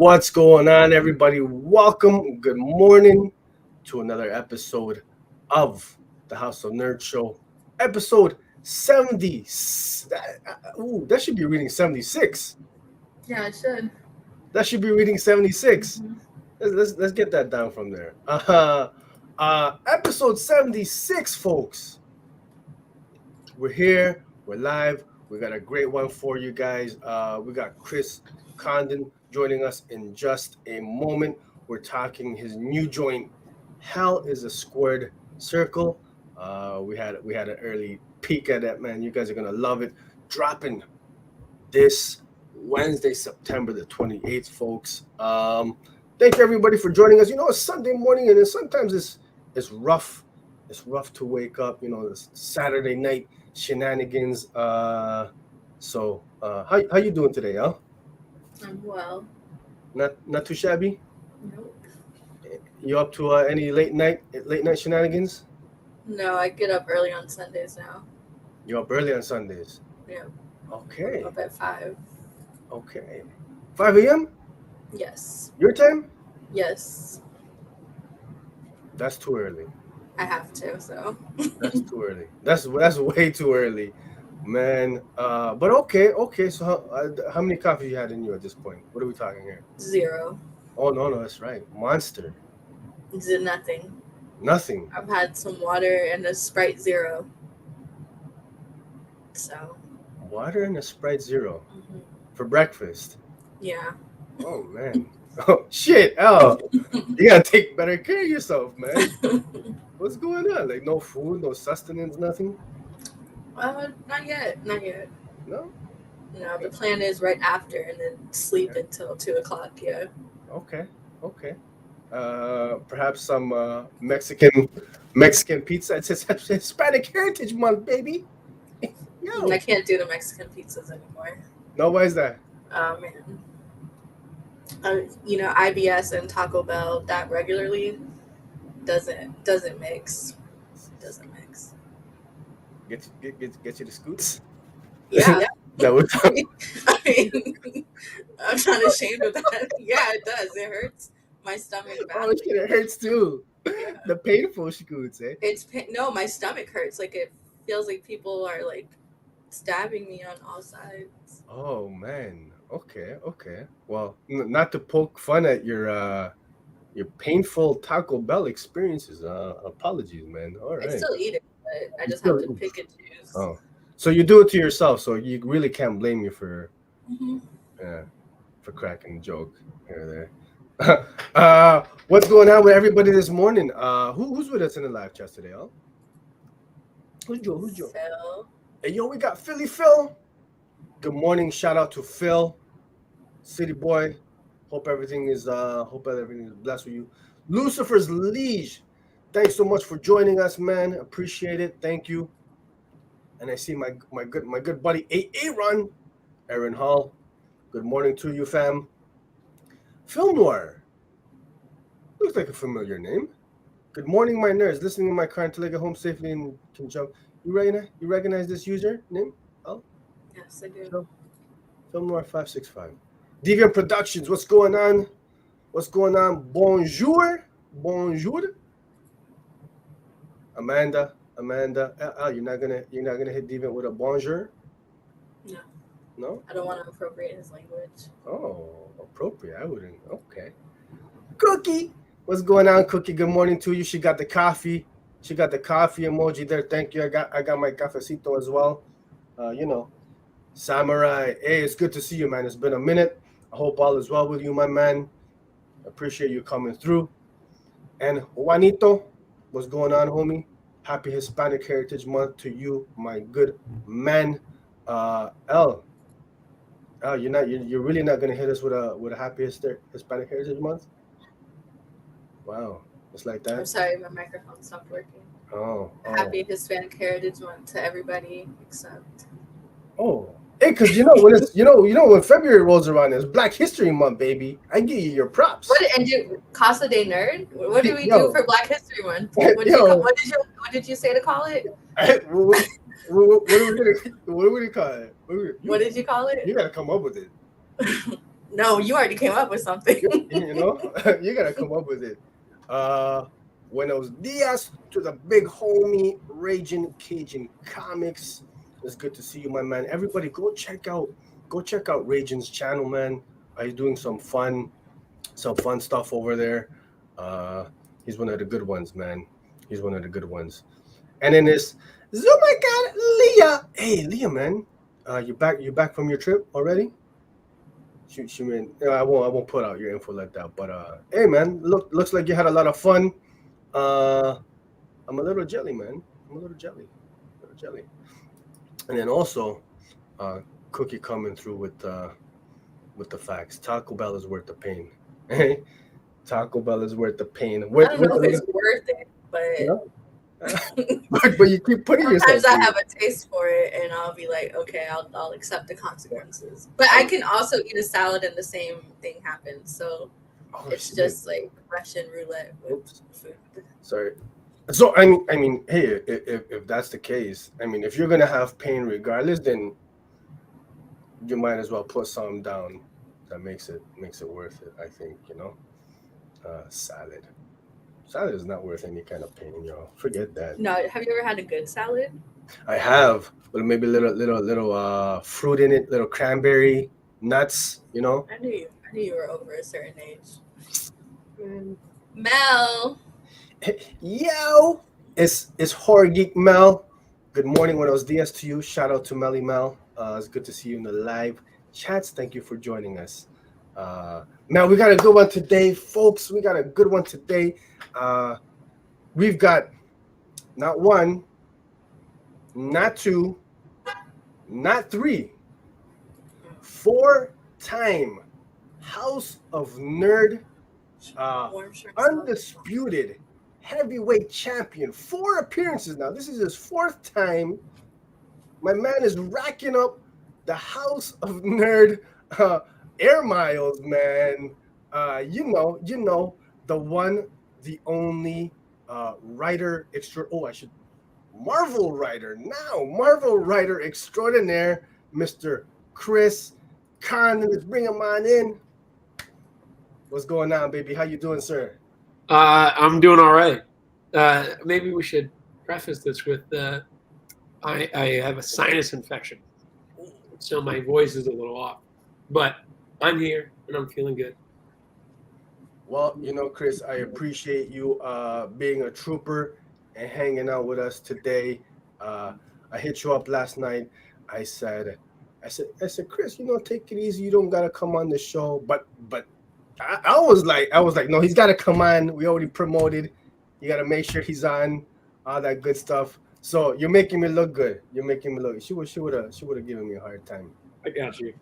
What's going on, everybody? Welcome. Good morning to another episode of the House of Nerd Show. Episode 70. That should be reading 76. Yeah, it should. That should be reading 76. Mm-hmm. Let's get that down from there. Episode 76, folks. We're here. We're live. We got a great one for you guys. We got Chris Condon joining us in just a moment. We're talking his new joint, Hell is a Squared Circle. We had an early peek at that, man. You guys are gonna love it. Dropping this Wednesday, September the 28th, folks. Thank you everybody for joining us. You know, it's Sunday morning, and sometimes it's rough. It's rough to wake up. You know, it's Saturday night shenanigans. So how you doing today, huh? I'm well. Not too shabby. Nope. You up to any late night shenanigans? No, I get up early on Sundays now. You up early on Sundays? Yeah. Okay. I'm up at 5. Okay. 5 a.m. Yes. Your time? Yes. That's too early. I have to. So. That's too early. That's way too early, man. But okay. So how many coffees you had in you at this point? What are we talking here? 0. Oh no, that's right. Monster. Did nothing. Nothing. I've had some water and a Sprite Zero. So. Water and a Sprite Zero for breakfast. Yeah. Oh man. Oh shit. Oh, you gotta take better care of yourself, man. What's going on? Like no food, no sustenance, nothing? Not yet. Not yet. No? No, the plan is right after and then sleep until 2 o'clock, yeah. Okay. Perhaps some Mexican pizza. It says Hispanic Heritage Month, baby. Yo. I can't do the Mexican pizzas anymore. No, why is that? Oh, man. IBS and Taco Bell that regularly doesn't mix. Doesn't mix. Get you the scoots? Yeah. That was. I mean, I'm not ashamed of that. Yeah, it does. It hurts my stomach badly. Oh shit, it hurts too. Yeah. The painful scoots, eh? No, my stomach hurts. Like it feels like people are like stabbing me on all sides. Oh man. Okay. Well, not to poke fun at your painful Taco Bell experiences. Apologies, man. All right. I still eat it, but I just have to pick and choose. Oh, so you do it to yourself. So you really can't blame you for for cracking a joke here or there. What's going on with everybody this morning? Who's with us in the live chat today, huh? Who's Joe? Phil. Hey, yo, we got Philly Phil. Good morning. Shout out to Phil, City Boy. Hope everything is blessed with you. Lucifer's Liege. Thanks so much for joining us, man. Appreciate it. Thank you. And I see my good buddy Aaron Hall. Good morning to you, fam. Film Noir. Looks like a familiar name. Good morning, my nerds. Listening in my car until I get home safely and can jump. You recognize this user name? Oh? Yes, I do. Film Noir 565. Deviant Productions. What's going on? Bonjour. Amanda. You're not gonna hit Deviant with a bonjour? No? I don't want to appropriate his language. Oh, appropriate. I wouldn't. Okay. Cookie. What's going on, Cookie? Good morning to you. She got the coffee emoji there. Thank you. I got my cafecito as well. Samurai. Hey, it's good to see you, man. It's been a minute. I hope all is well with you, my man. Appreciate you coming through. And Juanito, what's going on, homie? Happy Hispanic Heritage Month to you, my good man. L, you're really not gonna hit us with a happy Hispanic Heritage Month? Wow, just like that. I'm sorry, my microphone stopped working. Oh. Happy Hispanic Heritage Month to everybody except. Oh, hey, because when February rolls around, it's Black History Month, baby. I give you your props. Casa de Nerd? What do we do for Black History Month? What did you say to call it? What are we gonna call it? What did you call it? You gotta come up with it. No, you already came up with something. You know, you gotta come up with it. Buenos dias to the big homie Raging Cajun Comics. It's good to see you, my man. Everybody, go check out Raging's channel, man. He's doing some fun stuff over there. He's one of the good ones, man. He's one of the good ones. And then this, oh my God, Leah. Hey, Leah, man. You back from your trip already? She mean, I won't put out your info like that. But hey, man, looks like you had a lot of fun. I'm a little jelly, man. I'm a little jelly. And then also, Cookie coming through with the facts. Taco Bell is worth the pain. Taco Bell is worth the pain. I don't know if it's worth it, but but you keep putting yourself. Sometimes I have a taste for it, and I'll be like, okay, I'll accept the consequences. But I can also eat a salad, and the same thing happens. So it's just like Russian roulette with food. Sorry. So I mean, hey, if that's the case, I mean, if you're gonna have pain regardless, then you might as well put something down that makes it worth it. I think, you know. Salad is not worth any kind of pain, y'all. Forget that. No, have you ever had a good salad? I have, but maybe little fruit in it, little cranberry, nuts, you know. I knew you were over a certain age. Mel. Yo, it's Horror Geek Mel. Good morning, buenos dias to you. Shout out to Melly Mel. It's good to see you in the live chats. Thank you for joining us. Now we got a good one today, folks. We got a good one today. We've got not one, not two, not three, 4-time House of Nerd, undisputed heavyweight champion. 4 appearances now. This is his 4th time. My man is racking up the House of Nerd air miles, man. You know, the one, the only writer Marvel writer extraordinaire, Mr. Chris Condon. Let's bring him on in. What's going on, baby? How you doing, sir? I'm doing all right. Maybe we should preface this with I have a sinus infection, so my voice is a little off, but I'm here and I'm feeling good. Well, you know, Chris, I appreciate you being a trooper and hanging out with us today. I hit you up last night. I said, Chris, you know, take it easy. You don't gotta come on the show. But I was like, no, he's gotta come on. We already promoted. You gotta make sure he's on, all that good stuff. So you're making me look good. You're making me look. She would have given me a hard time. I got you.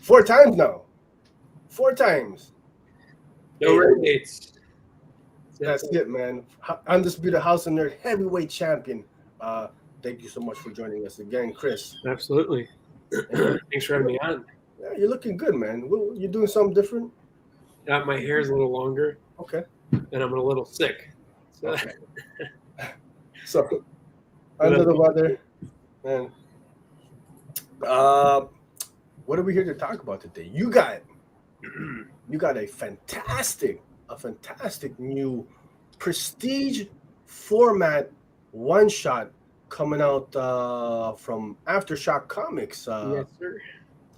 4 times now. 4 times. No renegades. That's it, man. Undisputed House of Nerd heavyweight champion. Thank you so much for joining us again, Chris. Absolutely. Thanks for having me on. Yeah, you're looking good, man. You're doing something different? My hair's a little longer. Okay. And I'm a little sick. So, okay. So under the weather, man. What are we here to talk about today? You got a fantastic new prestige format one-shot coming out from Aftershock Comics. yes, sir.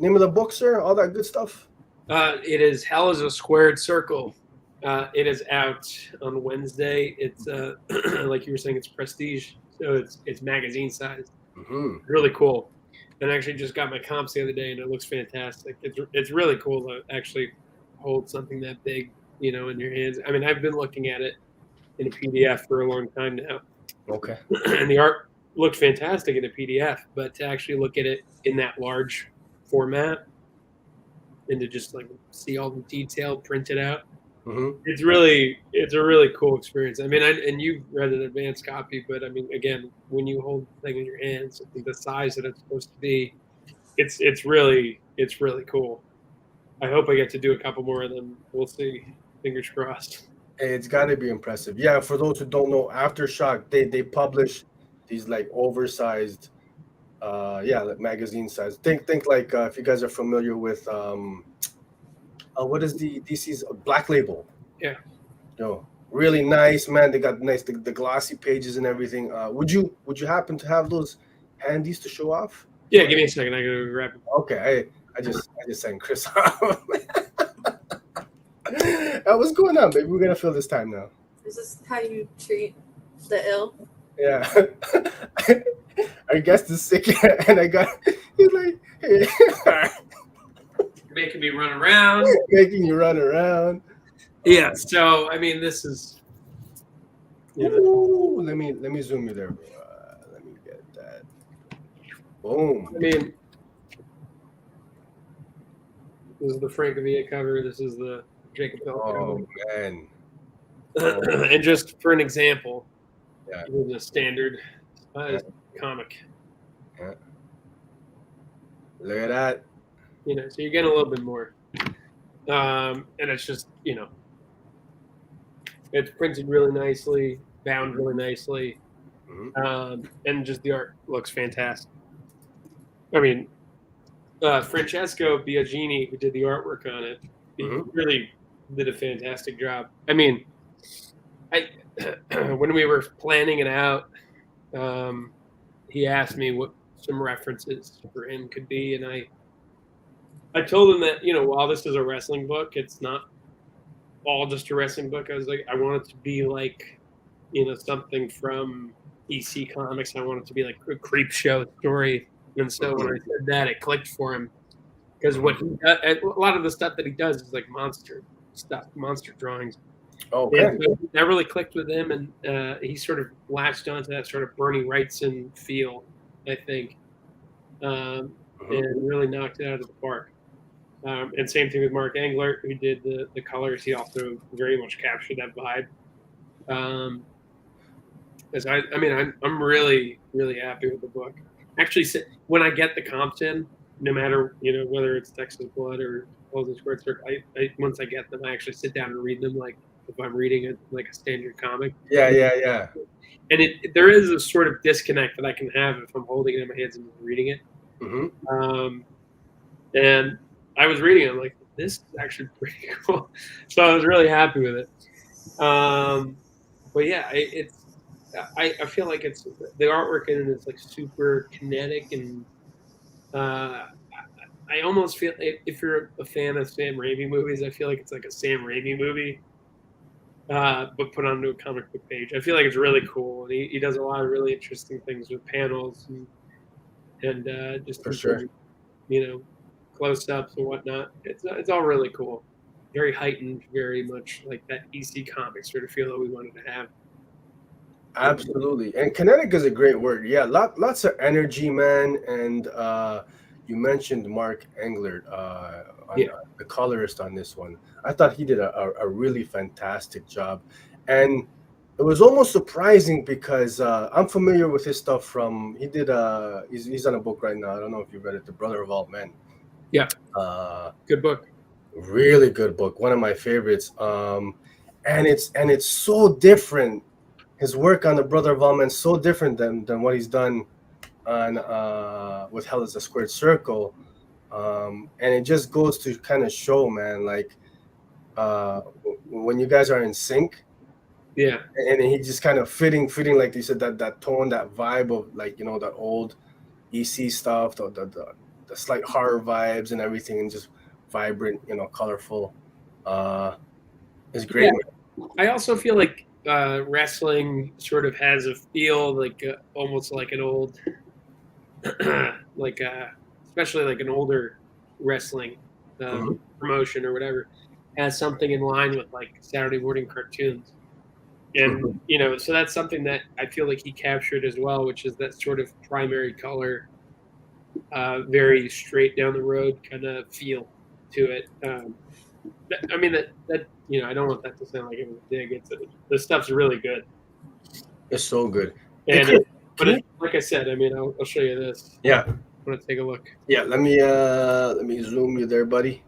Name of the book, sir? All that good stuff? It is Hell is a Squared Circle. It is out on Wednesday. It's like you were saying, it's prestige, so it's magazine sized. Mm-hmm. Really cool. And I actually just got my comps the other day, and it looks fantastic. It's really cool to actually hold something that big, you know, in your hands. I mean, I've been looking at it in a PDF for a long time now. Okay. And the art looked fantastic in a PDF, but to actually look at it in that large format and to just like see all the detail printed out, mm-hmm. it's a really cool experience. I mean, and you've read an advanced copy, but I mean, again, when you hold the thing in your hands, the size that it's supposed to be, it's really cool. I hope I get to do a couple more of them. We'll see. Fingers crossed. It's got to be impressive. Yeah, for those who don't know, Aftershock, they publish these like oversized like magazine size. Think like if you guys are familiar with what is the DC's Black Label? Yeah. Really nice, man. They got nice the glossy pages and everything. Would you happen to have those handies to show off? Yeah, give me a second. I gotta grab it. Okay, I just sent Chris off. What's going on, baby? We're gonna fill this time now. Is this how you treat the ill? Yeah. Our guest is sick, and he's like, hey. Making me run around. Making you run around. Yeah. So I mean, this is. Ooh, let me zoom you there, bro. Let me get that. Boom. I mean, this is the Francavilla cover. This is the Jacob Bell cover. Oh man. And just for an example, Yeah. This is a standard comic. Yeah. Look at that. So you're getting a little bit more. And it's just, it's printed really nicely, bound really nicely. Mm-hmm. And just the art looks fantastic. I mean, Francesco Biagini, who did the artwork on it, he really did a fantastic job. I mean, when we were planning it out, he asked me what some references for him could be, and I told him that while this is a wrestling book, it's not all just a wrestling book. I was like, I want it to be like something from EC Comics. I want it to be like a creep show story. And so when I said that, it clicked for him, because what he does, a lot of the stuff that he does is like monster stuff, monster drawings. Okay. And so that really clicked with him, and he sort of latched onto that sort of Bernie Wrightson feel, I think, and really knocked it out of the park. And same thing with Mark Englert, who did the colors. He also very much captured that vibe. As I'm really, really happy with the book. Actually, when I get the comps in, no matter whether it's Texas Blood or Golden Squared Circle, I once I get them, I actually sit down and read them like if I'm reading it like a standard comic. Yeah. And there is a sort of disconnect that I can have if I'm holding it in my hands and reading it. And I was reading it, I'm like, this is actually pretty cool. So I was really happy with it. But yeah, I feel like it's the artwork in it is like super kinetic, and I almost feel, if you're a fan of Sam Raimi movies, I feel like it's like a Sam Raimi movie, but put onto a comic book page. I feel like it's really cool, and he does a lot of really interesting things with panels and just for sure, close-ups and whatnot. It's all really cool, very heightened, very much like that EC Comics sort of feel that we wanted to have. Absolutely. And kinetic is a great word. Yeah, lots of energy, man. And you mentioned Mark Englert, the colorist on this one. I thought he did a really fantastic job. And it was almost surprising because I'm familiar with his stuff from, he's on a book right now. I don't know if you read it, The Brother of All Men. Yeah. Good book. Really good book. One of my favorites. And it's so different. His work on The Brother of All Men is so different than what he's done on with Hell is a Squared Circle, and it just goes to kind of show, man, like when you guys are in sync. Yeah. And he just kind of fitting like you said, that tone, that vibe of like that old EC stuff, the slight horror vibes and everything, and just vibrant, colorful. It's great. Yeah. I also feel like wrestling sort of has a feel like almost like an old, especially like an older wrestling promotion or whatever, has something in line with like Saturday morning cartoons. And, so that's something that I feel like he captured as well, which is that sort of primary color, very straight down the road kind of feel to it. That I don't want that to sound like it was a dig. The stuff's really good. It's so good. And like I said, I'll show you this. Yeah. I want to take a look. Yeah, let me zoom you there, buddy.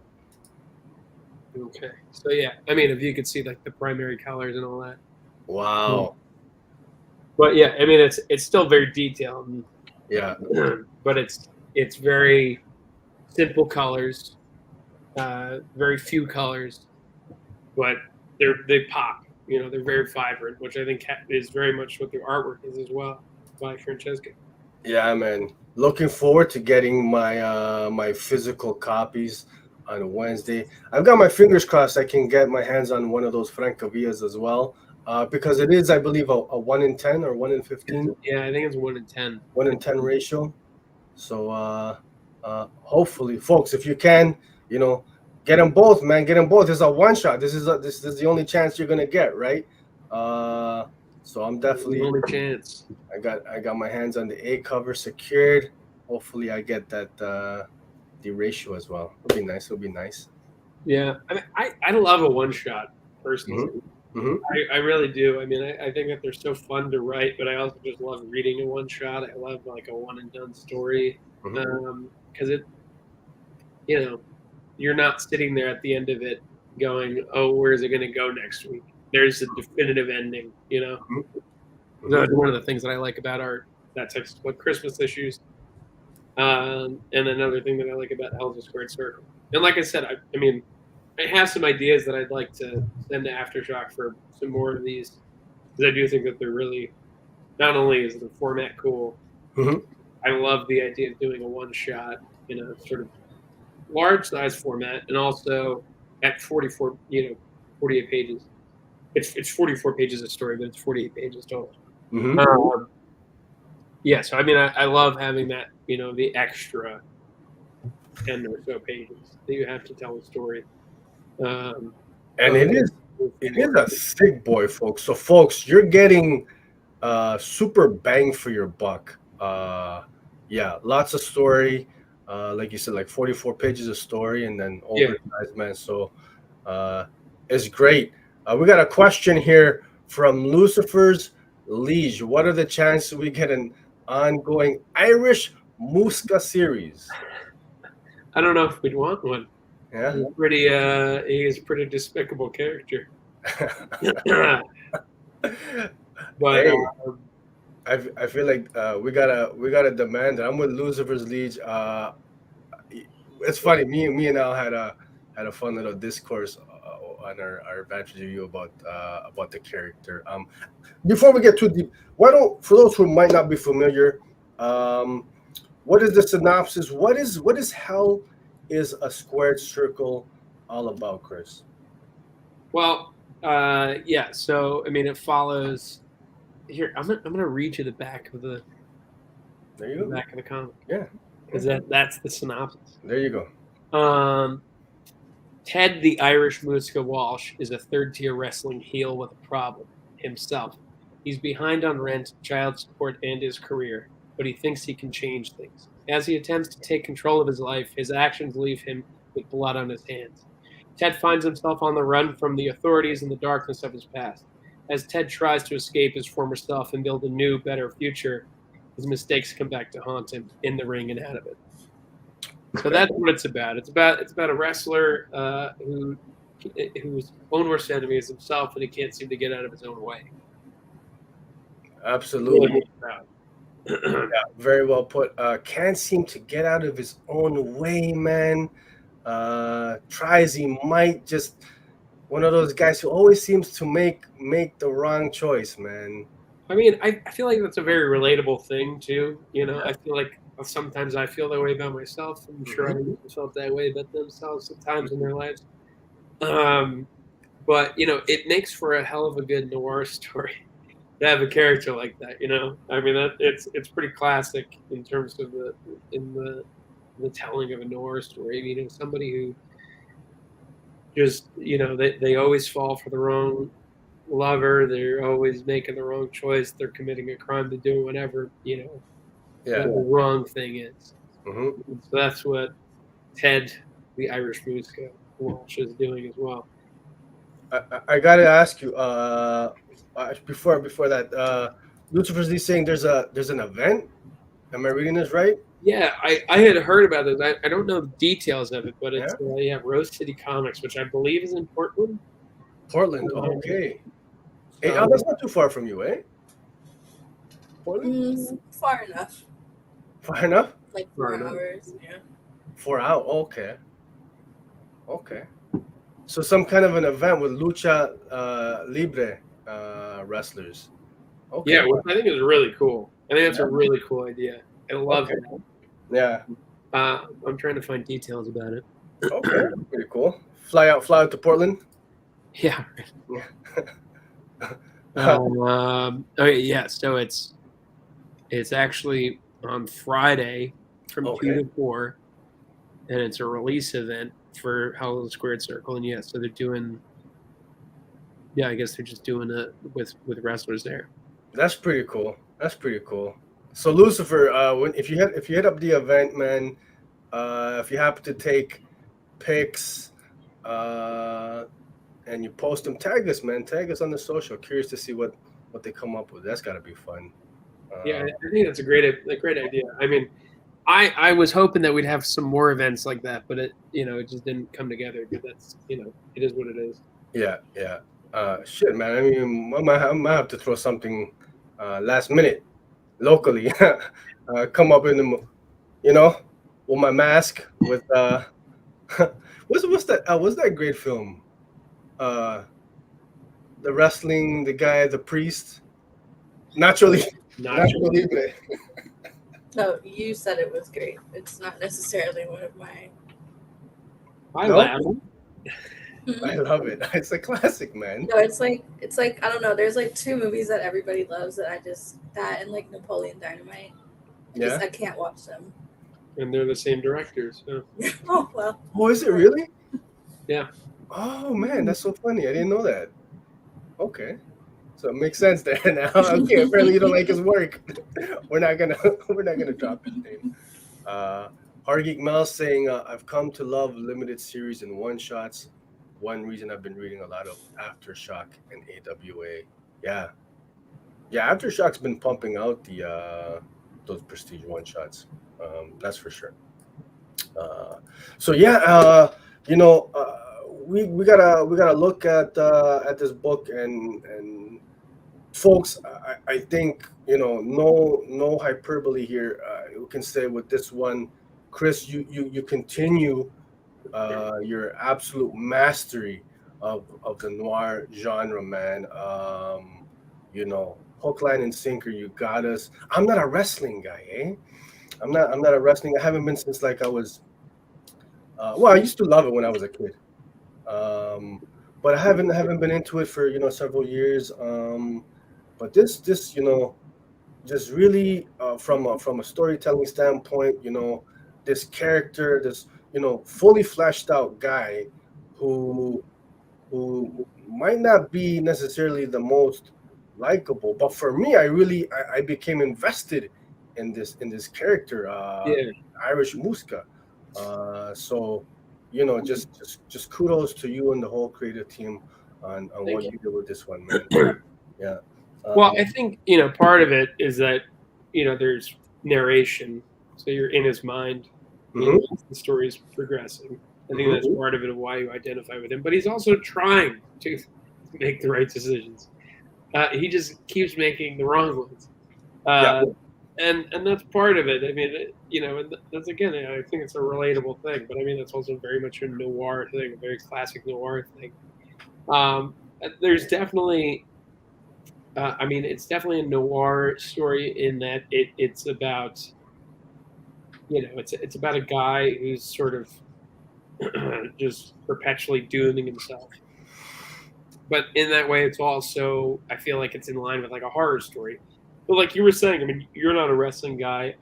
Okay. So yeah, if you could see like the primary colors and all that. Wow. But yeah, it's still very detailed, Yeah. But it's very simple colors, very few colors, but they pop. They're very vibrant, which I think is very much what the artwork is as well by Francesco. Yeah, man. Looking forward to getting my physical copies on Wednesday. I've got my fingers crossed I can get my hands on one of those Francavillas as well, because it is, I believe, a 1 in 10 or 1 in 15. Yeah, I think it's 1 in 10. 1 in 10 ratio. So hopefully, folks, if you can, get them both, man. Get them both. This is a one shot. This is the only chance you're gonna get, right? So I'm definitely the only chance. I got my hands on the A cover secured. Hopefully, I get that the ratio as well. It'll be nice. Yeah, I mean, I love a one shot personally. Mm-hmm. I really do. I mean, I think that they're so fun to write, but I also just love reading a one shot. I love like a one and done story because it, you're not sitting there at the end of it going, "Oh, where's it going to go next week?" There's a definitive ending. That's one of the things that I like about art. That takes like Christmas issues, and another thing that I like about Hell's a Squared Circle. And like I said, I mean, I have some ideas that I'd like to send to Aftershock for some more of these, because I do think that they're really, not only is the format cool, I love the idea of doing a one shot in a sort of large size format, and also at 44, 48 pages. It's 44 pages of story, but it's 48 pages total. Yeah, so I mean, I love having that, the extra 10 or so pages that you have to tell a story. And it is a thick boy, folks. So, folks, you're getting super bang for your buck. Yeah, lots of story. Like you said, like 44 pages of story, and then oversized, man. So, it's great. We got a question here from Lucifer's Liege. What are the chances we get an ongoing Irish Mooska series? I don't know if we'd want one. Yeah, he is a pretty despicable character. But hey, I feel like we gotta demand it. I'm with Lucifer's Liege. It's funny. Me and Al had a fun little discourse on our advantage review about the character. Before we get too deep, why don't, for those who might not be familiar, what is the synopsis? What is Hell is a Squared Circle all about, Chris? Well, yeah. So I mean, it follows. Here, I'm gonna read you the back of the. There you go. Back of the comic. Yeah. Because that's the synopsis. There you go. Ted the Irish Mooska Walsh is a third-tier wrestling heel with a problem himself. He's behind on rent, child support, and his career, but he thinks he can change things. As he attempts to take control of his life, his actions leave him with blood on his hands. Ted finds himself on the run from the authorities in the darkness of his past. As Ted tries to escape his former self and build a new, better future, his mistakes come back to haunt him in the ring and out of it. So that's what it's about. It's about a wrestler whose own worst enemy is himself, and he can't seem to get out of his own way. Absolutely. Yeah, very well put. Can't seem to get out of his own way, man. Tries he might, just one of those guys who always seems to make the wrong choice, man. I mean, I feel like that's a very relatable thing too. I feel like sometimes I feel that way about myself. I'm sure other people felt that way about themselves at times in their lives. But it makes for a hell of a good noir story to have a character like that. I mean, it's pretty classic in terms of the telling of a noir story. Somebody who just they always fall for the wrong lover. They're always making the wrong choice. They're committing a crime. They're doing whatever the wrong thing is. So that's what Ted, the Irish Mooska Walsh, is doing as well. I gotta ask you, before that, Lucifer's Lee saying there's an event. Am I reading this right? Yeah, I had heard about this. I don't know the details of it, but it's Rose City Comics, which I believe is in Portland. Portland, okay. Hey, that's not too far from you, eh? Portland? Far enough. Far enough? Like Far 4 enough. hours. Yeah. 4 hours. Okay. Okay. So some kind of an event with lucha libre wrestlers. Okay. Yeah, which I think is really cool. I think that's a really cool idea. I love Okay. it. Yeah. I'm trying to find details about it. Okay. Pretty cool. Fly out to Portland. Yeah. Yeah. Okay, yeah. So it's actually on Friday from 2 Okay. to 4, and it's a release event for Hollywood Squared Circle. And yeah, so they're doing. Yeah, I guess they're just doing it with wrestlers there. That's pretty cool. That's pretty cool. So Lucifer, if you hit up the event, man, if you happen to take pics, and you post them, tag us, man. Tag us on the social. Curious to see what they come up with. That's got to be fun. Yeah, I think that's a great idea. I mean, I was hoping that we'd have some more events like that, but it just didn't come together. But that's it is what it is. Yeah. Shit, man. I mean, I might have to throw something last minute locally. Come up in the, with my mask with what's that great film? The wrestling, the guy, the priest, Nacho Libre. No, you said it was great. It's not necessarily one of my. I No? laugh. I love it. It's a classic, man. No, it's like I don't know. There's like 2 movies that everybody loves that that and like Napoleon Dynamite. I can't watch them. And they're the same directors. So. Oh well. Oh, is it really? Yeah. Oh man, that's so funny. I didn't know that. Okay. So it makes sense there now. Okay, apparently you don't like his work. We're not gonna drop his name. Hargeek Mel saying, I've come to love limited series and one shots. One reason I've been reading a lot of Aftershock and AWA. Yeah, Aftershock's been pumping out the those prestige one shots. That's for sure. So yeah, we gotta look at this book and folks. I think no hyperbole here. We can say with this one, Chris, you continue your absolute mastery of the noir genre, man. Hook, line, and sinker. You got us. I'm not a wrestling guy, eh? I'm not a wrestling. I haven't been since like I was. I used to love it when I was a kid, but I haven't been into it for several years. But this just really from a storytelling standpoint, this character, this fully fleshed out guy who might not be necessarily the most likable, but for me, I became invested in this character, Irish Mooska. So just kudos to you and the whole creative team on what you did with this one, man. Yeah. Well, I think part of it is that there's narration, so you're in his mind. As the story is progressing. I think that's part of it of why you identify with him. But he's also trying to make the right decisions. He just keeps making the wrong ones, and that's part of it. I mean, and that's again, I think it's a relatable thing. But I mean, that's also very much a noir thing, a very classic noir thing. There's definitely. It's definitely a noir story in that it's about, it's about a guy who's sort of just perpetually dooming himself. But in that way, it's also, I feel like it's in line with like a horror story. But like you were saying, I mean, you're not a wrestling guy.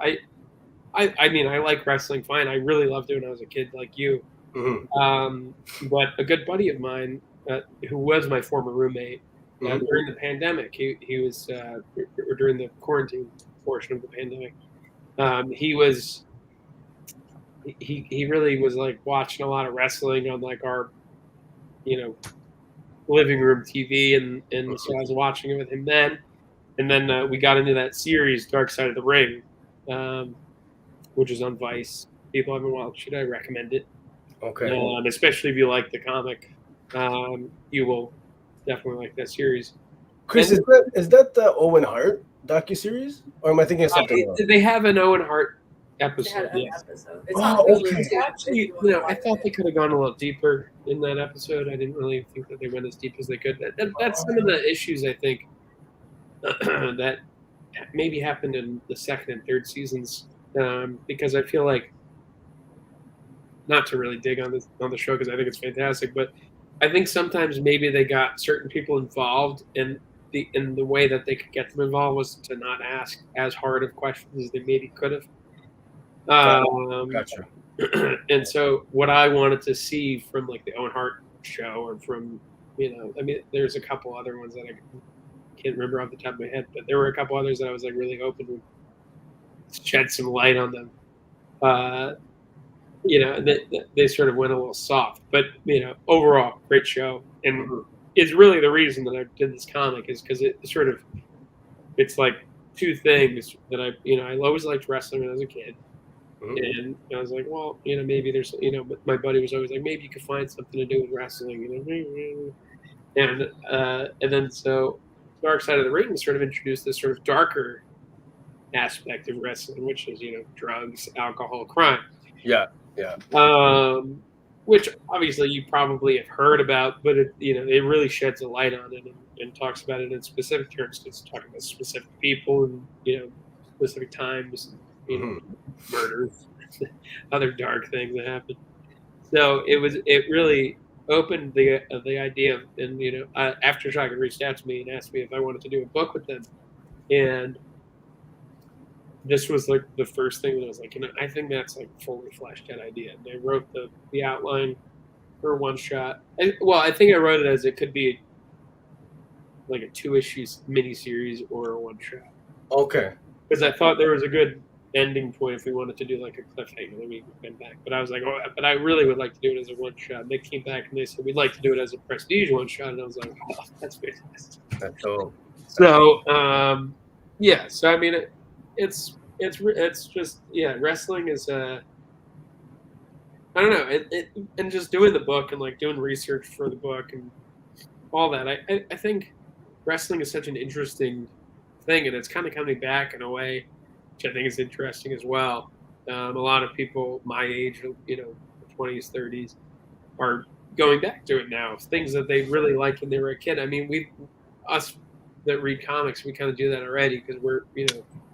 I mean, I like wrestling fine. I really loved it when I was a kid, like you. But a good buddy of mine, who was my former roommate, during the pandemic, he was or during the quarantine portion of the pandemic, he really was like watching a lot of wrestling on like our living room TV, and so I was watching it with him then, and then we got into that series Dark Side of the Ring, which is on Vice. People haven't watched it, I recommend it. Okay. Especially if you like the comic, you will definitely like that series. Chris, is that the Owen Hart docuseries? Or am I thinking of something else? They have an Owen Hart episode. They had an Yes. episode. It's on Hulu too. Actually, I thought they could have gone a little deeper in that episode. I didn't really think that they went as deep as they could. That's some of the issues I think that maybe happened in the second and third seasons, because I feel like, not to really dig on the show because I think it's fantastic, but I think sometimes maybe they got certain people involved, and the way that they could get them involved was to not ask as hard of questions as they maybe could have. Gotcha. And so what I wanted to see from like the Owen Hart show, or from, I mean, there's a couple other ones that I can't remember off the top of my head, but there were a couple others that I was like really hoping would shed some light on them. They sort of went a little soft, but overall great show, and it's really the reason that I did this comic is because it's like two things that I always liked wrestling when I was a kid. And I was like, well, maybe there's, but my buddy was always like, maybe you could find something to do with wrestling, and then so Dark Side of the Ring sort of introduced this sort of darker aspect of wrestling, which is drugs, alcohol, crime. Yeah. Which obviously you probably have heard about, but it really sheds a light on it and talks about it in specific terms. It's talking about specific people and specific times. Murders, other dark things that happen. So it really opened the idea of, and Aftershock had reached out to me and asked me if I wanted to do a book with them, and this was like the first thing that I was like, I think that's like fully fleshed out idea. And I wrote the outline for one shot. I think I wrote it as it could be like a 2-issue miniseries or a one shot. Okay. Because I thought there was a good ending point if we wanted to do like a cliffhanger, then we went back. But I was like, but I really would like to do it as a one shot. And they came back and they said we'd like to do it as a prestige one shot, and I was like, oh, that's fantastic. That's dope. So yeah. So I mean, it's just wrestling is I don't know. And just doing the book and like doing research for the book and all that. I think wrestling is such an interesting thing, and it's kind of coming back in a way, which I think is interesting as well. A lot of people my age, 20s, 30s, are going back to it now. Things that they really liked when they were a kid. I mean, us that read comics, we kind of do that already because we're,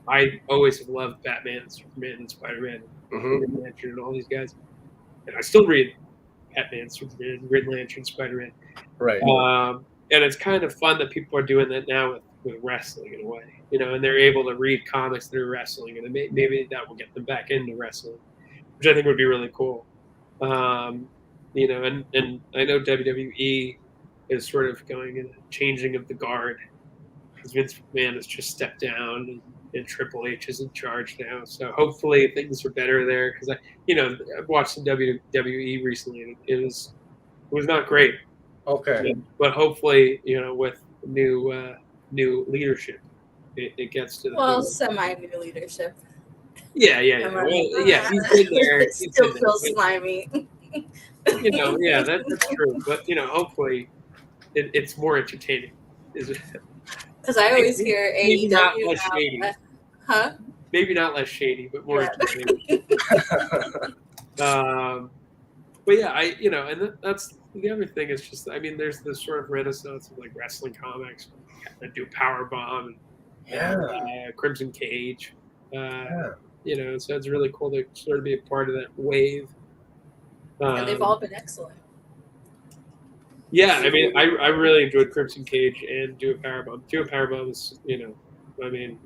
I always have loved Batman and Superman and Spider-Man and Green Lantern and all these guys. And I still read Batman, Superman, Green Lantern, Spider-Man. Right. And it's kind of fun that people are doing that now with wrestling in a way, and they're able to read comics through wrestling, and maybe that will get them back into wrestling, which I think would be really cool. And I know WWE is sort of going in a changing of the guard because Vince McMahon has just stepped down and Triple H is in charge now. So hopefully things are better there because I've watched some WWE recently and it was not great. Okay. But hopefully, with new leadership, it gets to the semi-new leadership. Yeah. Well, yeah, he's been there. It still feels slimy. That's true. But hopefully, it's more entertaining. Because I always hear maybe AEW not less shady. Maybe not less shady, but more entertaining. But yeah, and that's the other thing is just, I mean, there's this sort of renaissance of like wrestling comics that do Powerbomb and Crimson Cage. So it's really cool to sort of be a part of that wave. And they've all been excellent. Yeah, I mean, I really enjoyed Crimson Cage and Do a Powerbomb. Do a Powerbomb is, I mean,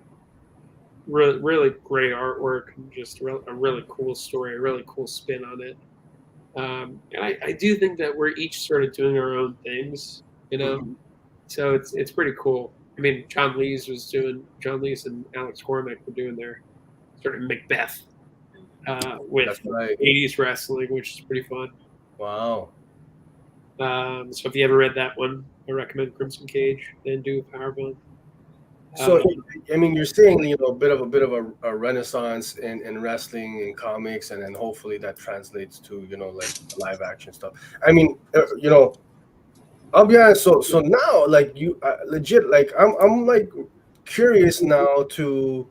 really, really great artwork and just a really cool story, a really cool spin on it. And I do think that we're each sort of doing our own things, so it's pretty cool. I mean, John Lees and Alex Cormack were doing their sort of Macbeth with 80s wrestling, which is pretty fun. Wow. So if you ever read that one, I recommend Crimson Cage and Do a Powerbomb. So I mean, you're saying a bit of a renaissance in wrestling and comics, and then hopefully that translates to like live action stuff. I mean, I'll be honest. So now, like you legit, like I'm like curious now to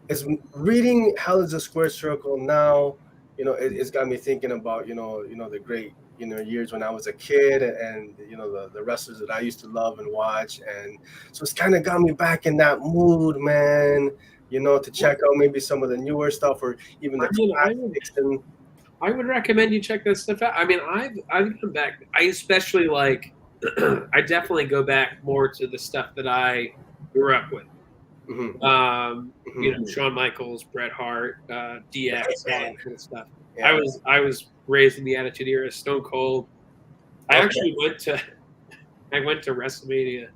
it's reading Hell is a Square Circle now. It's got me thinking about the great years when I was a kid, and the wrestlers that I used to love and watch, and so it's kind of got me back in that mood, man. To check out maybe some of the newer stuff or even the classics. I would recommend you check this stuff out. I mean, I've come back. I especially like. I definitely go back more to the stuff that I grew up with. Mm-hmm. Shawn Michaels, Bret Hart, DX, all that kind of stuff. Yeah. I was raised in the Attitude Era, Stone Cold. I actually went to WrestleMania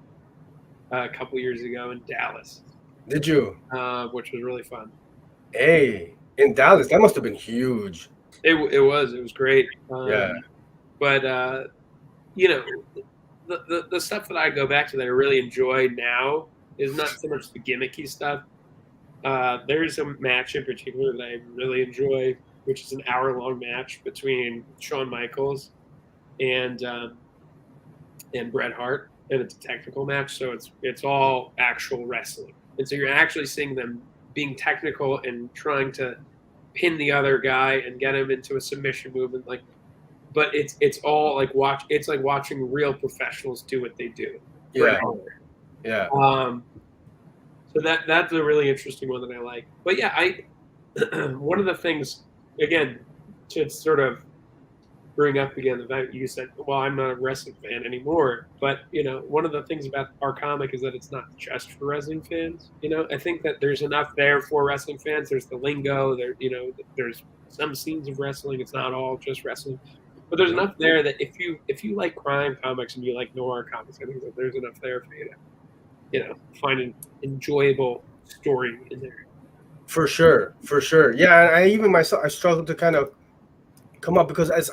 a couple years ago in Dallas. Did you? Which was really fun. Hey, in Dallas, that must have been huge. It was great. Yeah. But the stuff that I go back to that I really enjoy now is not so much the gimmicky stuff. There's a match in particular that I really enjoy, which is an hour-long match between Shawn Michaels and Bret Hart, and it's a technical match, so it's all actual wrestling, and so you're actually seeing them being technical and trying to pin the other guy and get him into a submission movement, but it's all like it's like watching real professionals do what they do. Yeah. Yeah. So that's a really interesting one that I like. But yeah, one of the things, again, to sort of bring up again the fact you said, well, I'm not a wrestling fan anymore. But one of the things about our comic is that it's not just for wrestling fans. I think that there's enough there for wrestling fans. There's the lingo. There's some scenes of wrestling. It's not all just wrestling. But there's enough there that if you like crime comics and you like noir comics, I think that there's enough there for you to find an enjoyable story in there. For sure. Yeah, I even myself, I struggled to kind of come up because it's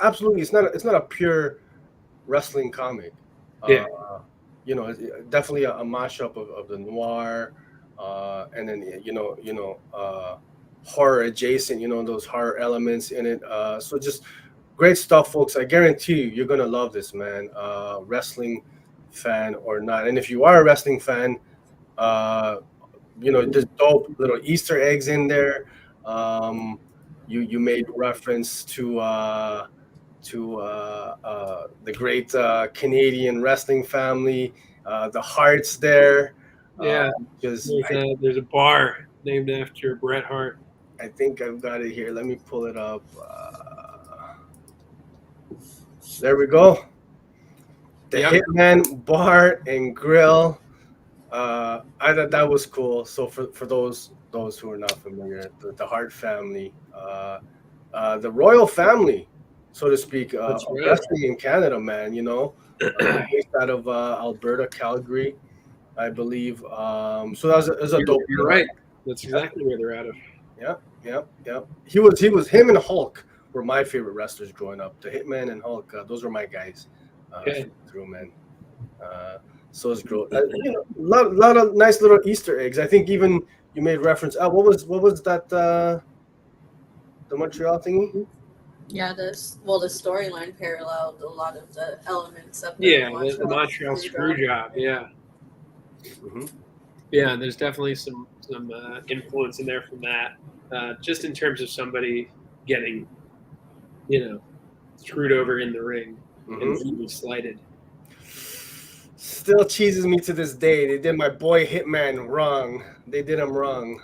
not a pure wrestling comic. Yeah. Definitely a mashup of the noir, and then horror adjacent. Those horror elements in it. So just great stuff, folks. I guarantee you're gonna love this, man. Wrestling fan or not, and if you are a wrestling fan, there's dope little Easter eggs in there. You made reference to the great Canadian wrestling family, the Harts there. Yeah, because there's a bar named after Bret Hart. I think I've got it here. Let me pull it up. There we go. The Hitman Bar and Grill. I thought that was cool. So for those who are not familiar, the Hart family, the royal family, so to speak, wrestling in Canada, man. Based out of Alberta, Calgary, I believe. So that was a dope. You're right. That's exactly where they're out of. Yeah. He was him and Hulk were my favorite wrestlers growing up. The Hitman and Hulk, those were my guys. Through, man. So it's great. A lot of nice little Easter eggs. I think even you made reference. What was that? The Montreal thingy. Yeah, the storyline paralleled a lot of the elements of the Montreal screw job. Yeah. Mm-hmm. Yeah, there's definitely some influence in there from that. Just in terms of somebody getting, screwed over in the ring and being slighted. Still cheeses me to this day. They did my boy Hitman wrong. They did him wrong.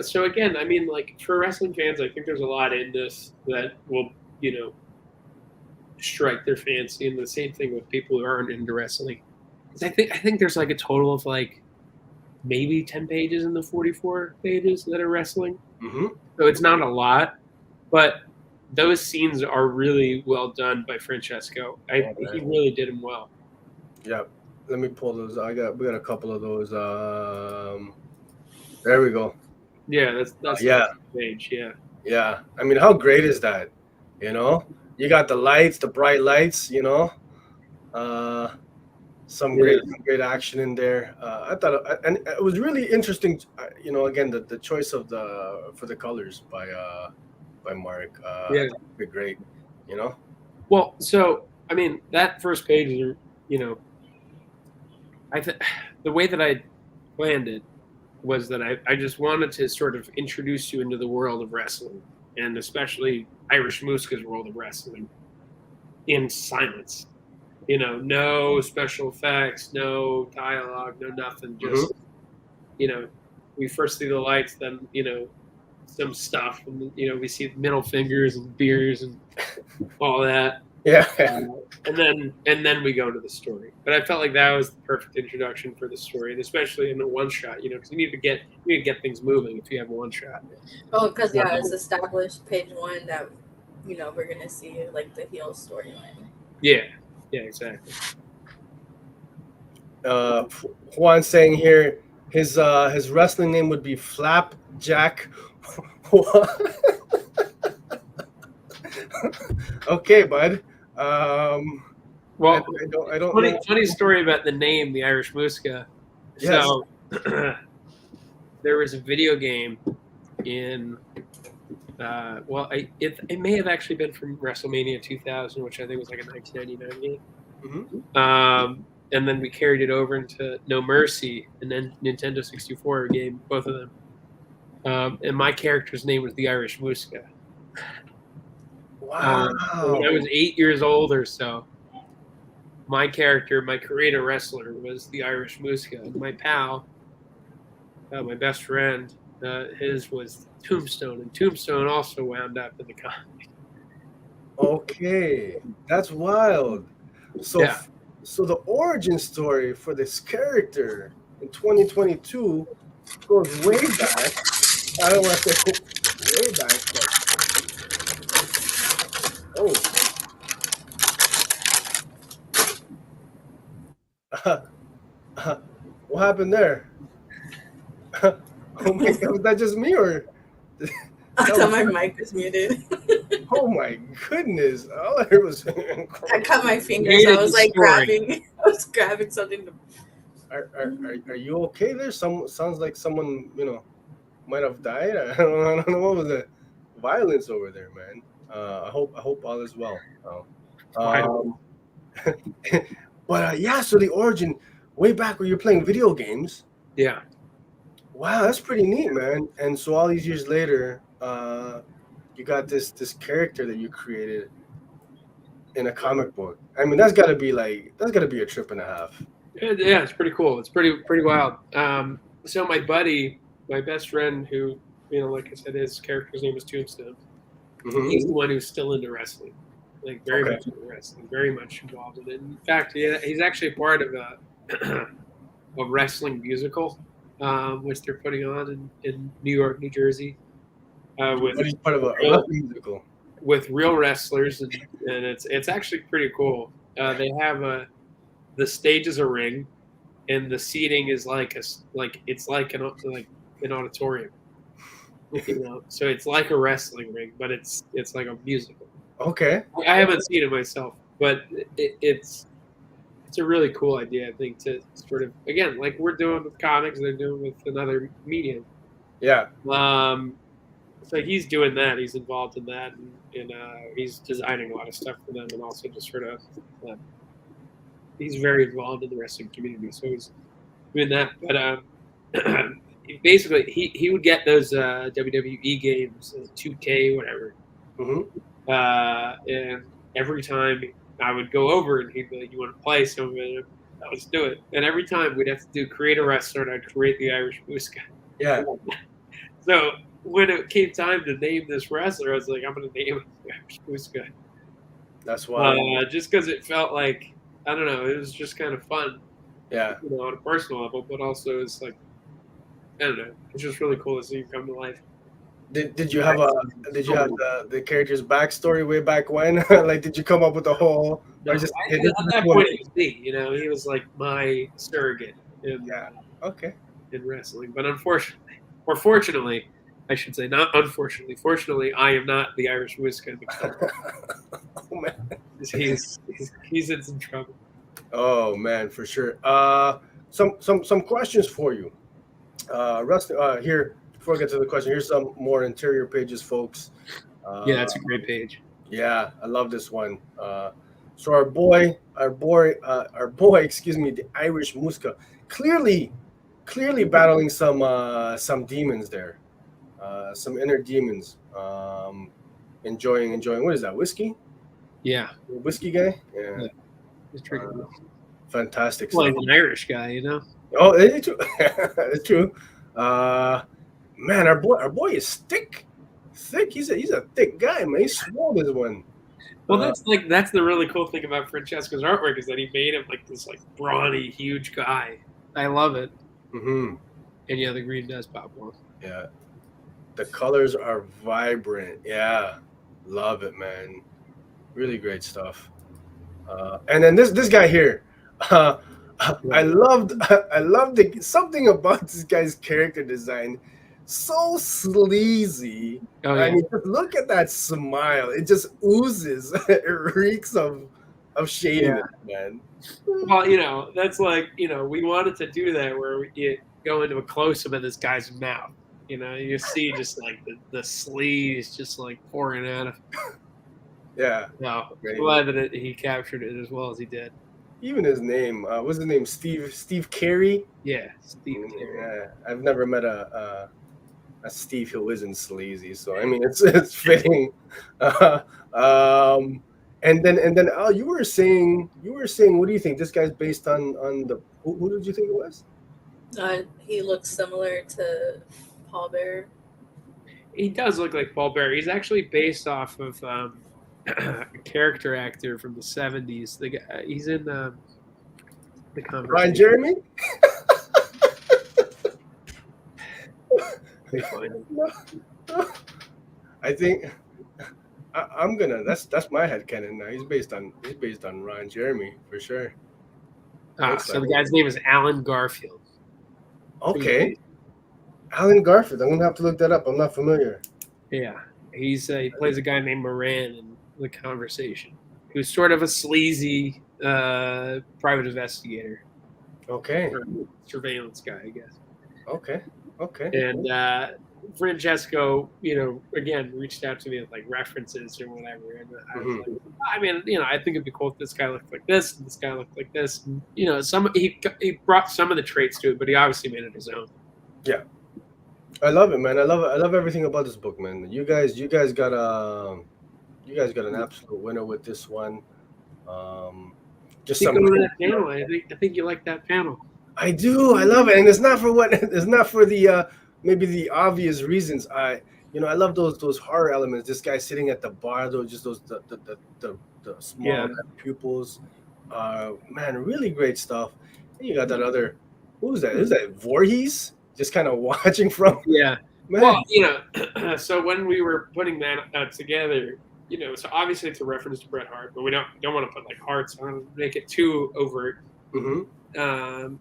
So again, I mean, like for wrestling fans, I think there's a lot in this that will, strike their fancy, and the same thing with people who aren't into wrestling. I think there's like a total of like maybe 10 pages in the 44 pages that are wrestling. Mm-hmm. So it's not a lot, but those scenes are really well done by Francesco. He really did them well. Yeah, let me pull those. We got a couple of those. There we go. Yeah, that's the page. Yeah. I mean, how great is that? You got the lights, the bright lights. Some great action in there. I thought, and it was really interesting. Again, the choice of for the colors by Mark. Great. Well, so I mean, that first page is, I think the way that I planned it was that I just wanted to sort of introduce you into the world of wrestling, and especially Irish Mooska's world of wrestling, in silence. No special effects, no dialogue, no nothing. Just, we first see the lights, then, some stuff, and, we see middle fingers and beers and all that. Yeah. And then we go to the story. But I felt like that was the perfect introduction for the story, and especially in a one shot, because you need to get things moving if you have a one shot. Oh, because it's established page one that we're gonna see like the heel storyline. Yeah, exactly. Juan saying here his wrestling name would be Flapjack. Okay, bud. Well, I don't. Funny story about the name, the Irish Mooska. Yes. So there was a video game in. It may have actually been from WrestleMania 2000, which I think was like a 1999 game. Mm-hmm. And then we carried it over into No Mercy, and then Nintendo 64 game, both of them. And my character's name was the Irish Mooska. Wow. When I was 8 years old or so, my character, my creator wrestler, was the Irish Mooska. And my pal, my best friend, his was Tombstone, and Tombstone also wound up in the comic. Okay, that's wild. So, Yeah. So the origin story for this character in 2022 goes way back. I don't want to say way back, but what happened there? Oh my God, was that just me or? I thought my mic was muted. Oh my goodness! All I heard was. I cut my fingers. I was like grabbing. I was grabbing something. Are you okay there? Sounds like someone might have died. I don't know what was the violence over there, man. I hope all is well. But yeah, so the origin way back where you're playing video games. Yeah. Wow, that's pretty neat, man. And so all these years later, you got this character that you created in a comic book. I mean, that's gotta be a trip and a half. Yeah, it's pretty cool. It's pretty wild. So my buddy, my best friend, who like I said, his character's name is Tombstone. Mm-hmm. He's the one who's still into wrestling, like very much into wrestling, very much involved in it. In fact, he's actually part of a wrestling musical, which they're putting on in New York, New Jersey. He's part of a wrestling musical with real wrestlers, and it's actually pretty cool. They have the stage is a ring, and the seating is like an auditorium. So it's like a wrestling ring, but it's like a musical. Okay. I haven't seen it myself, but it's a really cool idea, I think, to sort of, again, like we're doing with comics, they're doing with another medium. Yeah. So he's doing that. He's involved in that, and he's designing a lot of stuff for them, and also just sort of he's very involved in the wrestling community. So he's doing that. But basically, he would get those WWE games, 2K, whatever. Mm-hmm. And every time I would go over, and he'd be like, "You want to play some of it?" Let's do it. And every time we'd have to create a wrestler, and I'd create the Irish Mooska. Yeah. So when it came time to name this wrestler, I was like, I'm going to name him the Irish Mooska. That's why. Just because it felt like, I don't know, it was just kind of fun. Yeah. On a personal level, but also it's like, I don't know, it's just really cool to see him come to life. Did you have the character's backstory way back when? Like, did you come up with the whole? No, at that point, he was like my surrogate in wrestling. But fortunately, I should say, not unfortunately. Fortunately, I am not the Irish Mooska. Oh man, he's in some trouble. Oh man, for sure. Some questions for you. Here before I get to the question, here's some more interior pages, folks. Yeah, that's a great page. Yeah, I love this one. So our boy, excuse me, the Irish Mooska, clearly clearly battling some demons there, some inner demons. Enjoying. What is that? Whiskey? Yeah, Whiskey guy? Yeah. he's drinking. Fantastic Well, stuff. he's an Irish guy, you know. Oh, it's true. It's true. Man, our boy is thick. Thick. He's a thick guy, man. He's swole as one. Well, that's the really cool thing about Francesco's artwork is that he made him like this like brawny, huge guy. I love it. Mm-hmm. And yeah, the green does pop off. Yeah. The colors are vibrant. Yeah. Love it, man. Really great stuff. And then this guy here. I loved something about this guy's character design. So sleazy. Oh, yeah. I mean, just look at that smile. It just oozes. It reeks of shadiness, man. Well, you know, that's like, you know, we wanted to do that where you go into a close-up of this guy's mouth. You know, you see just like the sleeves just like pouring out of. Yeah. No, glad that he captured it as well as he did. Even his name, what's his name? Steve Carey. Yeah, Steve Carey. Yeah, I've never met a Steve who isn't sleazy, so I mean it's fitting. And then oh, you were saying what do you think? This guy's based on the who did you think it was? He looks similar to Paul Bearer. He does look like Paul Bearer. He's actually based off of a character actor from the 70s. The guy, he's in the Ron Jeremy. I think I'm gonna. That's my headcanon now. He's based on Ron Jeremy for sure. So the guy's name is Alan Garfield. Okay, Alan Garfield. I'm gonna have to look that up. I'm not familiar. Yeah, he plays a guy named Moran in The Conversation, who's sort of a sleazy private investigator. Okay. Or surveillance guy, I guess. Okay. And Francesco, you know, again reached out to me with like references or whatever, and I was like, I mean, you know, I think it'd be cool if this guy looked like this, and this guy looked like this. And, you know, he brought some of the traits to it, but he obviously made it his own. Yeah, I love it, man. I love everything about this book, man. You guys got an absolute winner with this one. Just something. That panel. I think you like that panel. I do. I love it, and it's not for the maybe the obvious reasons. I love those horror elements. This guy sitting at the bar, those the small pupils. Man, really great stuff. And you got that other. Who's that? Is that Voorhees? Just kind of watching from. Yeah. Man. Well, you know, so when we were putting that together, you know, so obviously it's a reference to Bret Hart, but we don't want to put like hearts on, make it too overt. Mm-hmm.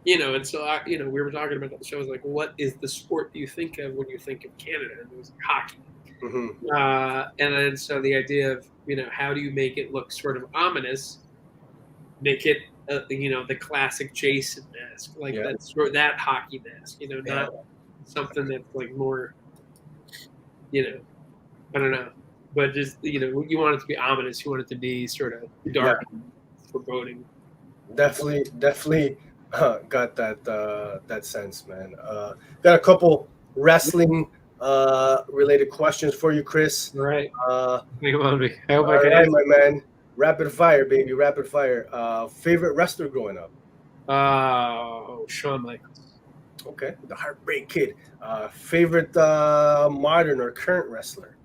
You know, and so we were talking about the show. I was like, what is the sport you think of when you think of Canada? And it was hockey. Mm-hmm. And then so the idea of, you know, how do you make it look sort of ominous? Make it, you know, the classic Jason mask, like that hockey mask. You know, not something that's like more, you know, I don't know, but just, you know, you want it to be ominous. You want it to be sort of dark, and foreboding. Definitely. Got that sense, man. Got a couple wrestling related questions for you, Chris. All right. I hope I can answer. My man. Rapid fire, baby. Rapid fire. Favorite wrestler growing up? Shawn Michaels. Okay. The Heartbreak Kid. Favorite modern or current wrestler?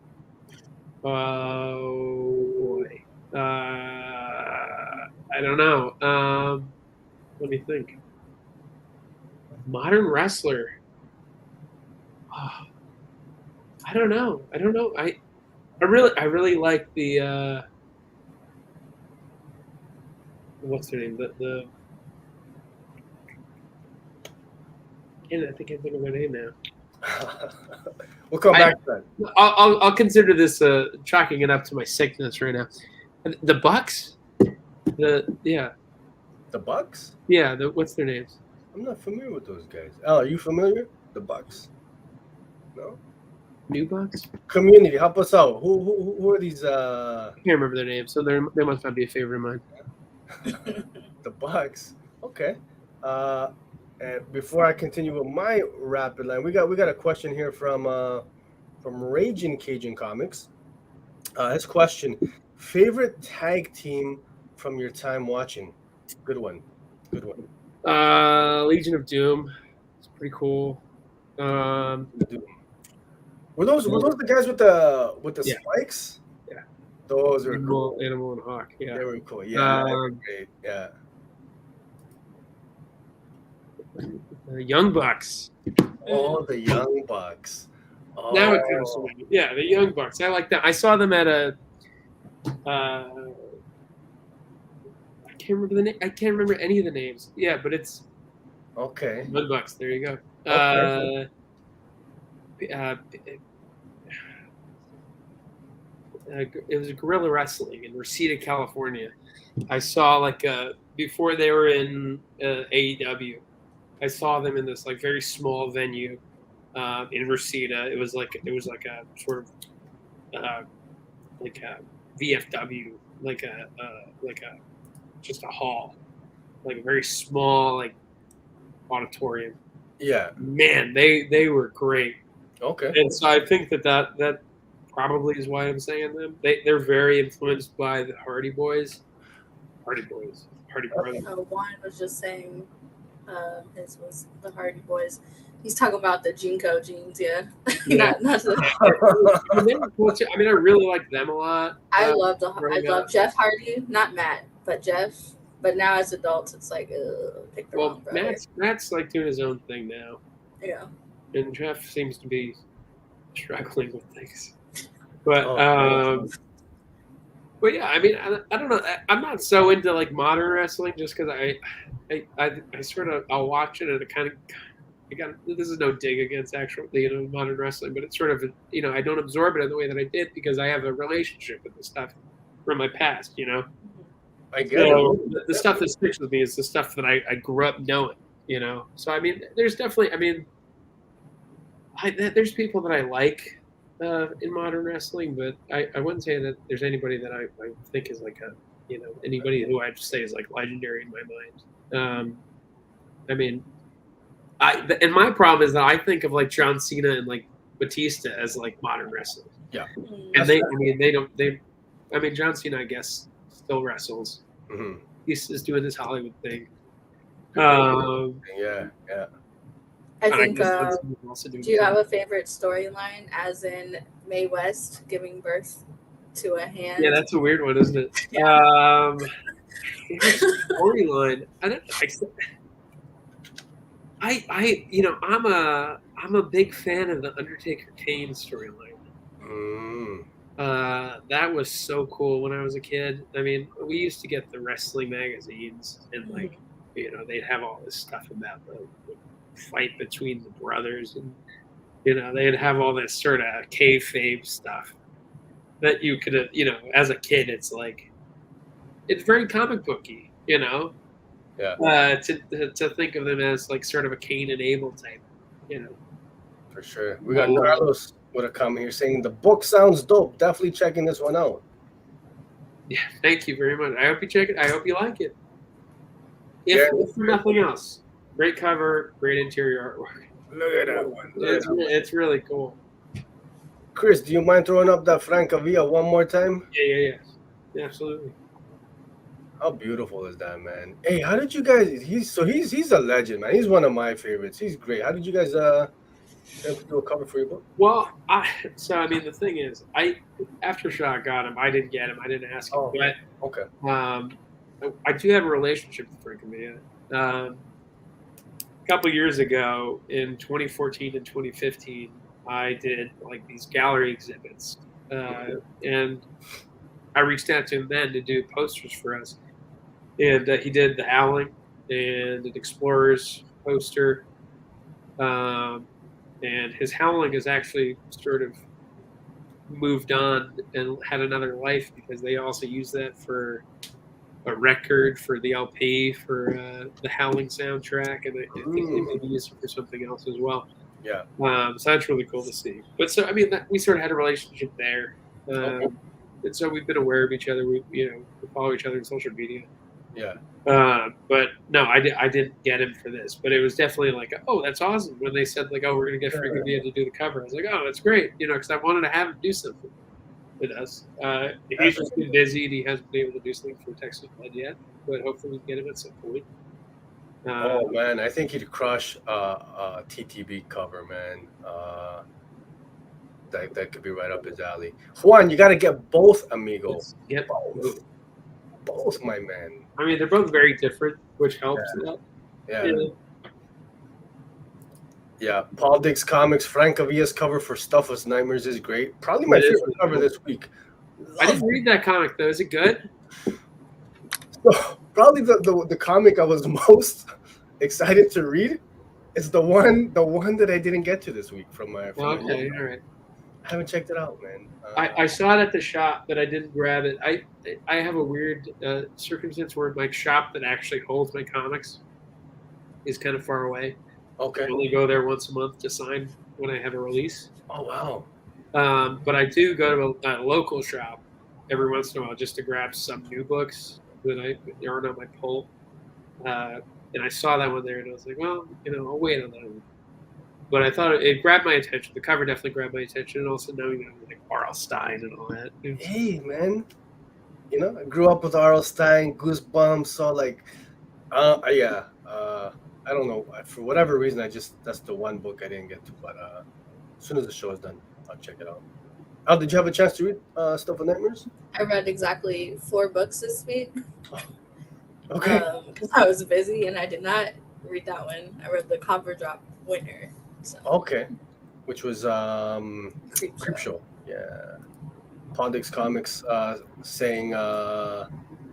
Oh boy. I don't know. Let me think. Modern wrestler. Oh, I don't know. I really like the what's their name? The I think of their name now. We'll come back to that. I'll consider this chalking it up to my sickness right now. The Bucks. The Bucks? Yeah, what's their names? I'm not familiar with those guys. Are you familiar? The Bucks? No? New Bucks? Community, help us out. Who are these? I can't remember their names, so they must not be a favorite of mine. The Bucks. Okay. And before I continue with my rapid line, we got a question here from Raging Cajun Comics. His question: favorite tag team from your time watching? Good one. Legion of Doom. It's pretty cool. Were those the guys with the spikes? Yeah. Those are cool. Animal and Hawk. Yeah. They were cool. Yeah. They were great. Yeah. Young Bucks. Oh, the Young Bucks. Oh. Now it comes to me. Yeah, the Young Bucks. I like that. I saw them at a. I can't remember the name. I can't remember any of the names. Yeah, but it's. Okay. Young Bucks. There you go. Okay. It was Guerrilla Wrestling in Reseda, California. I saw before they were in AEW. I saw them in this very small venue in Reseda. It was like a sort of like a VFW, just a hall, like a very small auditorium. Yeah. Man, they were great. Okay. And so I think that probably is why I'm saying them. They're very influenced by the Hardy Boys. Hardy Brothers. Juan was just saying his was the Hardy Boys. He's talking about the Jinko jeans, yeah. not the. I mean, I really like them a lot. I love Jeff Hardy, not Matt, but Jeff. But now as adults, it's like, pick the wrong brother. Matt's doing his own thing now. Yeah. And Jeff seems to be struggling with things. But but yeah, I mean, I don't know. I'm not so into modern wrestling just because I sort of I'll watch it and it kind of. This is no dig against actual modern wrestling, but it's sort of I don't absorb it in the way that I did because I have a relationship with the stuff from my past. I get it. The stuff that sticks with me is the stuff that I grew up knowing. So I mean, there's definitely there's people that I like in modern wrestling, but I wouldn't say that there's anybody that I think is anybody who I'd say is legendary in my mind. I mean. And my problem is that I think of John Cena and Batista as modern wrestlers. Yeah. And John Cena I guess still wrestles. Mm-hmm. He's just doing this Hollywood thing. Yeah. I think. Do you have a favorite storyline, as in Mae West giving birth to a hand? Yeah, that's a weird one, isn't it? Yeah. Storyline. I'm a big fan of the Undertaker Kane storyline. That was so cool when I was a kid. I mean, we used to get the wrestling magazines, and they'd have all this stuff about the fight between the brothers, and they'd have all this sort of kayfabe stuff that you could, as a kid, it's very comic booky, Yeah. To think of them as sort of a Cain and Abel type, For sure. We got Carlos with a comment here saying the book sounds dope. Definitely checking this one out. Yeah, thank you very much. I hope you check it. I hope you like it. If for nothing else, great cover, great interior artwork. Look at that one. It's really cool. Chris, do you mind throwing up that Francavilla one more time? Yeah, absolutely. How beautiful is that, man? Hey, how did you guys? He's a legend, man. He's one of my favorites. He's great. How did you guys do a cover for your book? Well, the thing is, Aftershock got him. I didn't get him. I didn't ask him. Oh, but okay. I do have a relationship with Francavilla. A couple years ago, in 2014 and 2015, I did these gallery exhibits, and I reached out to him then to do posters for us. And he did the Howling and an Explorers poster. And his Howling has actually sort of moved on and had another life because they also use that for a record for the LP for the Howling soundtrack. And I think they maybe use it for something else as well. Yeah. So that's really cool to see. But we sort of had a relationship there. And so we've been aware of each other. We follow each other on social media. Yeah. But no, I didn't get him for this. But it was definitely like, oh, that's awesome. When they said like, oh, we're gonna get Freaking Via to do the cover, I was like, oh, that's great. Because I wanted to have him do something with us. He's just been busy and he hasn't been able to do something for Texas Blood yet. But hopefully we can get him at some point. Oh man, I think he'd crush TTB cover, man. That could be right up his alley. Juan, you got to get both, amigo. Get both, my man. I mean, they're both very different, which helps. Yeah. Yeah. Paul Dick's Comics, Frank Avia's cover for Stuff Was Nightmares is great. Probably my favorite cover this week. I didn't read that comic though. Is it good? Probably the comic I was most excited to read is the one that I didn't get to this week from my. All right. I haven't checked it out, man. I saw it at the shop, but I didn't grab it. I have a weird circumstance where my shop that actually holds my comics is kind of far away. Okay. I only go there once a month to sign when I have a release. Oh wow. But I do go to a local shop every once in a while just to grab some new books that aren't on my pull. And I saw that one there, and I was like, well, I'll wait on that one. But I thought it grabbed my attention. The cover definitely grabbed my attention, and also knowing like R.L. Stine and all that. Hey, man. I grew up with R.L. Stine, Goosebumps, so like, I don't know. For whatever reason, that's the one book I didn't get to. But as soon as the show is done, I'll check it out. Al, did you have a chance to read Stuff with Nightmares? I read exactly 4 books this week. Okay. Because I was busy and I did not read that one. I read the Cover Drop Winner. So. Okay. Which was Creepshow. Yeah. Paul Dick's Comics saying a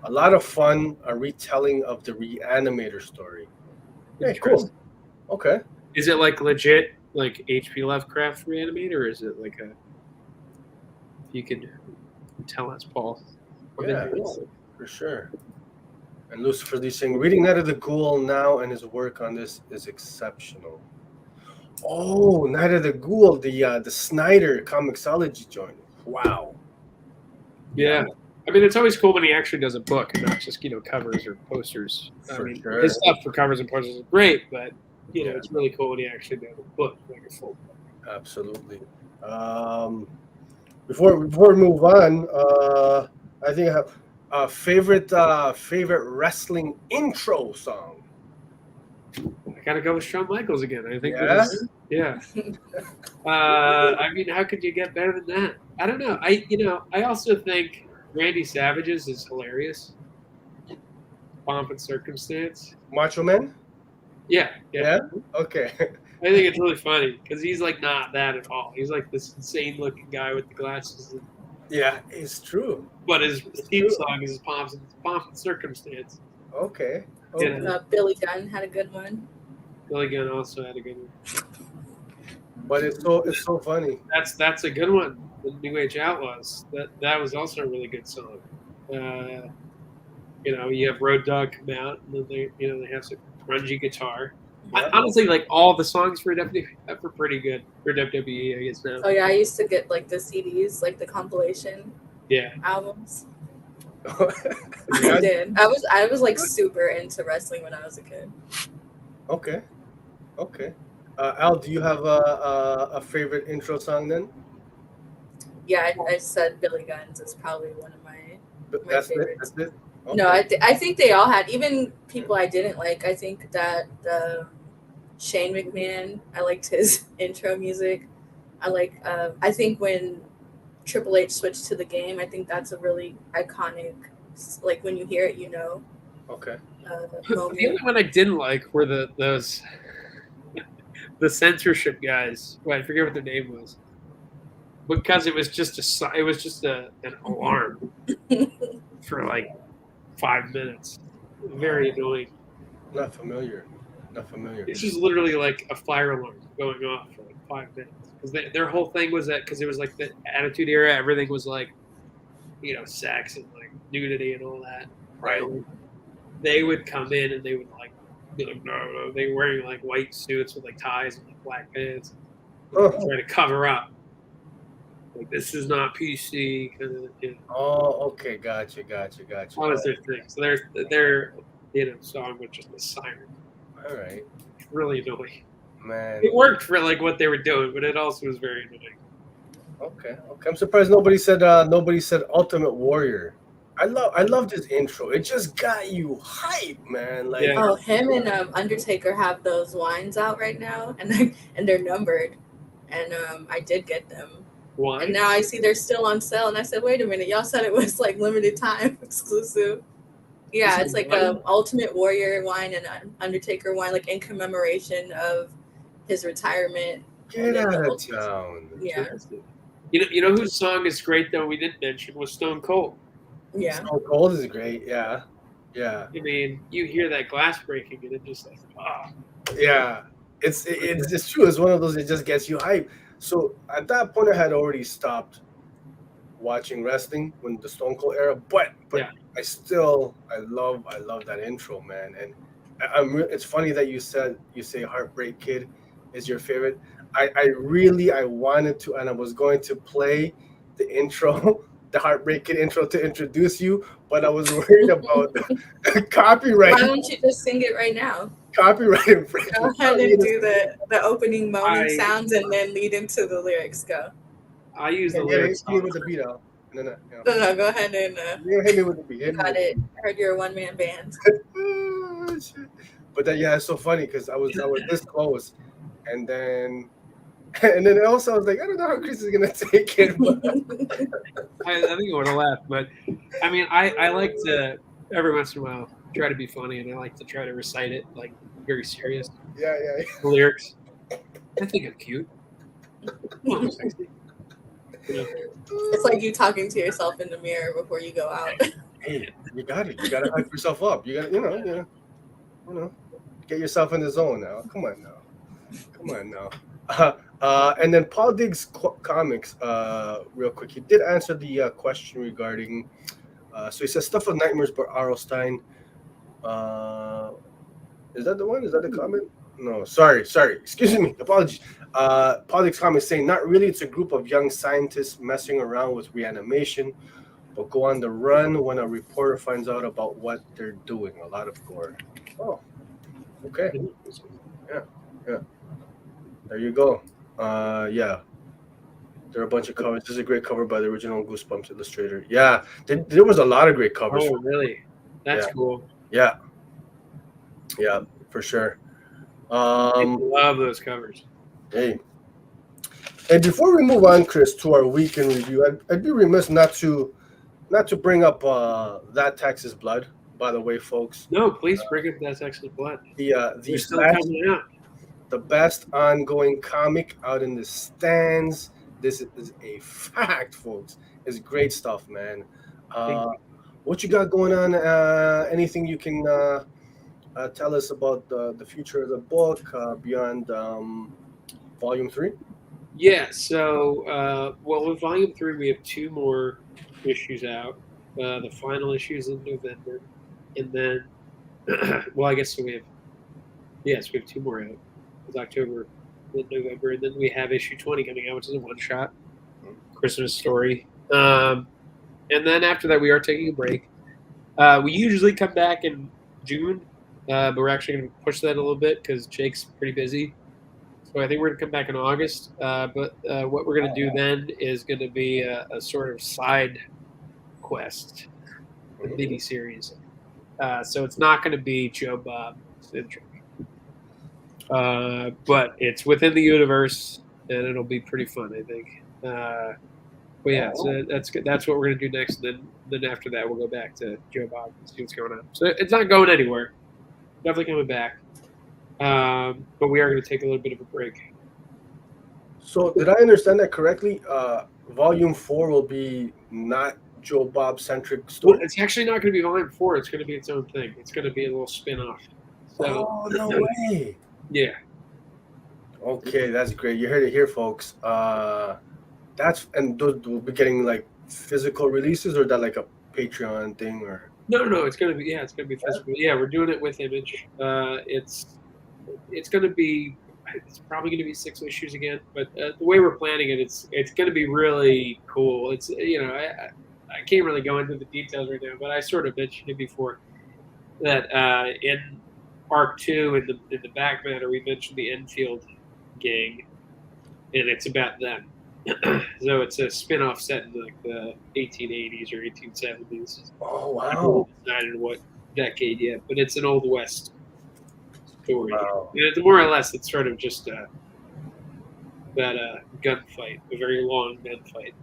lot of fun, a retelling of the Reanimator story. Yeah, cool. Okay. Is it like legit, like H.P. Lovecraft Reanimator, or is it like you can tell us, Paul? Yeah, for sure. And Lucifer Lee saying, reading Night of the Ghoul now and his work on this is exceptional. Oh, Night of the Ghoul, the Snyder Comixology joint. Wow. Yeah. I mean, it's always cool when he actually does a book and not just, covers or posters. Sure. His stuff for covers and posters is great, but, it's really cool when he actually does a book, like a full book. Absolutely. Before we move on, I think I have a favorite wrestling intro song. I gotta go with Shawn Michaels again. I think. Yeah. I mean, how could you get better than that? I don't know. I also think Randy Savage's is hilarious. Pomp and Circumstance. Macho Man? Yeah. Okay. I think it's really funny because he's like not that at all. He's like this insane looking guy with the glasses. Yeah, it's true. But his theme song is Pomp and Circumstance. Okay. Billy Gunn had a good one. Billy Gunn also had a good one. But it's so funny. That's a good one. The New Age Outlaws. That was also a really good song. You have Road Dogg come out, and then they have some grungy guitar. Yeah. Honestly, like all the songs for WWF are pretty good for WWE, I guess now. Oh yeah, I used to get like the CDs, like the compilation. Albums. I did. I was like super into wrestling when I was a kid. Okay. Al, do you have a favorite intro song then? Yeah, I said Billy Gunn's is probably one of my favorites. That's it? Okay. No, I think they all had, even people I didn't like. I think that Shane McMahon, I liked his intro music. I think when Triple H switched to the game, I think that's a really iconic, like when you hear it, Okay. The only one I didn't like were those the censorship guys. Well, I forget what their name was, because it was just an alarm for like 5 minutes. Very annoying. Not familiar. It's just literally like a fire alarm going off for like 5 minutes. Because their whole thing was that, because it was like the Attitude Era, everything was like, sex and like nudity and all that. Right. They would come in and they would like be like, no, they were wearing like white suits with like ties and like black pants, trying to cover up. Like, this is not PC kind of. You know, Oh, okay, gotcha. that was their thing. So their song was just a siren. All right, Really annoying. man. It worked for like what they were doing, but it also was very annoying. Okay. I'm surprised nobody said Ultimate Warrior. I love this intro. It just got you hype, man. Like, Yeah. Oh, him and Undertaker have those wines out right now, and they're numbered, and I did get them, Why? and now I see they're still on sale, and I said, wait a minute, y'all said it was like limited time exclusive. Yeah, Is it's it like wine? a Ultimate Warrior wine and an Undertaker wine, like in commemoration of his retirement. get And then out the of Ultimate- town. Yeah, You know whose song is great though we didn't mention was Stone Cold. yeah. Stone Cold is great. Yeah. I mean, you hear that glass breaking and it just like, Yeah. It's true. It's one of those. It just gets you hype. So at that point, I had already stopped watching wrestling when the Stone Cold era, but Yeah. I love that intro, man. And it's funny that you say Heartbreak Kid is your favorite. I wanted to, and I was going to play the intro, the Heartbreak Kid intro to introduce you, but I was worried about copyright. Why don't you just sing it right now? Copyright infringement. Go ahead and do the opening moaning sounds and then lead into the lyrics. Go. I use the Yeah, lyrics. hit me with the beat out. No. No, go ahead and Hit me with the beat. Hit me got with it. I heard you're a one-man band. Oh, shit. But then it's so funny because I was this close, and then also I was like, I don't know how Chris is gonna take it. But I think I would have laughed, but I mean, I like to every once in a while try to be funny, and I like to try to recite it like very serious. yeah. The lyrics. I think I'm cute. I'm sexy. You know? It's like you talking to yourself in the mirror before you go out. Hey, you got it. You got to hype yourself up. You got to, get yourself in the zone now. Come on now. And then Paul Diggs Comics, real quick. He did answer the question regarding. So he says stuff of nightmares, but Arlstein. Is that the one? Is that the comment? No, sorry. Excuse me. Apologies. Paul Diggs Comics saying not really. It's a group of young scientists messing around with reanimation, but go on the run when a reporter finds out about what they're doing. A lot of gore. Oh, okay. Yeah. There you go. Yeah. There are a bunch of covers. This is a great cover by the original Goosebumps illustrator. Yeah, there was a lot of great covers. Oh, really? That's cool. Yeah, for sure. I love those covers. Hey, and before we move on, Chris, to our weekend review, I'd be remiss not to bring up That Texas Blood. By the way, folks. No, please bring up That Texas Blood. The still coming out. The best ongoing comic out in the stands. This is a fact, folks. It's great stuff, man. What you got going on? Anything you can tell us about the future of the book beyond Volume 3? Yeah, so, with Volume 3, we have 2 more issues out. The final issue is in November. And then, I guess so we have 2 more out. It's October, then November. And then we have issue 20 coming out, which is a one-shot Christmas story. And then after that, we are taking a break. We usually come back in June, but we're actually going to push that a little bit because Jake's pretty busy. So I think we're going to come back in August. But what we're going to do then is going to be a sort of side quest, a mini-series. So it's not going to be Joe Bob Syndrome. But it's within the universe, and it'll be pretty fun, I think. But yeah, so that's good. That's what we're going to do next. And then after that, we'll go back to Joe Bob and see what's going on. So it's not going anywhere. Definitely coming back. But we are going to take a little bit of a break. So did I understand that correctly? Volume 4 will be not Joe Bob centric story. Well, it's actually not going to be Volume 4. It's going to be its own thing. It's going to be a little spin-off. So, no way. Yeah. Okay, that's great. You heard it here, folks. And those will be getting like physical releases, or that like a Patreon thing, or No. It's going to be physical. Yeah, we're doing it with Image. It's going to be it's probably going to be 6 issues again. But the way we're planning it, it's going to be really cool. It's I can't really go into the details right now, but I sort of mentioned it before that in Arc 2 in the back matter we mentioned the Enfield gang, and it's about them. So it's a spin-off set in like the 1880s or 1870s. Oh wow! I haven't decided what decade yet, but it's an Old West story. Wow. And it's more or less it's sort of just that gunfight, a very long gunfight.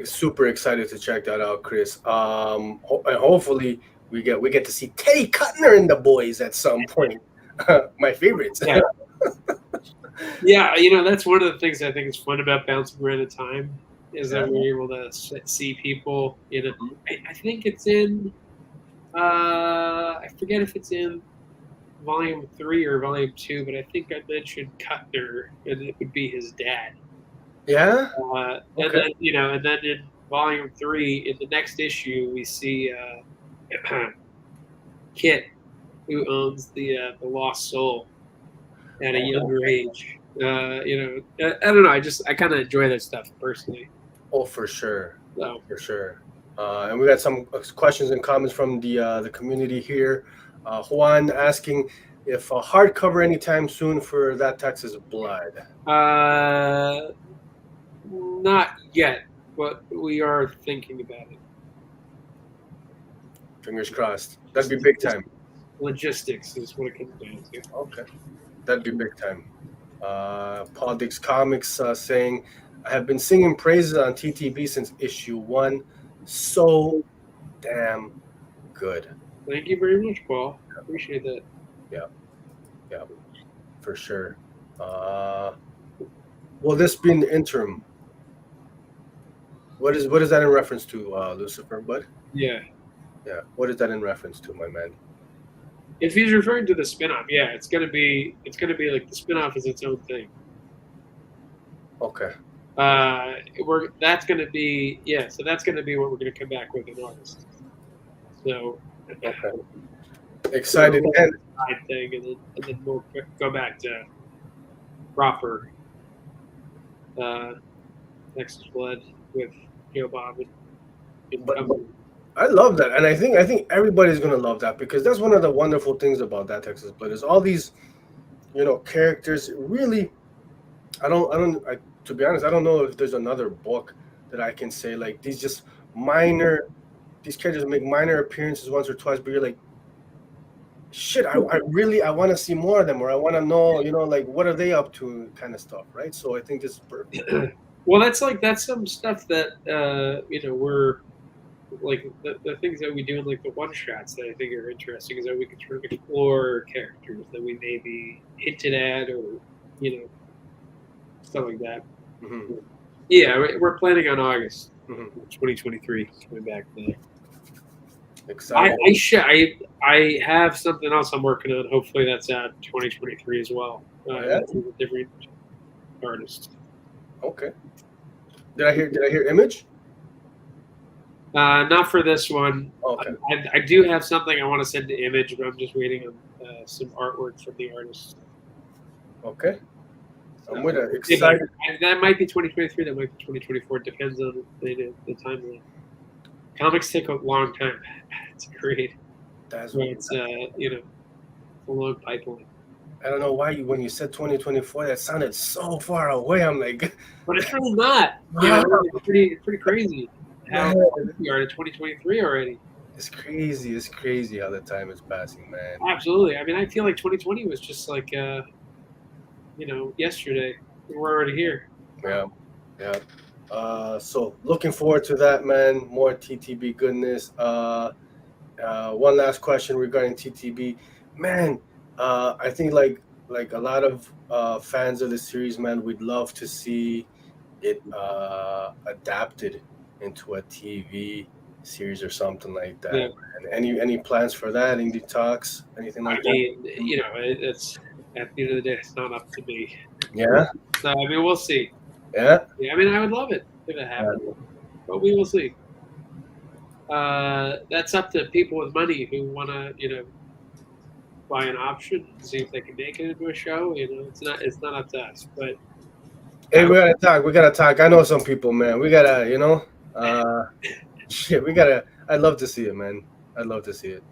Super excited to check that out, Chris. And hopefully we get to see Teddy Cutner and the boys at some point. My favorites. Yeah. Yeah, that's one of the things I think is fun about bouncing around in time is that we're able to see people. I think it's in. I forget if it's in volume 3 or volume 2, but I think I mentioned Cutner, and it would be his dad. Yeah. And then and then in volume 3, in the next issue, we see Kit, who owns the Lost Soul at a younger age. I don't know. I kind of enjoy that stuff personally. Oh, for sure. So. For sure. And we got some questions and comments from the community here. Juan asking if a hardcover anytime soon for That Texas Blood. Not yet, but we are thinking about it. Fingers crossed. That'd be big time. Logistics is what it comes down to. Okay. That'd be big time. Paul Dix Comics saying, I have been singing praises on TTB since issue 1. So damn good. Thank you very much, Paul. Appreciate that. Yeah, for sure. Will this be in the interim? What is that in reference to, Lucifer, bud? Yeah. What is that in reference to, my man? If he's referring to the spinoff, yeah, it's gonna be like the spinoff is its own thing. Okay. That's gonna be so that's gonna be what we're gonna come back with in August. So okay. Excited and thing, and then we'll go back to proper Texas Blood with Joe Bob. I love that, and I think everybody's gonna love that because that's one of the wonderful things about That Texas Blood is all these, characters. Really, to be honest, I don't know if there's another book that I can say like these characters make minor appearances once or twice, but you're like, shit, I want to see more of them, or I want to know, like what are they up to, kind of stuff, right? So I think this is perfect. Well, that's some stuff that we're like the things that we do in like the one shots that I think are interesting is that we can sort of explore characters that we maybe hinted at or stuff like that. Mm-hmm. Yeah, we're planning on August 2023 coming back there. Excited. I have something else I'm working on. Hopefully that's out 2023 as well. With a different artist. Okay. Did I hear Image? Not for this one. Okay. I do have something I want to send to Image, but I'm just waiting on some artwork from the artist. Okay. I'm with it. Excited. That might be 2023. That might be 2024. It depends on the timeline. Comics take a long time to create. That's so it's a long pipeline. I don't know why when you said 2024, that sounded so far away. I'm like, but it's really not. It's pretty crazy. How we are in 2023 already. It's crazy. It's crazy how the time is passing, man. Absolutely. I mean, I feel like 2020 was just like, yesterday. We're already here. Yeah. So looking forward to that, man. More TTB goodness. One last question regarding TTB, man. I think like a lot of fans of the series, man, we'd love to see it adapted into a TV series or something like that. Yeah. Any plans for that? Any talks? Anything like that? It's at the end of the day, it's not up to me. Yeah. So I mean, we'll see. Yeah. Yeah. I mean, I would love it if it happened, but we will see. That's up to people with money who want to, buy an option, see if they can make it into a show. It's not up to us. But hey, we gotta talk. We gotta talk. I know some people, man. We gotta, shit. We gotta. I'd love to see it, man. I'd love to see it.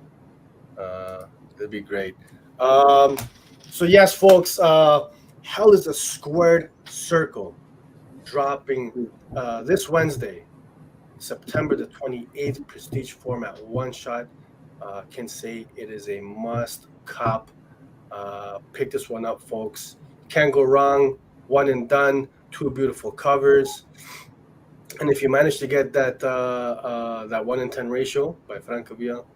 It'd be great. So yes, folks. Hell is a Squared Circle, dropping this Wednesday, September the 28th. Prestige format, one shot. Can say it is a must cop. Pick this one up, folks. Can't go wrong. One and done. Two beautiful covers. And if you manage to get that 1 in 10 ratio by Francavilla,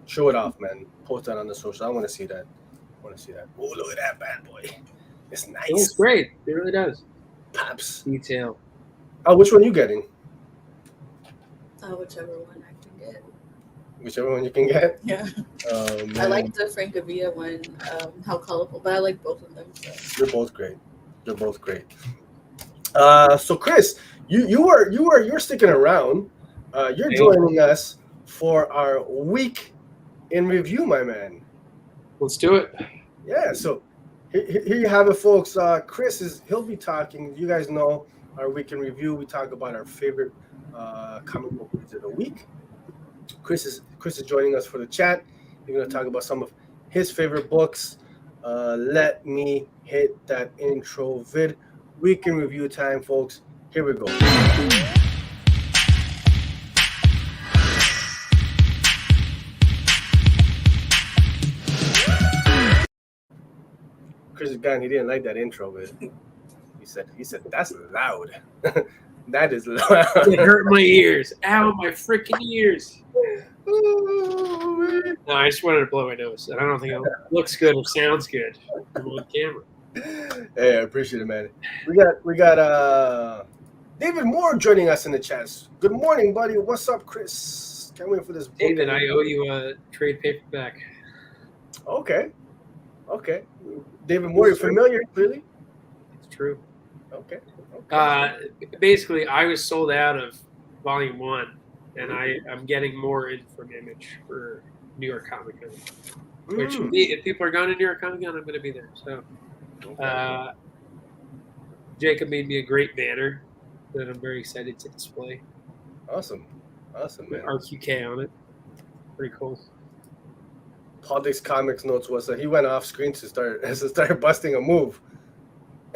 show it off, man. Post that on the social. I want to see that. Oh, look at that bad boy. It's nice. it looks great. It really does. Pops. Detail. Oh, which one you getting? Whichever one I can get. Whichever one you can get? Yeah. Oh, man. I like the Francavilla one, how colorful, but I like both of them. So. You're both great. So Chris, you're sticking around. You're joining us for our week in review, my man. Let's do it. Yeah, so here you have it, folks. He'll be talking. You guys know our week in review. We talk about our favorite comic book reads of the week. Chris is joining us for the chat. We're going to talk about some of his favorite books. Let me hit that intro vid. Week in review time, folks. Here we go. Chris is gone. He didn't like that intro, but he said that's loud. That is loud. It hurt my ears. Ow, my freaking ears. Oh, man. No, I just wanted to blow my nose. I don't think it looks good or sounds good on camera. Hey, I appreciate it, man. We got David Moore joining us in the chat. Good morning, buddy. What's up, Chris? Can't wait for this book. David, I owe you a trade paperback. Okay. David Moore, you're familiar, clearly? It's true. Okay. Basically, I was sold out of Volume 1, and I'm getting more in from Image for New York Comic Con. Which, if people are going to New York Comic Con, I'm going to be there. So, Jacob made me a great banner that I'm very excited to display. Awesome, man. RQK on it. Pretty cool. Politics Comics notes was that he went off screen to start busting a move.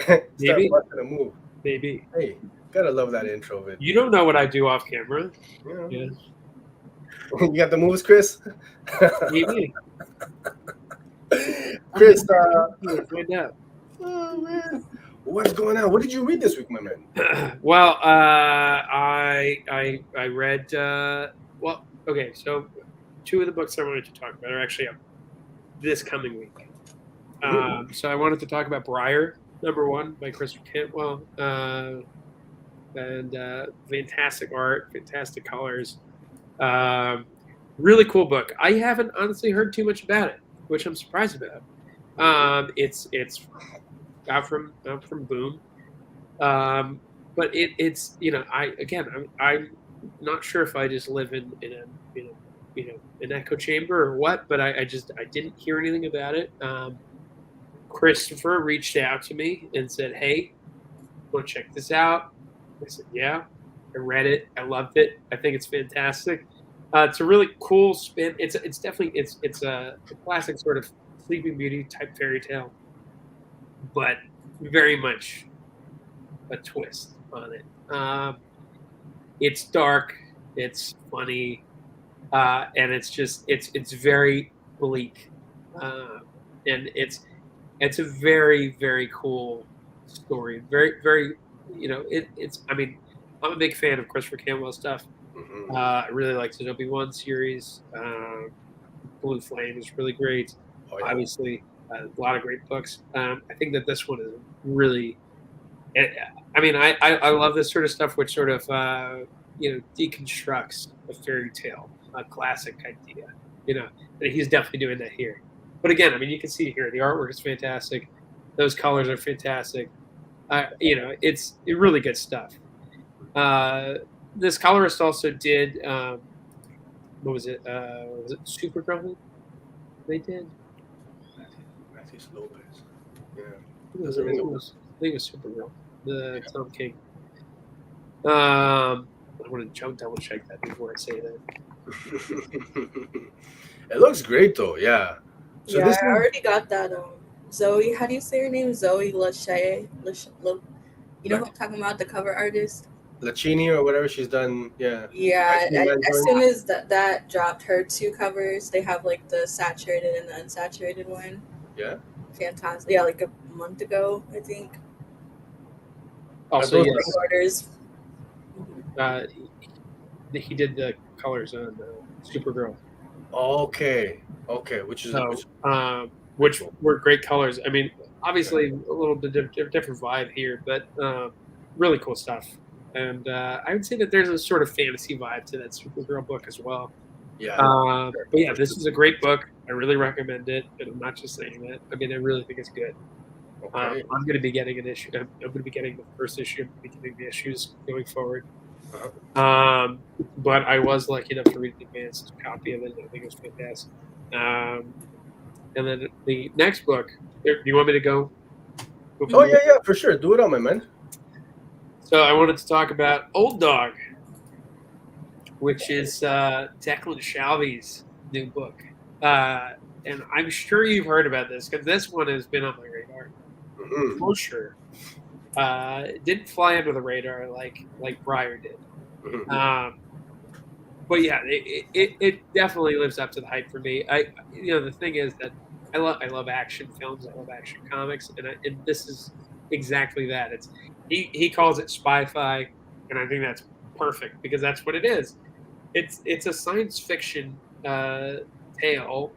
Maybe. Busting a move. Maybe. Hey, gotta love that intro vid. You don't know what I do off camera. Yeah. You got the moves, Chris? Maybe. Chris, find out. oh man, what's going on? What did you read this week, my man? Well, I read. Okay, so two of the books I wanted to talk about are actually up this coming week. So I wanted to talk about Briar, #1 by Christopher Cantwell, and fantastic art, fantastic colors, really cool book. I haven't honestly heard too much about it, which I'm surprised about. It's out from Boom, but it's I'm not sure if I just live in an echo chamber or what, but I didn't hear anything about it. Christopher reached out to me and said, "Hey, want to check this out?" I said, "Yeah." I read it. I loved it. I think it's fantastic. It's a really cool spin. It's definitely it's a classic sort of Sleeping Beauty type fairy tale, but very much a twist on it. It's dark. It's funny. And it's very bleak, and it's a very, very cool story. Very, very, it's. I mean, I'm a big fan of Christopher Cantwell stuff. Mm-hmm. I really like the Obi-Wan series. Blue Flame is really great. Oh, yeah. Obviously, a lot of great books. I think that this one is really. I mean, I love this sort of stuff, which sort of deconstructs a fairy tale, a classic idea. And he's definitely doing that here. But again, I mean, you can see here the artwork is fantastic. Those colors are fantastic. It's really good stuff. This colorist also did what was it? Was it Supergirl? They did. Otis Lopez. Yeah. I think it was Supergirl, the Tom King. I want to double check that before I say that. It looks great though. Yeah. So yeah, this I already got that. Zoe, how do you say her name? Zoe Lachey. You know who I'm talking about? The cover artist. Lachini or whatever she's done. Yeah. Yeah, Iceman Man as joint. soon as that dropped, her 2 covers, they have like the saturated and the unsaturated one. Yeah. Fantastic. Yeah, like a month ago, I think. Also, those yes, Orders. he did the colors on Supergirl. Okay. Which were great colors. I mean, obviously a little bit different vibe here, but really cool stuff. And I would say that there's a sort of fantasy vibe to that Supergirl book as well. Yeah. But yeah, this is a great book. I really recommend it, and I'm not just saying that. I mean, I really think it's good. Okay. I'm going to be getting an issue. I'm going to be getting the first issue. I'm going to be getting the issues going forward. But I was lucky enough to read an advanced copy of it. I think it was fantastic. And then the next book. Do you want me to go? Oh yeah, for sure. Do it on my man. So I wanted to talk about Old Dog, which is Declan Shalvey's new book. And I'm sure you've heard about this because this one has been on my radar for sure. It didn't fly under the radar like Breyer did. But yeah, it definitely lives up to the hype for me. The thing is that I love action films. I love action comics, and this is exactly that. He calls it spy-fi, and I think that's perfect because that's what it is. It's a science fiction tale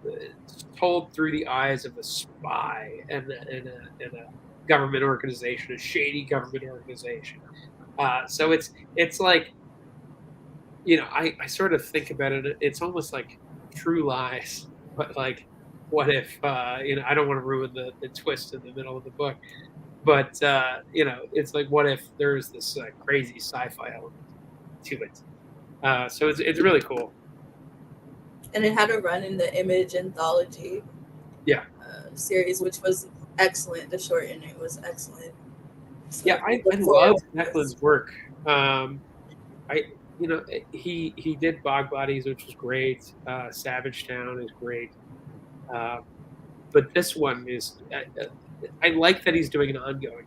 told through the eyes of a spy and a government organization, a shady government organization. So it's like, I sort of think about it. It's almost like True Lies, but like, what if, I don't want to ruin the twist in the middle of the book, but, it's like, what if there's this crazy sci-fi element to it? So it's really cool. And it had a run in the Image anthology series, which was excellent. The short in it was excellent. So yeah, I love Declan's work. He did Bog Bodies, which was great. Savage Town is great. But this one is, I like that he's doing an ongoing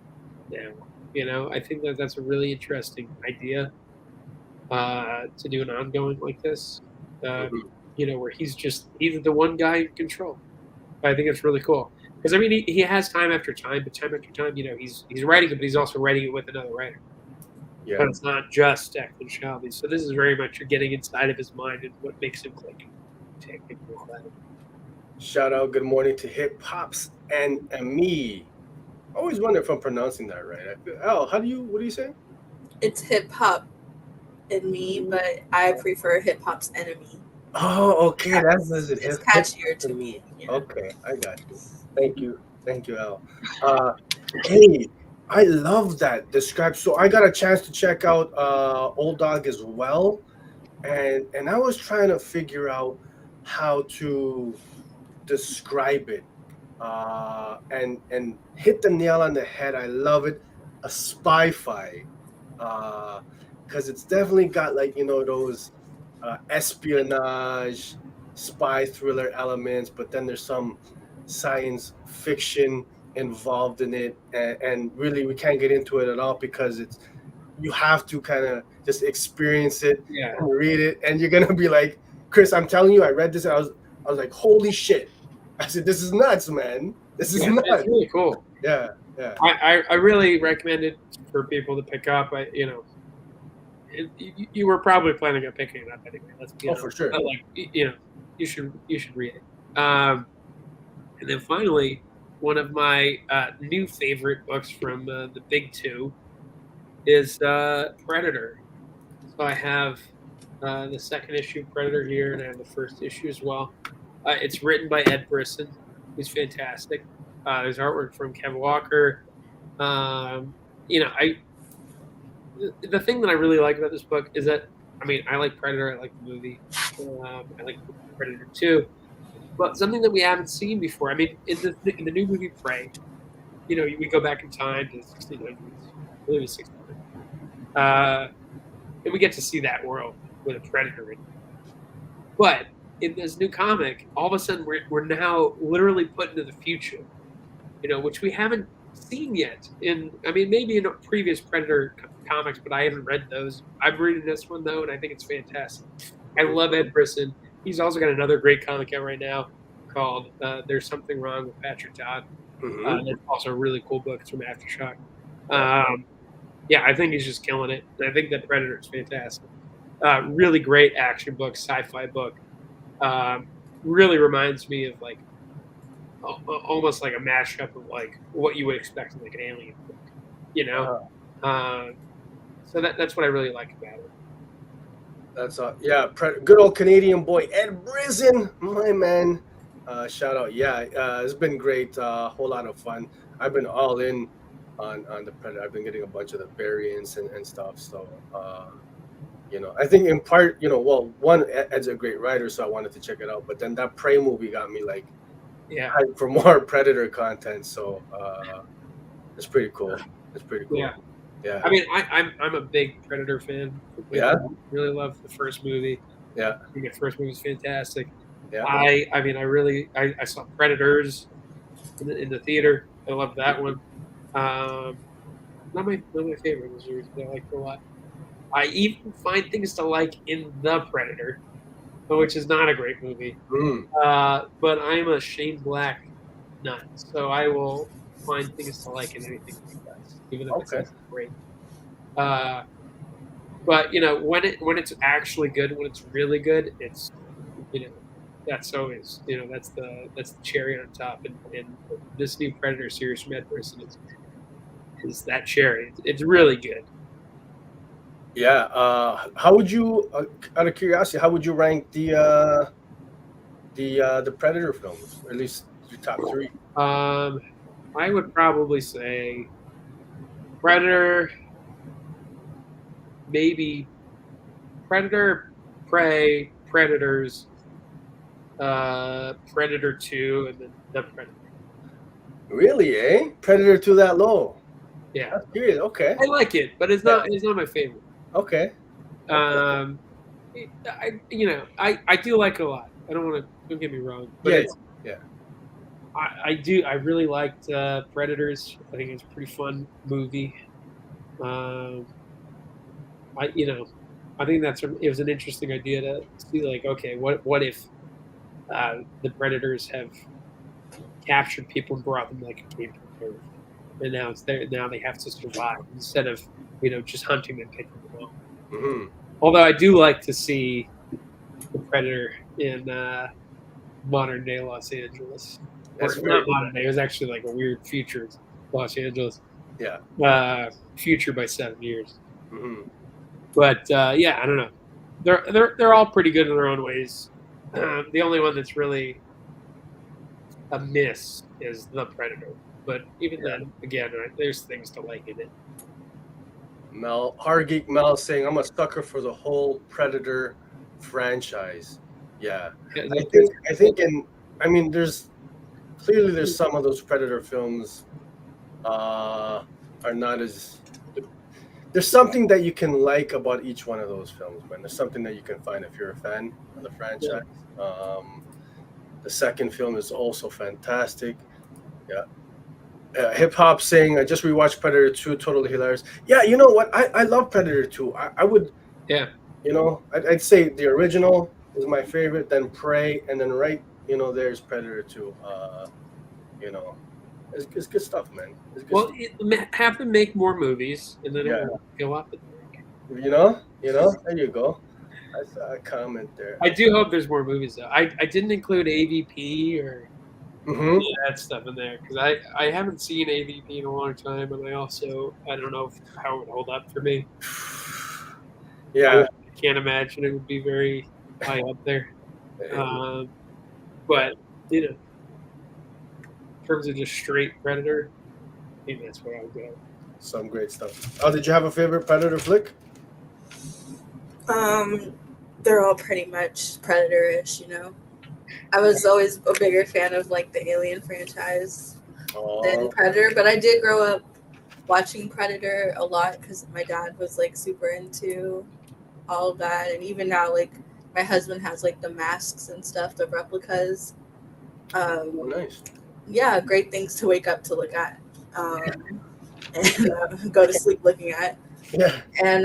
now. I think that's a really interesting idea to do an ongoing like this. Where he's the one guy in control. I think it's really cool because he has time after time, but time after time, he's writing it, but he's also writing it with another writer. Yeah. But it's not just Declan Shalvey. So this is very much you're getting inside of his mind and what makes him click. Shout out, good morning to Hip Hops and me. I always wonder if I'm pronouncing that right. What do you say? It's Hip Hop and me, but I prefer Hip Hop's Enemy. Oh, okay. That's it. It's catchier to me. Yeah. Okay, I got you. Thank you, Al. Hey, I love that describe. So I got a chance to check out Old Dog as well, and I was trying to figure out how to describe it, and hit the nail on the head. I love it, a spy-fi, because it's definitely got those espionage, spy thriller elements, but then there's some science fiction involved in it, and really we can't get into it at all because you have to kind of just experience it and read it, and you're gonna be like, Chris, I'm telling you, I read this and I was like, holy shit. I said, this is nuts, man. This is nuts. It's really cool. Yeah. I really recommend it for people to pick up. You were probably planning on picking it up anyway. Let's be honest. For sure. But you should read it. And then finally, one of my new favorite books from the big two is Predator. So I have the second issue of Predator here, and I have the first issue as well. It's written by Ed Brisson, who's fantastic. There's artwork from Kev Walker. The thing that I really like about this book is that, I like Predator, I like the movie, I like Predator 2, but something that we haven't seen before. I mean, in the new movie Prey, you know, we go back in time to the 1600s, I believe it was 1600s, and we get to see that world with a predator in it. But in this new comic, all of a sudden we're now literally put into the future, you know, which we haven't seen yet. I mean, maybe in previous Predator comics, but I haven't read those. I'm reading this one though, and I think it's fantastic. I love Ed Brisson. He's also got another great comic out right now called "There's Something Wrong with Patrick Todd." It's also a really cool book. It's from Aftershock. Yeah, I think he's just killing it. And I think that Predator is fantastic. Really great action book, sci-fi book. Really reminds me of like almost like a mashup of like what you would expect in like an alien book, you know. So that's what I really like about it. That's good old Canadian boy Ed Brisson, my man. Shout out, it's been great. Whole lot of fun. I've been all in on the Predator. I've been getting a bunch of the variants and stuff. So you know, I think in part, you know, well, one, Ed's a great writer, so I wanted to check it out. But then that Prey movie got me like, hyped for more Predator content. So it's pretty cool. It's pretty cool. Yeah. I mean, I'm a big Predator fan. Yeah. Really love the first movie. Yeah. I think the first movie is fantastic. Yeah. I mean, I saw Predators in the theater. I loved that one. Not my favorite. It was I liked it a lot. I even find things to like in The Predator, which is not a great movie. But I'm a Shane Black nut, so I will find things to like in anything he does, even if it's not great. But you know, when it's actually good, when it's really good, it's, you know, that's always, you know, that's the cherry on top. And this new Predator series from Ed Brisson is that cherry. It's really good. Yeah. How would you, out of curiosity, how would you rank the Predator films? Or at least your top three. I would probably say Predator, maybe Predator, Prey, Predators, Predator 2, and then The Predator. Really, eh? Predator 2 that low? Yeah. That's good. Okay. I like it, but it's not my favorite. Okay. I do like it a lot. Don't get me wrong. But I really liked Predators. I think it's a pretty fun movie. I think it was an interesting idea to see, like, okay, what if the Predators have captured people and brought them like a game to Earth, and now they have to survive instead of, you know, just hunting and picking them up. Mm-hmm. Although I do like to see the Predator in modern day Los Angeles. That's not modern day. It was actually like a weird future Los Angeles. Yeah. Future by 7 years. Mm-hmm. But I don't know. They're all pretty good in their own ways. The only one that's really a miss is The Predator. But even then, again, there's things to like in it. Hargeek Mel saying, I'm a sucker for the whole Predator franchise. Yeah. I think there's some of those Predator films are not as, there's something that you can like about each one of those films, man. There's something that you can find if you're a fan of the franchise. The second film is also fantastic. Yeah. Hip Hop saying, I just rewatched Predator 2, totally hilarious. Yeah, you know what? I love Predator 2. I would, you know, I'd say the original is my favorite, then Prey, and then there's Predator 2. You know, it's good stuff, man. Have them make more movies, and then it will go up. You know, there you go. I saw a comment there. I do hope there's more movies, though. I didn't include AVP or that stuff in there because I haven't seen AVP in a long time, and I don't know how it would hold up for me. Yeah, I can't imagine it would be very high up there. But you know, in terms of just straight Predator, I think that's where I would go. Some great stuff. Oh, did you have a favorite Predator flick? They're all pretty much Predator-ish, you know. I was always a bigger fan of like the Alien franchise than Oh, Predator, but I did grow up watching Predator a lot because my dad was like super into all of that, and even now, like my husband has like the masks and stuff, the replicas. nice. Yeah, great things to wake up to look at, and go to sleep looking at. Yeah. And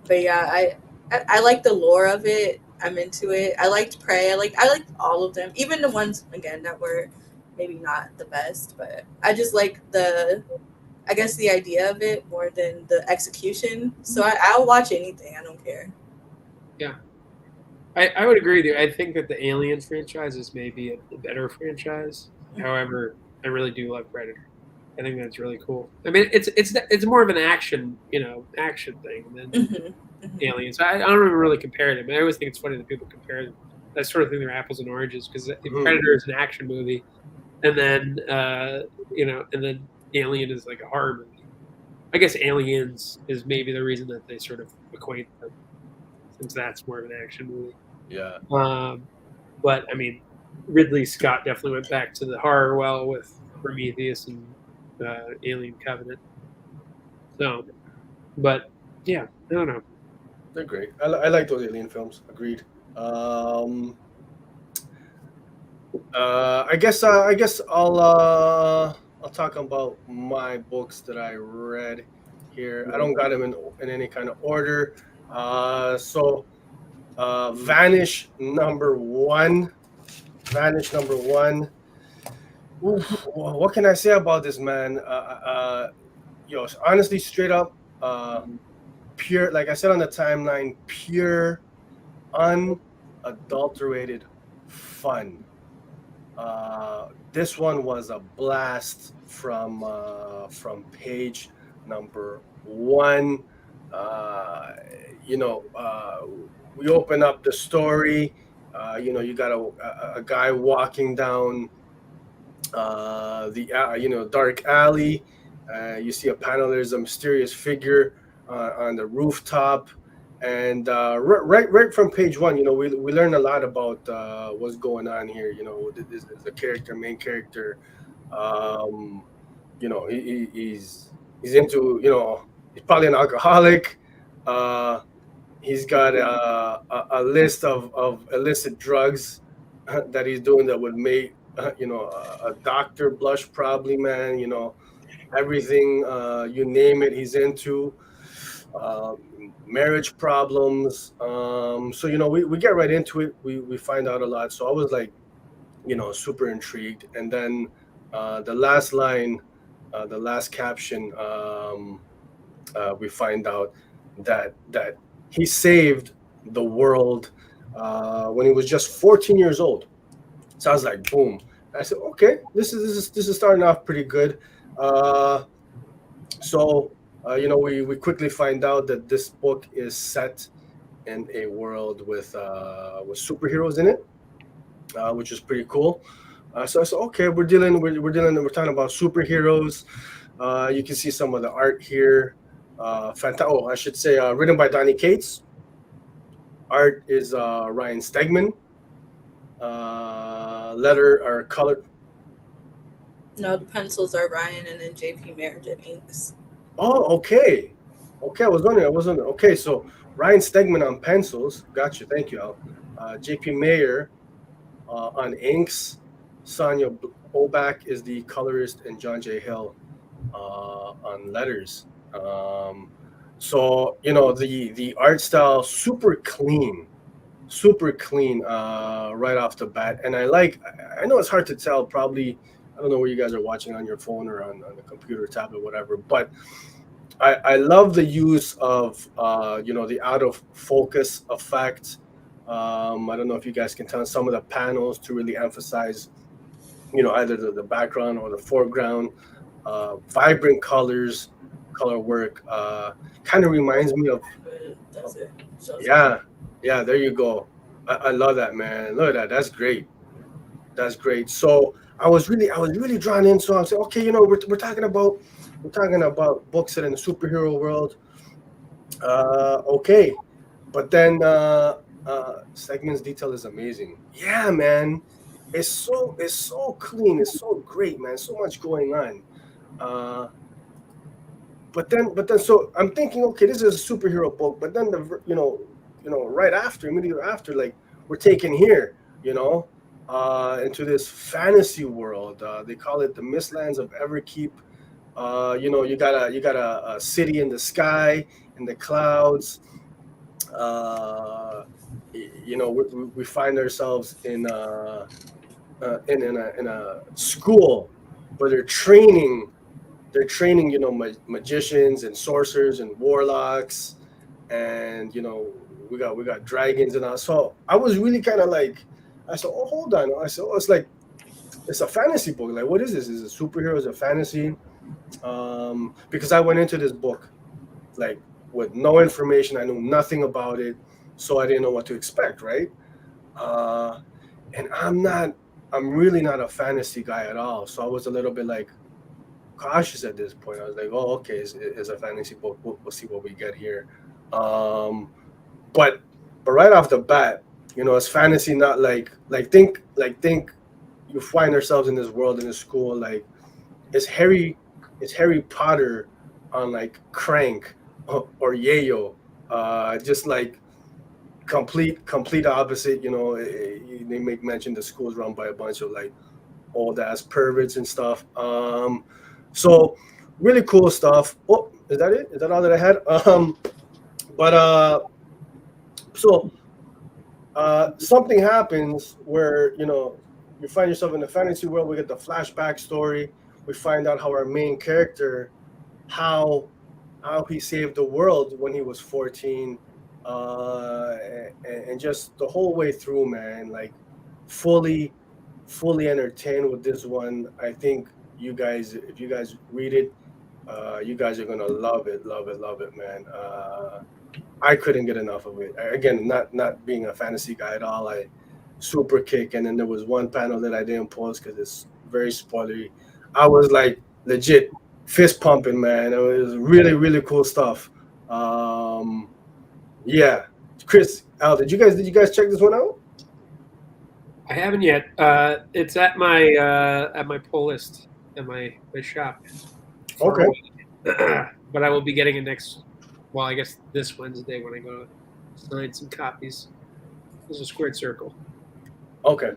but yeah, I like the lore of it. I'm into it. I liked Prey. I liked all of them, even the ones again that were maybe not the best. But I just like I guess the idea of it more than the execution. So I'll watch anything. I don't care. Yeah. I would agree with you. I think that the Alien franchise is maybe a better franchise. However, I really do love Predator. I think that's really cool. I mean, it's more of an action, action thing than Aliens. I don't even really compare them. I always think it's funny that people compare them. I sort of think they're apples and oranges because Predator is an action movie, and then and then Alien is like a horror movie. I guess Aliens is maybe the reason that they sort of equate them, since that's more of an action movie. Yeah. But I mean, Ridley Scott definitely went back to the horror well with Prometheus and Alien Covenant. So, but yeah, I don't know. They're great. I like those Alien films. Agreed. I guess I'll talk about my books that I read here. I don't got them in any kind of order. So Vanish number one. Vanish number one. Oof, what can I say about this, man? Honestly, straight up, pure. Like I said on the timeline, pure, unadulterated fun. This one was a blast from page number one. We open up the story. You got a guy walking down the dark alley. You see a panel. There's a mysterious figure on the rooftop, and right from page one, we learn a lot about what's going on here. This is the main character. He's into, he's probably an alcoholic. He's got a list of illicit drugs that he's doing that would make a doctor blush, probably, man. Everything, you name it, he's into. Marriage problems. So we get right into it. We find out a lot. So I was like, super intrigued. And then the last line, the last caption, we find out that he saved the world when he was just 14 years old. So I was like, boom. I said, okay, this is starting off pretty good. We quickly find out that this book is set in a world with superheroes in it, which is pretty cool. So I said, okay, we're talking about superheroes. You can see some of the art here. I should say, written by Donny Cates. Art is Ryan Stegman. Letter or color. No, the pencils are Ryan, and then JP Mayer did inks. Oh, okay. Okay, I was wondering. Okay, so Ryan Stegman on pencils. Gotcha. Thank you, Al. JP Mayer on inks. Sonia Obak is the colorist, and John J. Hill on letters. The art style super clean right off the bat. And I know it's hard to tell, probably. I don't know where you guys are watching, on your phone or on the computer, tablet, whatever, but I love the use of the out of focus effect. I don't know if you guys can tell some of the panels to really emphasize either the background or the foreground. Vibrant colors, color work, kind of reminds me of. That's it. Yeah, there you go. I love that, man. Look at that. That's great. So I was really drawn in. So I was like, okay, we're talking about books set in the superhero world. Okay, but then segments detail is amazing. Yeah, man. It's so clean. It's so great, man. So much going on. Uh, but then, so I'm thinking, okay, this is a superhero book. But then right after, immediately after, like we're taken here, into this fantasy world. They call it the Mistlands of Everkeep. You got a city in the sky, in the clouds. uh, we find ourselves in a school where they're training magicians and sorcerers and warlocks, and we got dragons and all. So I was really kind of like, I said, oh, hold on. I said, oh, it's like it's a fantasy book. Like, what is this? Is it superheroes, a fantasy? Because I went into this book like with no information. I knew nothing about it, so I didn't know what to expect, right? Uh, and I'm really not a fantasy guy at all. So I was a little bit like cautious at this point. I was like, oh, okay, it's a fantasy book. We'll see what we get here. Um, but but right off the bat, it's fantasy, not like think you find ourselves in this world, in this school, like it's Harry Potter on like crank or yayo, just like complete opposite. They make mention the school's run by a bunch of like old ass perverts and stuff. So really cool stuff. Oh, is that it? Is that all that I had? But so something happens where you find yourself in the fantasy world. We get the flashback story. We find out how our main character, how he saved the world when he was 14, and just the whole way through, man, like fully entertained with this one. I think you guys, if you guys read it, you guys are gonna love it, man. I couldn't get enough of it. Again, not being a fantasy guy at all. I super kick, and then there was one panel that I didn't post because it's very spoilery. I was like legit fist pumping, man. It was really cool stuff. Um, yeah, Chris, Al, did you guys check this one out? I haven't yet. It's at my pull list at my shop. Okay, But I will be getting it next. Well, I guess this Wednesday when I go to sign some copies. There's a squared circle. okay,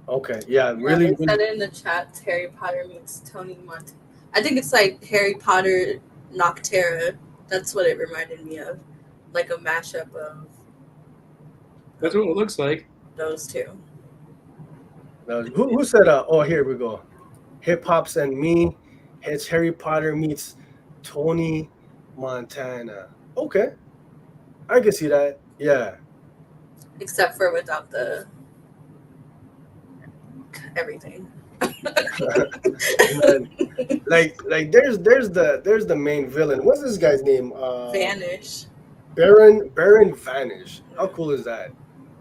okay. Yeah, Yeah, really, they really. said it in the chat. Harry Potter meets Tony Mont. I think it's like Harry Potter Noctera. That's what it reminded me of, like a mashup of That's what it looks like. those two. Who said? Oh, here we go. Hip Hop's and Me. It's Harry Potter meets Tony Montana. Okay, I can see that. Yeah. Except for without the everything. Man, like there's the main villain. What's this guy's name? Vanish. Baron Vanish. How cool is that?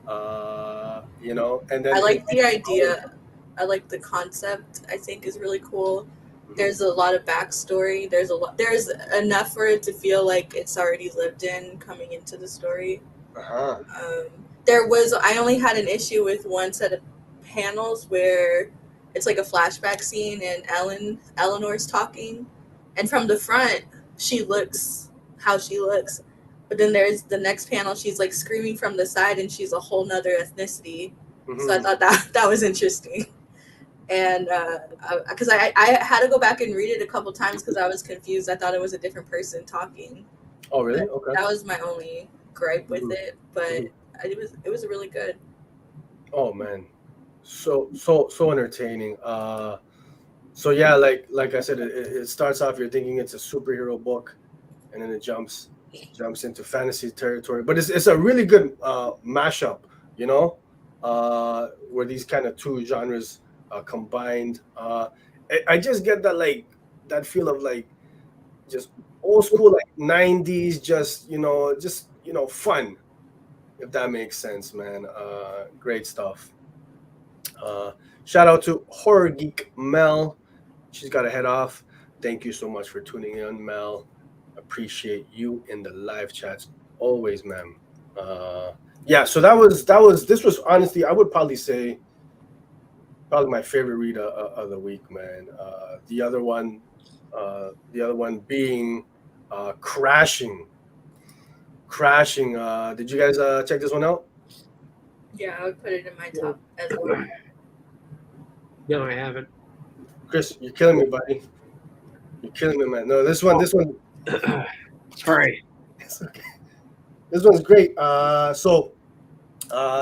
And then I like the idea. I like the concept. I think is really cool. There's a lot of backstory. There's enough for it to feel like it's already lived in coming into the story. Uh-huh. I only had an issue with one set of panels where it's like a flashback scene and Eleanor's talking, and from the front she looks how she looks, but then there's the next panel, she's like screaming from the side and she's a whole nother ethnicity. So I thought that was interesting. And because I had to go back and read it a couple times because I was confused. I thought it was a different person talking. Oh, really? Okay. That was my only gripe with it, but Mhm. it was really good. Oh man, so entertaining. So yeah, like I said, it starts off, you're thinking it's a superhero book, and then it jumps into fantasy territory. But it's a really good mashup, where these kind of two genres combined. I just get that feel of like just old school, like '90s, just fun, if that makes sense, man. Great stuff. Uh, Shout out to Horror Geek Mel. She's got to head off. Thank you so much for tuning in, Mel. Appreciate you in the live chats always, ma'am. Uh, Yeah, so this was honestly, I would probably say probably my favorite read of the week, man. The other one being crashing. Did you guys check this one out? Yeah, I would put it in my top as well. No, I haven't. Chris, you're killing me, buddy. You're killing me, man. No, this one. Sorry. It's okay. This one's great.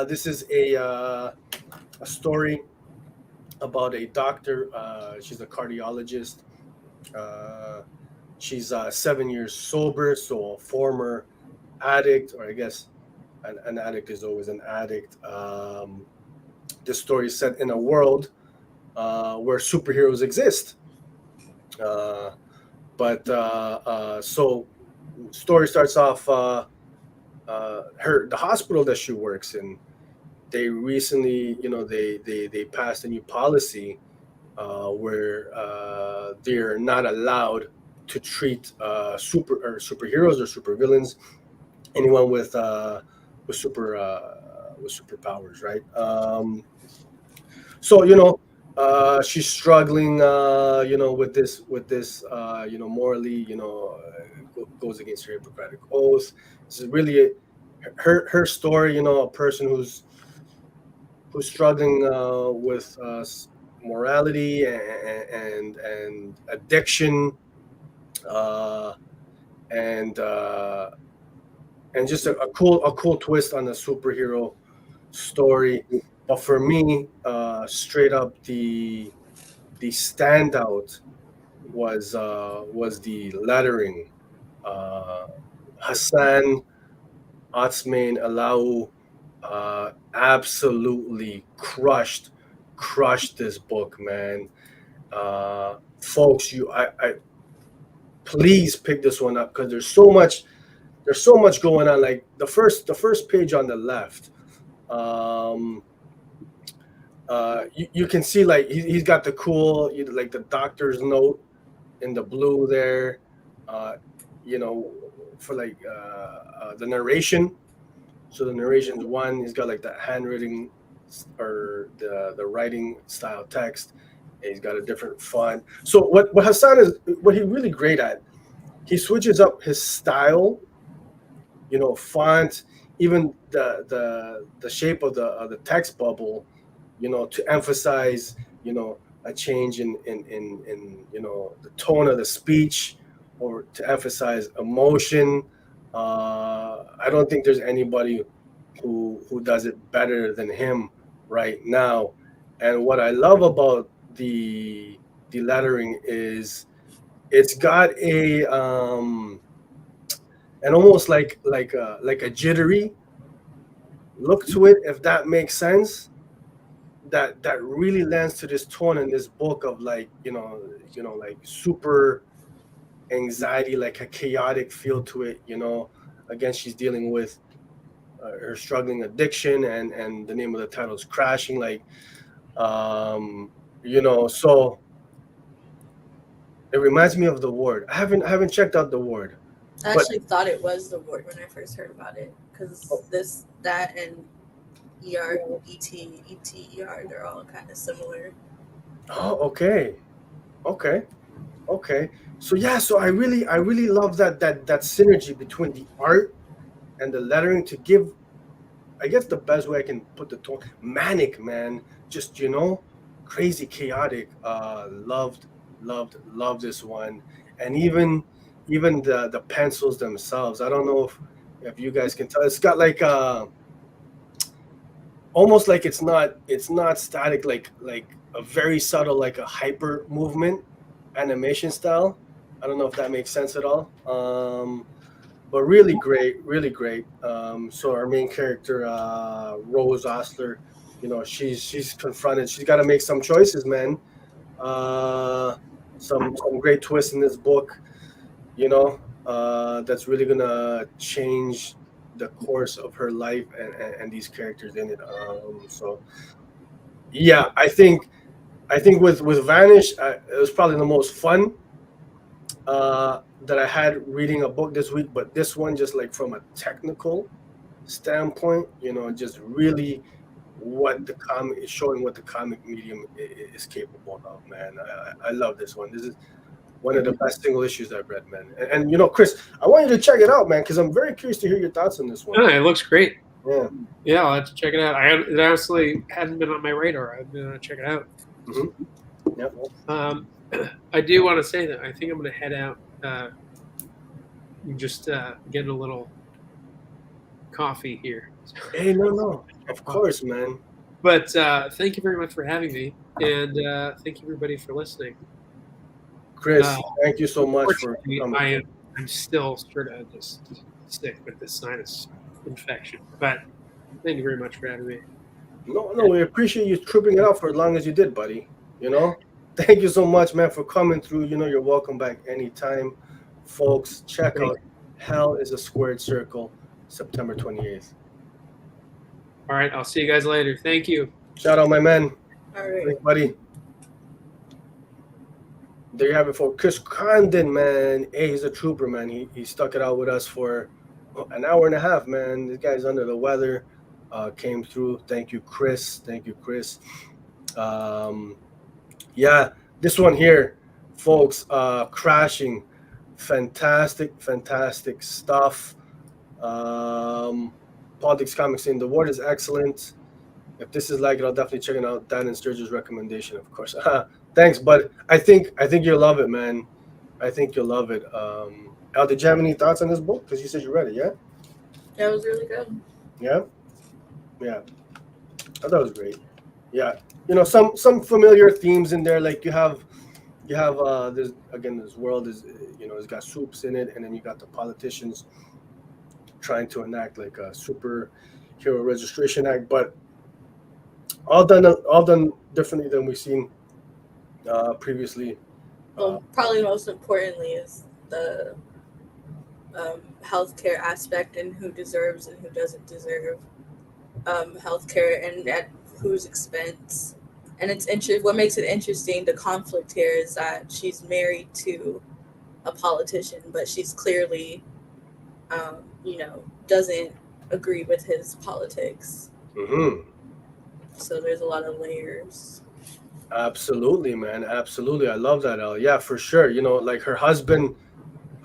This is a story about a doctor. She's a cardiologist. She's 7 years sober, so a former addict, or I guess an addict is always an addict. This story is set in a world where superheroes exist. So story starts off the hospital that she works in. They recently, they passed a new policy where they're not allowed to treat superheroes or supervillains, anyone with superpowers, right? She's struggling, with this, morally, goes against her Hippocratic oath. This is really her story, a person who's struggling with morality and addiction, uh, and just a cool twist on the superhero story. But for me, straight up, the standout was the lettering. Hassan Otsmane Allahu absolutely crushed this book, man. Folks, I please pick this one up because there's so much going on. Like the first page on the left, you can see like he's got the cool, like the doctor's note in the blue there, for like the narration. So the narration's one, he's got like that handwriting or the writing style text. And he's got a different font. So what Hassan is, what he's really great at, he switches up his style, font, even the shape of the text bubble, to emphasize, a change in the tone of the speech, or to emphasize emotion. I don't think there's anybody who does it better than him right now. And what I love about the lettering is it's got an almost like a jittery look to it, if that makes sense. That really lends to this tone in this book of like like super anxiety, like a chaotic feel to it. Again, she's dealing with her struggling addiction, and the name of the title is Crashing. Like, so it reminds me of The Ward. I haven't checked out The Ward. I actually thought it was The Ward when I first heard about it, because that and ER, ETER, they're all kind of similar. Oh, okay. So yeah, so I really love that synergy between the art and the lettering to give, I guess the best way I can put the tone, manic, man, just crazy, chaotic. Loved this one. And even the pencils themselves, I don't know if you guys can tell, it's got like almost like it's not static, like a very subtle, like a hyper movement animation style. I don't know if that makes sense at all. But really great. So our main character, Rose Osler, she's confronted. She's got to make some choices, man. Some great twists in this book, that's really gonna change the course of her life and these characters in it. So yeah, I think with Vanish, it was probably the most fun that I had reading a book this week. But this one, just like from a technical standpoint, just really what the comic is showing, what the comic medium is capable of, man. I love this one. This is one of the best single issues I've read, man. And Chris, I want you to check it out, man, because I'm very curious to hear your thoughts on this one. Yeah, it looks great. Yeah, I'll have to check it out. It honestly hadn't been on my radar. I've been check it out. Mm-hmm. Yep. I do want to say that I think I'm going to head out. Just getting a little coffee here. Hey, no, of course, man. But thank you very much for having me, and thank you everybody for listening. Chris, thank you so much for coming. I'm still sort of just sick with this sinus infection, but thank you very much for having me. No, we appreciate you tripping it out for as long as you did, buddy. Thank you so much, man, for coming through. You're welcome back anytime. Folks, check out Hell is a Squared Circle, September 28th. All right, I'll see you guys later. Thank you. Shout out, my man. All right. Thanks, buddy. There you have it for Chris Condon, man. Hey, he's a trooper, man. He stuck it out with us for an hour and a half, man. This guy's under the weather. Came through. Thank you, Chris. Yeah, this one here, folks, Crashing. Fantastic stuff. Politics Comics in the Ward is excellent. If this is like it, I'll definitely check it out. Dan and Sturge's recommendation, of course. Thanks, bud. I think you'll love it, man. I think you'll love it. Al, did you have any thoughts on this book? Because you said you read it, yeah? Yeah, it was really good. Yeah? Yeah. I thought it was great. Yeah. Some familiar themes in there, like you have this world is, it's got soups in it, and then you got the politicians trying to enact like a superhero registration act, but all done differently than we've seen previously. Well, probably most importantly is the healthcare aspect and who deserves and who doesn't deserve healthcare and at whose expense. And it's what makes it interesting, the conflict here is that she's married to a politician, but she's clearly, doesn't agree with his politics. Mm-hmm. So there's a lot of layers. Absolutely, man. Absolutely. I love that, El. Yeah, for sure. Like her husband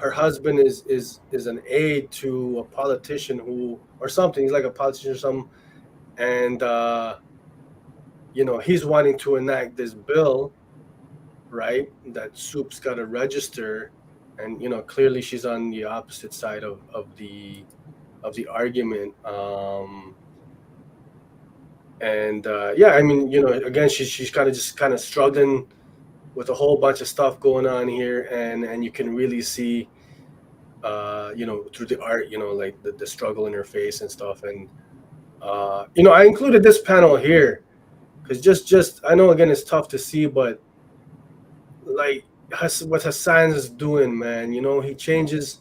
is an aide to a politician or something. He's like a politician or something. And, he's wanting to enact this bill, right? That Soup's got to register. And, clearly she's on the opposite side of the argument. Again, she's kind of struggling with a whole bunch of stuff going on here, and you can really see, through the art, like the struggle in her face and stuff. And I included this panel here because just I know again it's tough to see, but like what Hassan is doing, man. He changes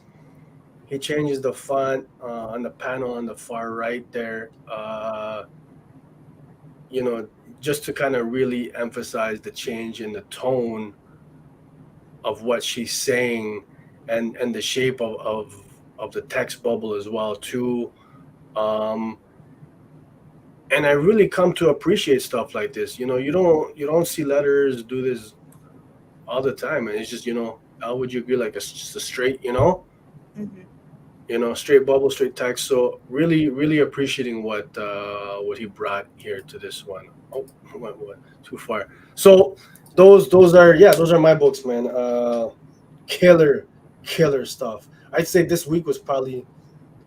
the font on the panel on the far right there. Just to kind of really emphasize the change in the tone of what she's saying and the shape of the text bubble as well too. And I really come to appreciate stuff like this. You don't see letters do this all the time, and it's just how would you agree, like just a straight Mm-hmm. Straight bubble, straight text. So really, really appreciating what he brought here to this one. Oh, went too far. So those are my books, man. Killer stuff. I'd say this week was probably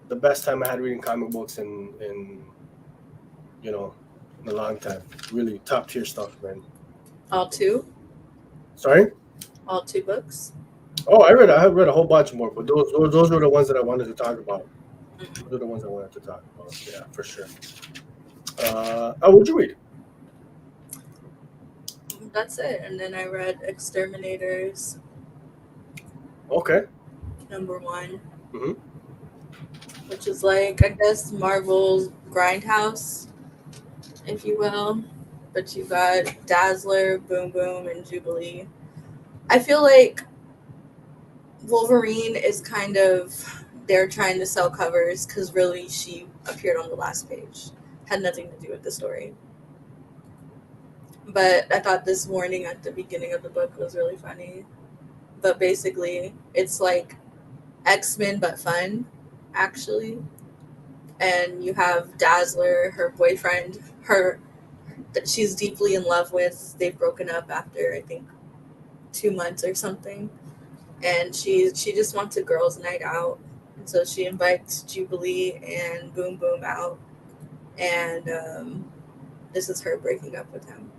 the best time I had reading comic books in a long time. Really top tier stuff, man. All two? Sorry? All two books? Oh, I read a whole bunch more, but those were the ones that I wanted to talk about. Those are the ones I wanted to talk about. Yeah, for sure. What'd you read? That's it. And then I read Exterminators. Okay. #1. Mm-hmm. Which is like, I guess, Marvel's Grindhouse, if you will. But you got Dazzler, Boom Boom, and Jubilee. I feel like Wolverine is kind of they're trying to sell covers because really she appeared on the last page. Had nothing to do with the story. But I thought this warning at the beginning of the book was really funny. But basically, it's like X-Men but fun, actually. And you have Dazzler, her boyfriend, that she's deeply in love with. They've broken up after, I think, 2 months or something. And she just wants a girls' night out. And so she invites Jubilee and Boom Boom out. And this is her breaking up with him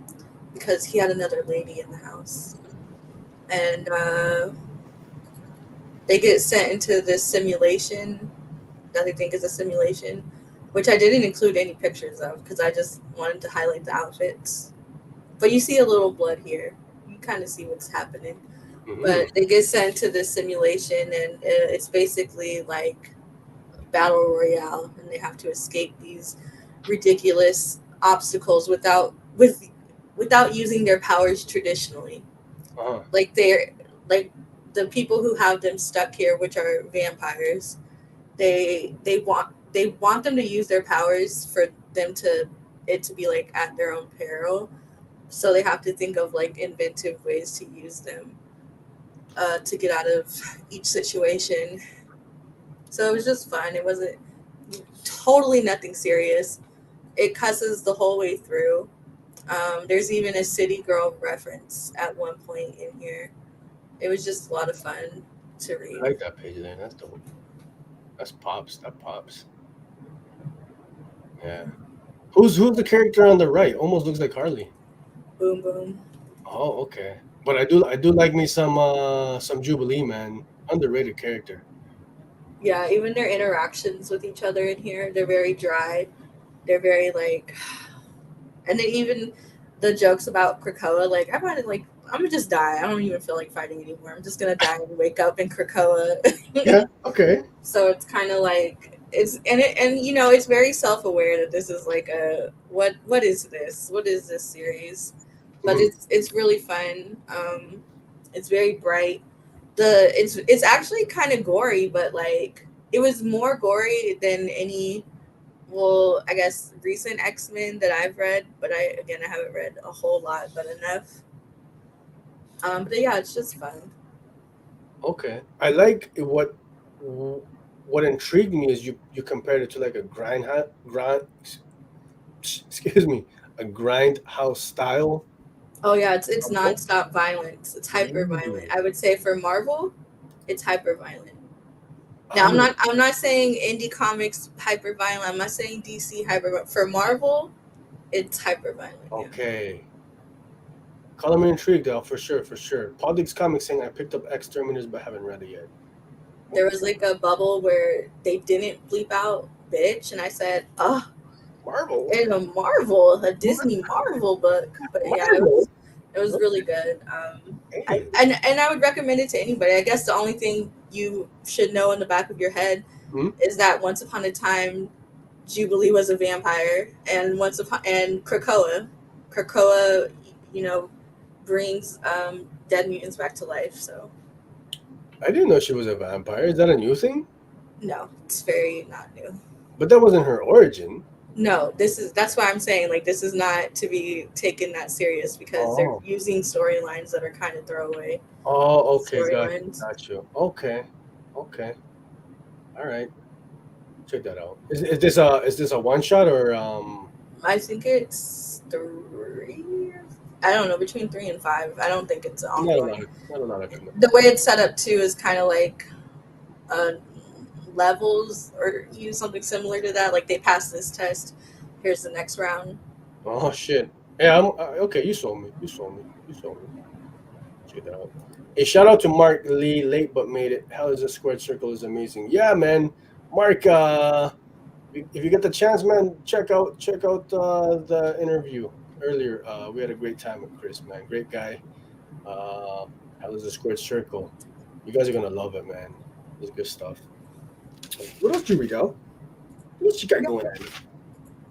because he had another lady in the house. And they get sent into this simulation that they think is a simulation, which I didn't include any pictures of because I just wanted to highlight the outfits. But you see a little blood here. You kind of see what's happening. Mm-hmm. But they get sent to this simulation, and it's basically like battle royale, and they have to escape these ridiculous obstacles without using their powers traditionally. Uh-huh. Like the people who have them stuck here, which are vampires, they want them to use their powers for them to be like at their own peril. So they have to think of like inventive ways to use them to get out of each situation. So it was just fun. It wasn't totally nothing serious. It cusses the whole way through. There's even a City Girl reference at one point in here. It was just a lot of fun to read. I like that page there. That's dope. That's pops. That pops. Yeah. Who's the character on the right? Almost looks like Harley. Boom Boom. Oh, okay. But I do like me some Jubilee, man. Underrated character. Yeah, even their interactions with each other in here, they're very dry. They're very like, and then even the jokes about Krakoa, like I'm gonna just die. I don't even feel like fighting anymore. I'm just gonna die and wake up in Krakoa. Yeah. Okay. So it's kind of like it's very self-aware that this is like what is this? What is this series? But it's really fun. It's very bright. It's actually kind of gory, but like it was more gory than any. Well, I guess recent X-Men that I've read, but I haven't read a whole lot, but enough. But yeah, it's just fun. Okay, I like what intrigued me is you compared it to like a grindhouse style. Oh yeah, it's nonstop violence. It's hyper violent. I would say for Marvel, it's hyper violent. Now I'm not saying indie comics hyper violent. I'm not saying DC hyper violent. For Marvel, it's hyper violent. Okay. Yeah. Color me intrigued though, for sure. Podix Comics saying I picked up Exterminators but haven't read it yet. There was like a bubble where they didn't bleep out bitch, and I said, "Oh, Marvel." And a Disney Marvel book. But yeah, it was really good. And I would recommend it to anybody. I guess the only thing you should know in the back of your head is that once upon a time, Jubilee was a vampire, and Krakoa, brings dead mutants back to life. So I didn't know she was a vampire. Is that a new thing? No, it's very not new. But that wasn't her origin. No, that's why I'm saying like this is not to be taken that serious because they're using storylines that are kind of throwaway. Oh, okay, got you. Okay, all right. Check that out. Is this a one shot or I think it's 3. I don't know, between 3 and 5. I don't think it's ongoing. Not a lot of commitment. The way it's set up too is kind of like levels or use something similar to that. Like they pass this test, here's the next round. Oh shit! Yeah, okay. You sold me. Check that out. A shout out to Mark Lee, late but made it. Hell is a Squared Circle is amazing. Yeah, man. Mark, if you get the chance, man, check out the interview earlier. We had a great time with Chris, man. Great guy. Hell is a Squared Circle. You guys are gonna love it, man. It's good stuff. What else do you read out? What you got going on?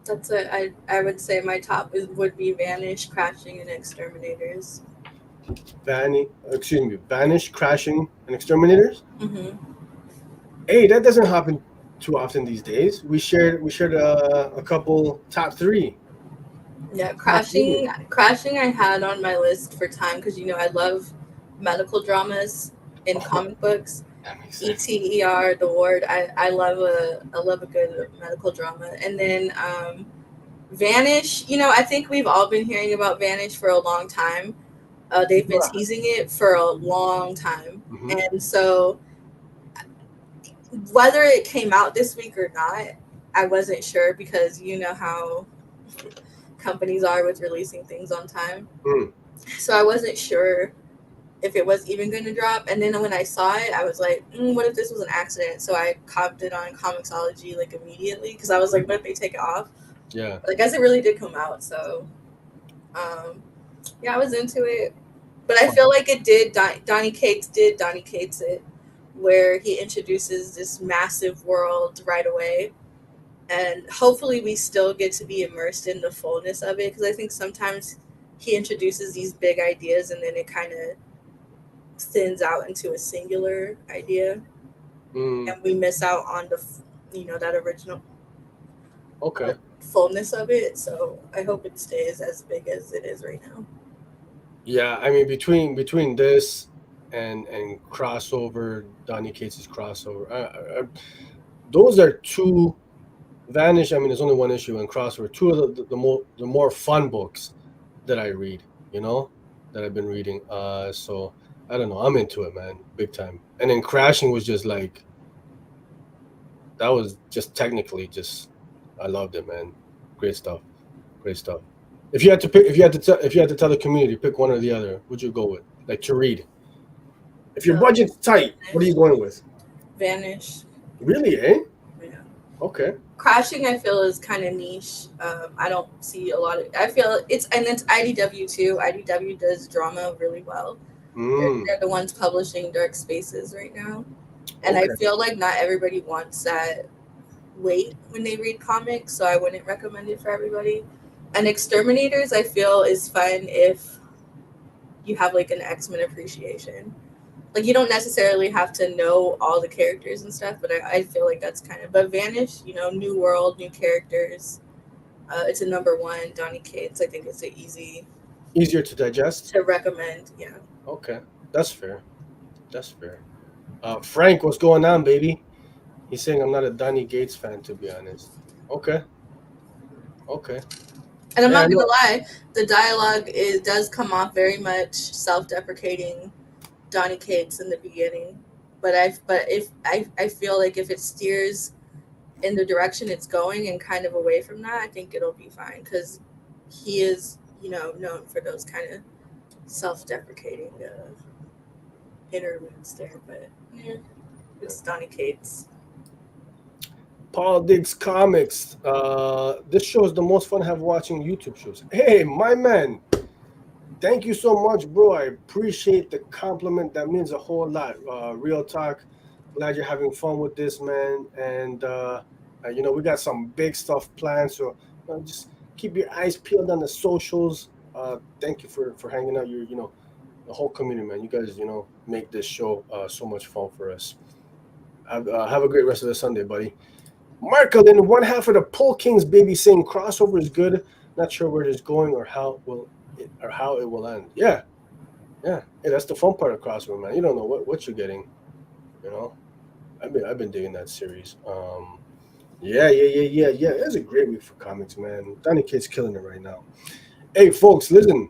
That's it. I would say my top would be Vanish, Crashing, and Exterminators. Vanish, Crashing, and Exterminators? Mm-hmm. Hey, that doesn't happen too often these days. We shared a couple top three. Yeah, Top three. crashing. I had on my list for time because I love medical dramas in Oh, comic books. that makes sense. ETER, The Ward. I love a good medical drama. And then Vanish. I think we've all been hearing about Vanish for a long time. They've been Bruh. teasing it for a long time, Mhm. and so whether it came out this week or not, I wasn't sure because you know how companies are with releasing things on time. Mm. So I wasn't sure if it was even going to drop. And then when I saw it, I was like, what if this was an accident? So I copped it on Comixology like immediately because I was like, what if they take it off? Yeah. But I guess it really did come out. So yeah, I was into it. But I feel like it did. Donny Cates did Donny Cates it, where he introduces this massive world right away, and hopefully we still get to be immersed in the fullness of it. Because I think sometimes he introduces these big ideas and then it kind of thins out into a singular idea, Mm. and we miss out on that original Okay. fullness of it. So I hope it stays as big as it is right now. Yeah, I mean between this and crossover, Donny Cates' crossover, those are two. Vanish. I mean, there's only one issue in crossover. Two of the more fun books that I read. You know, that I've been reading. So I don't know. I'm into it, man, big time. And then Crashing was just like that was just technically just I loved it, man. Great stuff. Great stuff. If you had to pick, if you had to tell the community, pick one or the other, would you go with? Like to read. If your Um, budget's tight, what are you going with? Vanish. Really, eh? Yeah. Okay. Crashing, I feel, is kind of niche. I don't see a lot of. I feel it's IDW too. IDW does drama really well. Mm, They're the ones publishing Dark Spaces right now, and I okay. feel like not everybody wants that weight when they read comics, so I wouldn't recommend it for everybody. And Exterminators, I feel, is fun if you have like an X-Men appreciation. Like you don't necessarily have to know all the characters and stuff, but I feel like that's kind of. But Vanish, new world, new characters. It's a number one. Donny Cates, I think it's an easy Easier to digest. to recommend. Yeah. Okay, that's fair. That's fair. Frank, what's going on, baby? He's saying I'm not a Donny Gates fan, to be honest. Okay, okay. And I'm Yeah, I not gonna know. lie, the dialogue does come off very much self-deprecating Donny Cates in the beginning. But I feel like if it steers in the direction it's going and kind of away from that, I think it'll be fine because he is, known for those kind of self-deprecating interludes there. But yeah, it's Donny Cates. Paul Diggs Comics. This show is the most fun I have watching YouTube shows. Hey, my man. Thank you so much, bro. I appreciate the compliment. That means a whole lot. Real talk. Glad you're having fun with this, man. And we got some big stuff planned. So just keep your eyes peeled on the socials. Thank you for hanging out. The whole community, man. You guys, make this show so much fun for us. Have a great rest of the Sunday, buddy. Markelin, one half of the Pole Kings, baby, saying crossover is good. Not sure where it is going or how it will end. Yeah, yeah. Hey, that's the fun part of crossover, man. You don't know what you're getting. You know, I've been digging that series. Yeah. It's a great week for comics, man. Donny Kid's killing it right now. Hey, folks, listen.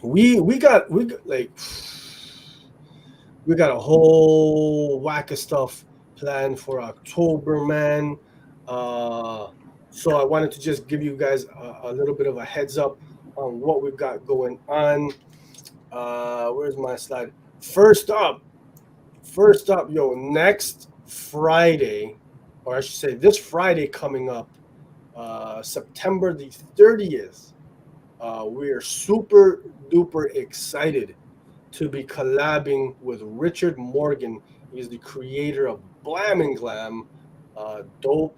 We got a whole whack of stuff planned for October, man. Uh, so I wanted to just give you guys a little bit of a heads up on what we've got going on. Where's my slide? First up, yo, next Friday, or I should say this Friday coming up, September the 30th, we are super duper excited to be collabing with Richard Morgan. He's the creator of Blam and Glam, dope,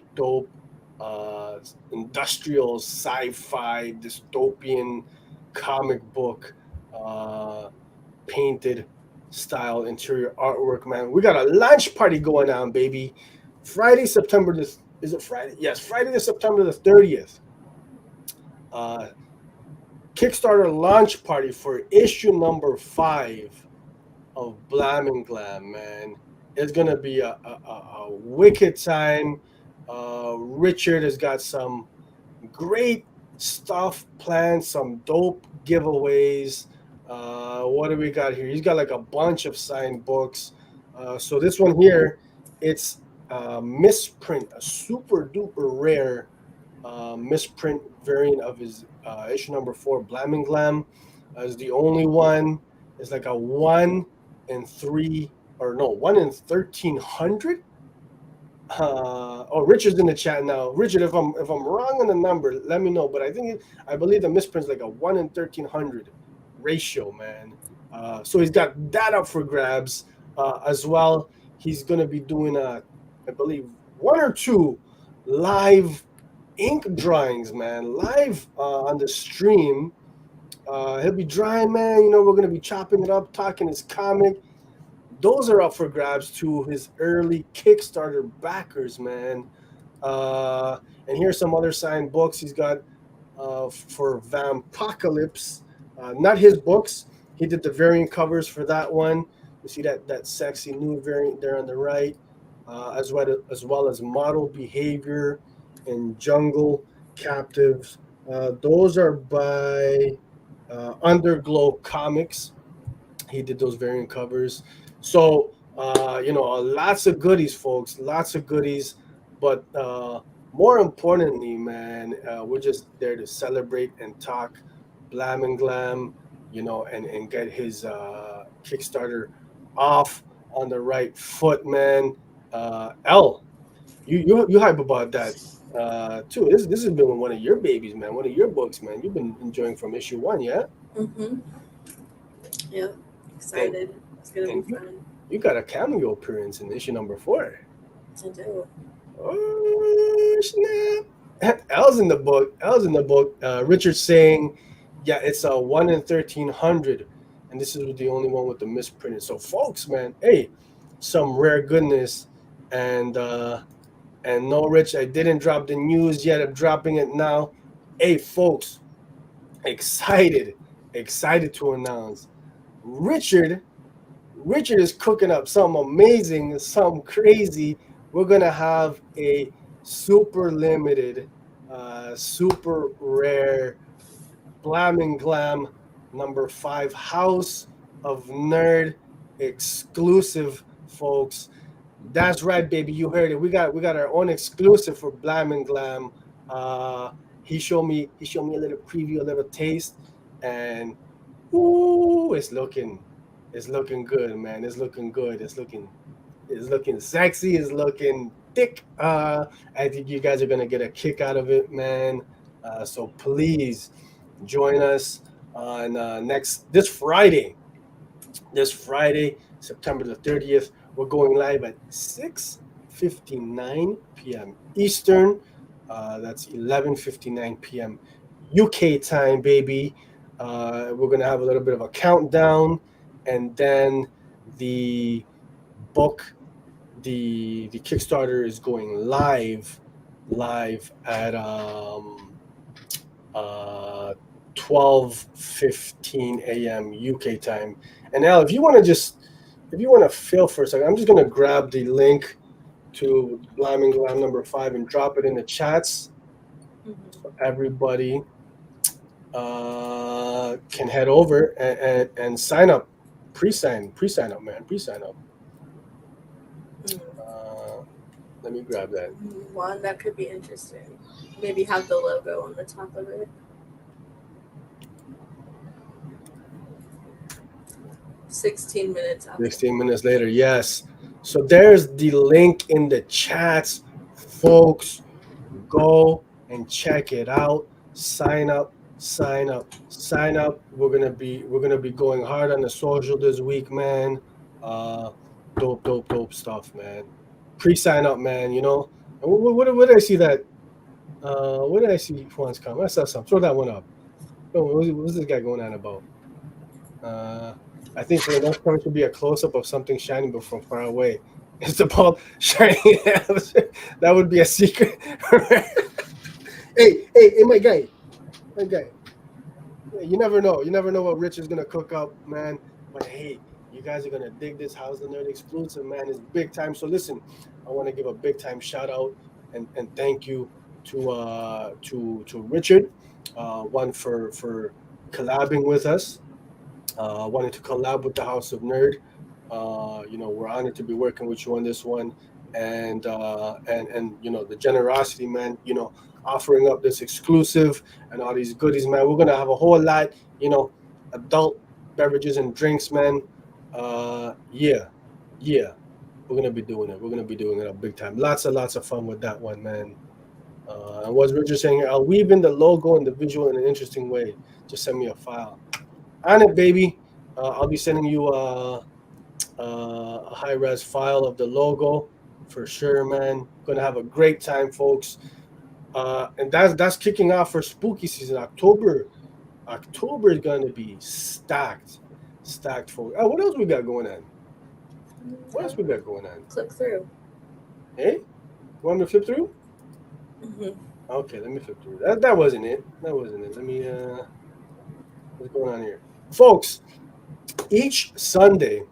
industrial sci-fi dystopian comic book, painted style interior artwork, man. We got a launch party going on, baby. Friday, September this is it Friday? Yes, Friday the September the 30th. Kickstarter launch party for issue number 5 of Blam and Glam, man. It's gonna be a wicked time. Richard has got some great stuff planned, some dope giveaways. What do we got here? He's got like a bunch of signed books. So this one here, it's a misprint, a super duper rare misprint variant of his issue number 4, Blam and Glam. Is the only one. It's like a 1 in 3, or no, 1 in 1,300. Richard's in the chat now. Richard, if I'm wrong on the number, let me know. But I believe the misprint's like a 1 in 1,300 ratio, man. So he's got that up for grabs as well. He's gonna be doing I believe 1 or 2 live ink drawings, man, live on the stream. He'll be drawing, man. You know, we're gonna be chopping it up, talking his comic. Those are up for grabs to his early Kickstarter backers, man. And here's some other signed books he's got for Vampocalypse. Not his books. He did the variant covers for that one. You see that sexy new variant there on the right, as well as Model Behavior and Jungle Captives. Those are by Underglow Comics. He did those variant covers. So, lots of goodies, folks. Lots of goodies. But more importantly, man, we're just there to celebrate and talk Blam and Glam, and get his Kickstarter off on the right foot, man. L, you hype about that too. This has been one of your babies, man. One of your books, man. You've been enjoying from issue 1, yeah? Mm-hmm. Yep. Excited. It's gonna be fun. You got a cameo appearance in issue number 4. I do. Oh snap! L's in the book. Richard's saying, yeah, it's a 1 in 1,300, and this is the only one with the misprinted. So, folks, man, hey, some rare goodness, and no, Rich, I didn't drop the news yet. I'm dropping it now. Hey, folks, excited to announce Richard is cooking up something amazing, something crazy. We're gonna have a super limited, super rare Blam and Glam number 5 House of Nerd exclusive, folks. That's right, baby. You heard it. We got our own exclusive for Blam and Glam. He showed me a little preview, a little taste, and ooh, it's looking good, man. It's looking good. It's looking sexy. It's looking thick. I think you guys are gonna get a kick out of it, man. So please join us on this Friday, September the 30th. We're going live at 6:59 p.m. Eastern. That's 11:59 p.m. UK time, baby. We're gonna have a little bit of a countdown, and then the book, the Kickstarter is going live at 12:15 a.m. UK time. And now, if you want to fill for a second, I'm just gonna grab the link to Blam and Glam number 5 and drop it in the chats. So everybody can head over and sign up. Pre-sign up, man. Pre-sign up. Let me grab that. One that could be interesting. Maybe have the logo on the top of it. 16 minutes after. 16 minutes later, yes. So there's the link in the chats, folks. Go and check it out. Sign up. We're gonna be going hard on the social this week, man. Dope stuff, man. Pre-sign up, man. What did I see that? What did I see? Juan's comment. I saw something. Throw that one up. What's this guy going on about? I think for the next time it should be a close up of something shining, but from far away. It's the ball shining. That would be a secret. Hey, my guy. You never know. You never know what Rich is gonna cook up, man. But hey, you guys are gonna dig this House the Nerd exclusive, man. It's big time. So listen, I want to give a big time shout out and thank you to Richard, one for collabing with us. Wanted to collab with the House of Nerd. We're honored to be working with you on this one, and the generosity, man. Offering up this exclusive and all these goodies, man. We're gonna have a whole lot, adult beverages and drinks, man. Yeah, yeah. We're gonna be doing it. We're gonna be doing it up big time. Lots of fun with that one, man. And what's Richard saying here? I'll weave in the logo and the visual in an interesting way. Just send me a file. On it, baby. I'll be sending you a high res file of the logo for sure, man. Gonna have a great time, folks. And that's kicking off for spooky season. October is gonna be stacked, folks. Oh, what else we got going on? What else we got going on? Click through. Hey, you want me to flip through? Mm-hmm. Okay, let me flip through. That wasn't it. Let me what's going on here, folks? Each Sunday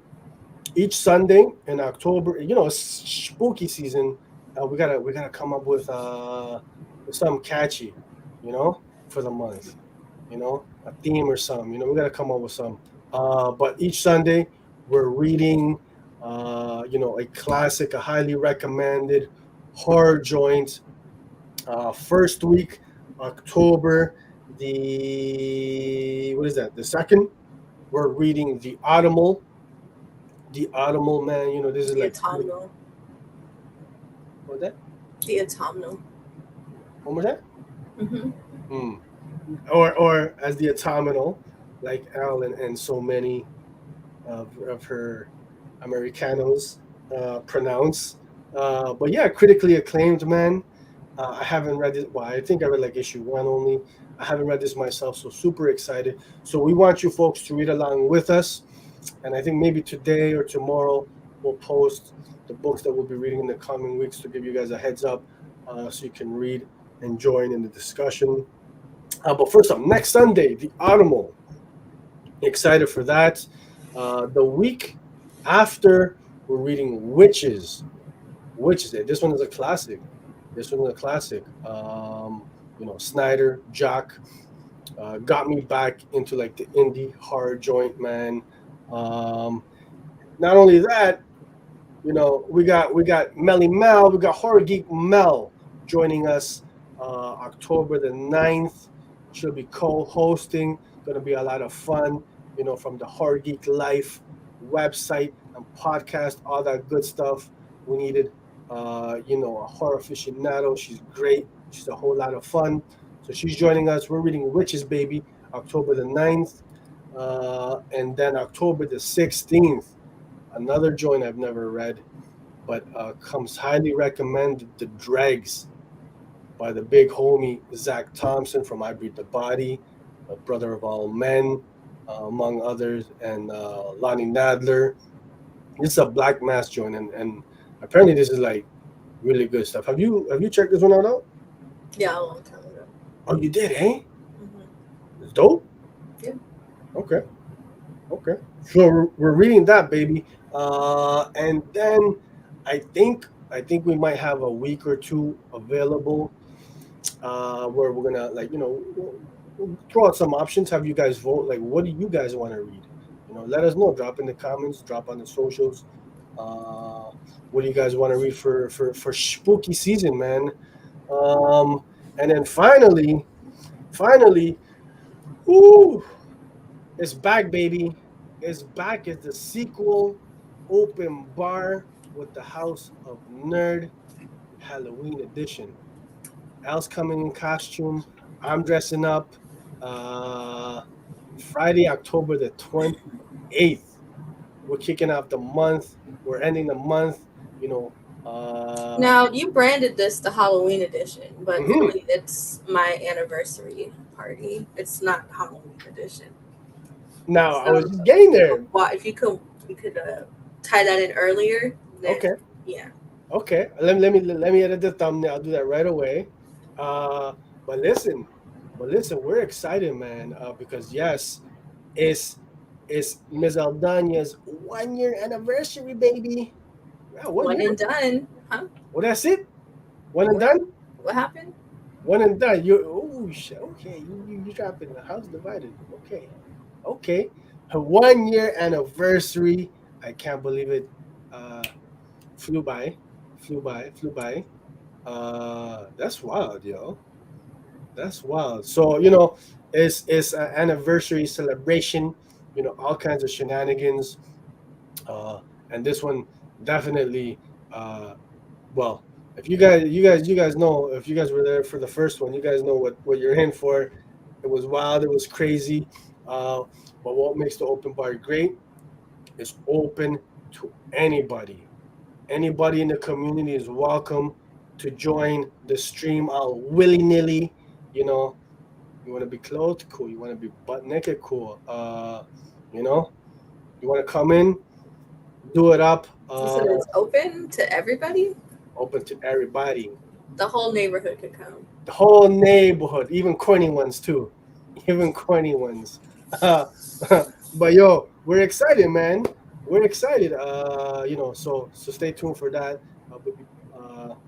in October, it's spooky season. We gotta come up with something catchy, for the month, a theme or something. We gotta come up with some. But each Sunday we're reading, a classic, a highly recommended horror joint. First week, October, what is that? The second, we're reading The Autumnal. The Autumnal, man. This is The like autumnal. What's that? The autumnal. What was that? Mm-hmm. Or as the autumnal, like Al and so many of her Americanos pronounce. But yeah, critically acclaimed, man. I haven't read it. Well, I think I read like issue 1 only. I haven't read this myself, so super excited. So we want you folks to read along with us. And I think maybe today or tomorrow we'll post the books that we'll be reading in the coming weeks to give you guys a heads up, so you can read and join in the discussion. But first up, next Sunday, The Autumnal. Excited for that. The week after, we're reading Witches. This one is a classic. Snyder, Jock, got me back into like the indie horror joint, man. Not only that, we got Melly Mel, we got Horror Geek Mel joining us October the 9th. She'll be co-hosting. Gonna be a lot of fun, from the Horror Geek Life website and podcast, all that good stuff. We needed a horror aficionado. She's great. She's a whole lot of fun. So she's joining us. We're reading Witches, baby, October the 9th. And then October the 16th, another joint I've never read, but comes highly recommended, The Dregs by the big homie Zach Thompson from I Breathe the Body, a brother of all men, among others, and Lonnie Nadler. This is a Black Mass joint, and apparently this is like really good stuff. Have you checked this one out? Yeah, a long time ago. Oh, you did, eh? Mm-hmm. It's dope. Yeah. Okay. So we're reading that, baby. And then I think we might have a week or two available, where we're gonna we'll throw out some options. Have you guys vote? Like, what do you guys want to read? Let us know. Drop in the comments. Drop on the socials. What do you guys want to read for spooky season, man? And then finally, ooh, it's back, baby. It's back. It's the sequel, Open Bar with the House of Nerd Halloween edition. Al's coming in costume. I'm dressing up. Friday, October the 28th. We're kicking off the month. We're ending the month. Now you branded this the Halloween edition, but Mhm. really it's my anniversary party. It's not Halloween edition. Now I So, was just getting there. if you could tie that in earlier. Then, Okay. Yeah. Okay. Let me edit the thumbnail. I'll do that right away. Uh, but listen, we're excited, man, because yes, it's Ms. Aldana's 1 year anniversary, baby. Yeah, 1 year. One and done. Huh? Well, that's it. One and What? done. What happened? One and done. You shit. Okay, you dropping the house divided. Okay, okay. Her 1 year anniversary. I can't believe it. Uh, flew by, flew by. That's wild, yo. That's wild. So it's an anniversary celebration. All kinds of shenanigans. Uh, and this one definitely. Well, if you guys know, if you guys were there for the first one, you guys know what you're in for. It was wild. It was crazy. Uh, but what makes the open bar great is open to anybody. Anybody in the community is welcome to join the stream out willy nilly. You know, you want to be clothed, cool. You want to be butt naked, cool. You know, you want to come in, do it up. You said it's open to everybody. Open to everybody. The whole neighborhood could come. The whole neighborhood, even corny ones too, even corny ones. But yo, we're excited, man. We're excited. So stay tuned for that. We'll be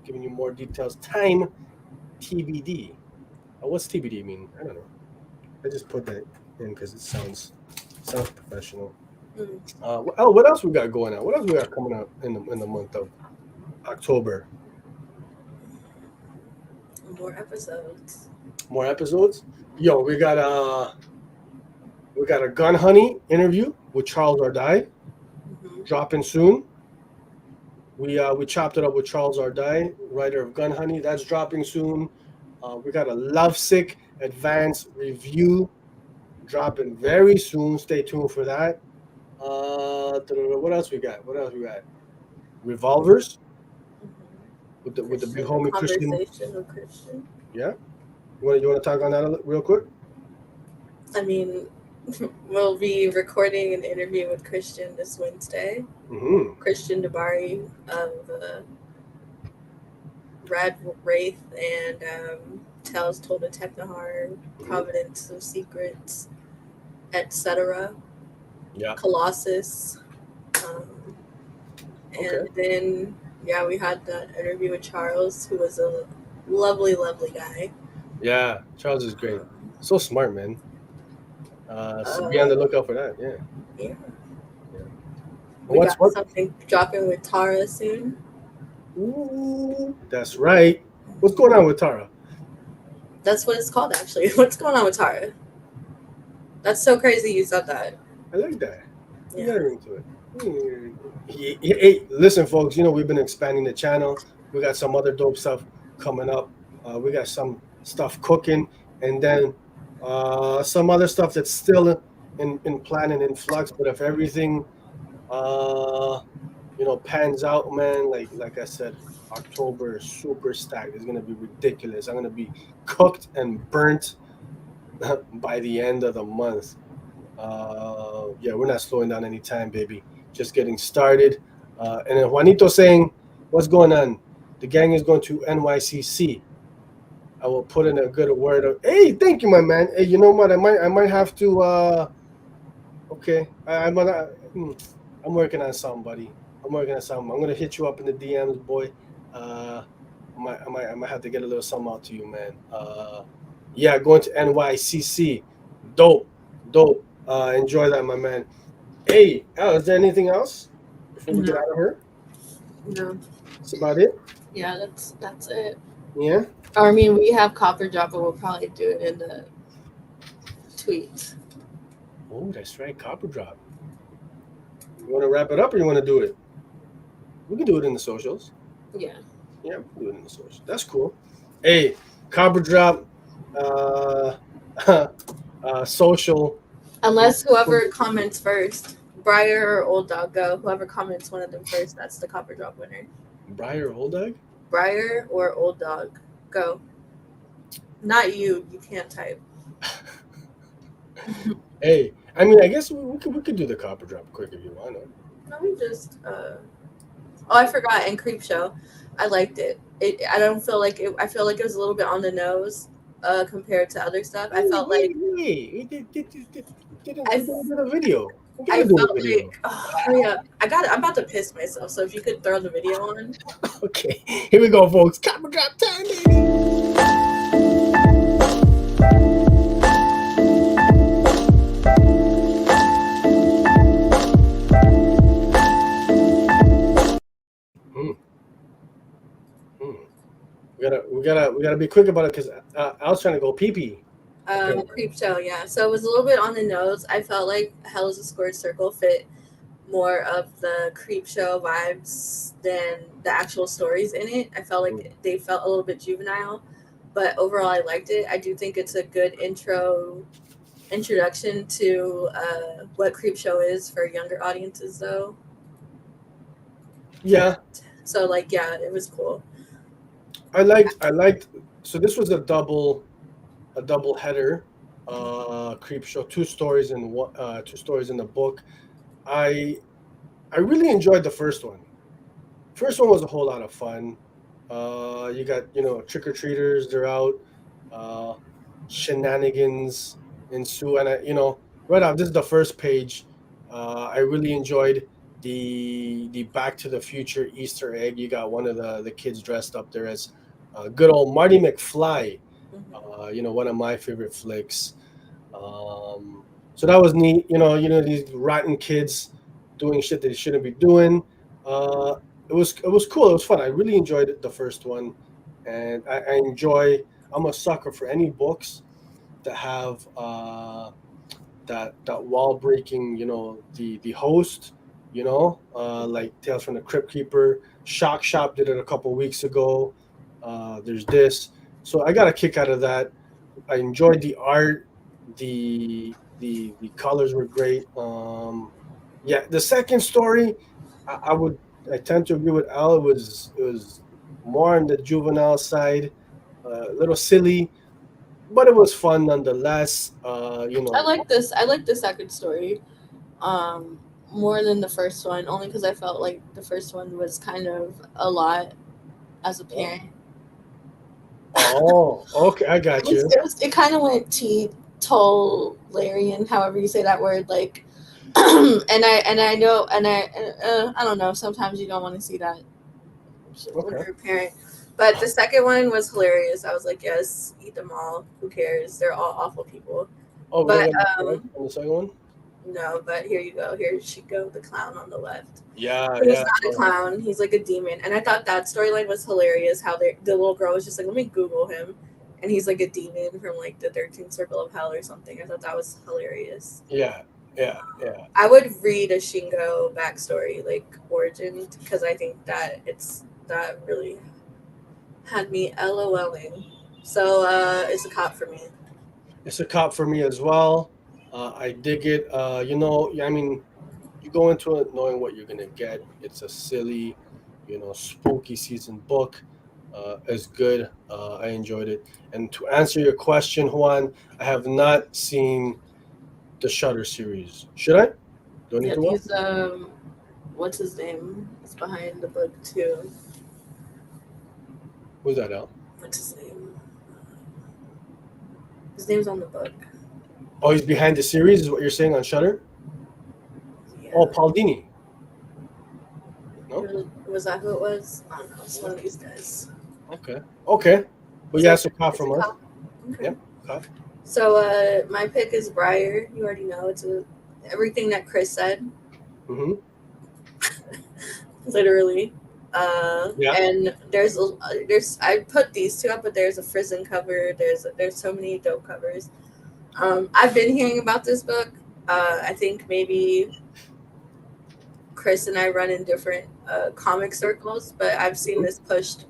giving you more details. Time TBD. What's TBD mean? I don't know. I just put that in because it sounds professional. What else we got going on? What else we got coming up in the month of October? More episodes. More episodes. Yo, we got a Gun Honey interview with Charles Ardai, dropping soon. We chopped it up with Charles Ardai, writer of Gun Honey. That's dropping soon. We got a Lovesick advanced review dropping very soon. Stay tuned for that. What else we got? Revolvers with the big homie Christian. Conversation with Christian. Yeah. You want to talk on that real quick? I mean, we'll be recording an interview with Christian this Wednesday. Mm-hmm. Christian Dabari of Rad Wraith and Tales Told a Technohar, Providence of Secrets, etc. Yeah. Colossus. And then, we had that interview with Charles, who was a lovely, lovely guy. Yeah, Charles is great. So smart, man. So be on the lookout for that. Yeah. We got something dropping with Tara soon. Ooh, that's right. What's going on with Tara? That's what it's called, actually. What's going on with Tara? That's so crazy you said that. I like that. You Yeah. got into it. Hey, listen, folks. We've been expanding the channel. We got some other dope stuff coming up. We got some stuff cooking, and then some other stuff that's still in plan and in flux. But if everything, pans out, man, like I said, October is super stacked. It's gonna be ridiculous. I'm gonna be cooked and burnt by the end of the month. We're not slowing down anytime, baby. Just getting started. And then Juanito saying, what's going on? The gang is going to NYCC. I will put in a good word of, hey, thank you, my man. Hey, you know what? I might have to, okay. I'm working on something, buddy. I'm going to hit you up in the DMs, boy. I might have to get a little something out to you, man. Going to NYCC. Dope. Enjoy that, my man. Hey, is there anything else before we get out of here? No. That's about it? Yeah, that's it. Yeah? I mean, we have Copper Drop, but we'll probably do it in the tweets. Oh, that's right. Copper Drop. You want to wrap it up or you want to do it? We can do it in the socials. Yeah. Yeah, we can do it in the socials. That's cool. Hey, Copper Drop, social. Unless whoever comments first, Briar or Old Dog go. Whoever comments one of them first, that's the Copper Drop winner. Briar or Old Dog? Briar or Old Dog, go. Not you. You can't type. Hey, I mean, I guess we could do the copper drop quick if you want to. No, we just. I forgot. And Creep Show, I liked it. I don't feel like it. I feel like it was a little bit on the nose, compared to other stuff. I felt like. We did a video. I felt like, oh, hurry up! I'm about to piss myself. So if you could throw the video on. Okay, here we go, folks. Copper drop time, baby. We gotta be quick about it because I was trying to go pee pee. Creep Show, yeah. So it was a little bit on the nose. I felt like Hell is a Squared Circle fit more of the Creep Show vibes than the actual stories in it. I felt like they felt a little bit juvenile, but overall I liked it. I do think it's a good introduction to what Creep Show is for younger audiences, though. Yeah. So like, yeah, it was cool. I liked. So this was a double header. Creep Show, two stories in the book. I really enjoyed the first one. First one was a whole lot of fun. You got trick or treaters, they're out. Shenanigans ensue, and right off, this is the first page. I really enjoyed the Back to the Future Easter egg. You got one of the kids dressed up there as good old Marty McFly. One of my favorite flicks. So that was neat. These rotten kids doing shit they shouldn't be doing. It was cool. It was fun. I really enjoyed the first one, and I'm a sucker for any books that have that wall breaking. The host. Like Tales from the Crypt Keeper. Shock Shop did it a couple weeks ago. There's this. So I got a kick out of that. I enjoyed the art. The colors were great. The second story, I tend to agree with Al. It was more on the juvenile side, a little silly, but it was fun nonetheless. I like this. I like the second story, more than the first one, only because I felt like the first one was kind of a lot as a parent. Oh, okay, I got you. It kind of went Larrian, however you say that word, like, and I know, and I don't know. Sometimes you don't want to see that when you're a parent. But the second one was hilarious. I was like, yes, eat them all. Who cares? They're all awful people. Oh, but on the second one? No, but here you go. Here she go, the clown on the left. Yeah, He's not a clown. He's like a demon. And I thought that storyline was hilarious. How the little girl was just like, let me Google him, and he's like a demon from like the 13th Circle of Hell or something. I thought that was hilarious. Yeah. I would read a Shingo backstory, like origin, because I think that that really had me LOLing. So it's a cop for me. It's a cop for me as well. I dig it. I mean, you go into it knowing what you're gonna get. It's a silly, spooky season book. It's good. I enjoyed it. And to answer your question, Juan, I have not seen the Shudder series. Should I? Do I need to watch? What's his name? It's behind the book too. Who's that, Al? What's his name? His name's on the book. Oh, he's behind the series, is what you're saying on Shudder? Yeah. Oh, Paul Dini. No? Was that who it was? I don't know. It's one of these guys. Okay. But yeah, it's a cop from us. Okay. Yeah, cop. So my pick is Briar. You already know. It's everything that Chris said. Mm-hmm. Literally. Yeah. And there's I put these two up, but there's a Frizen cover. There's so many dope covers. I've been hearing about this book. I think maybe Chris and I run in different comic circles, but I've seen this pushed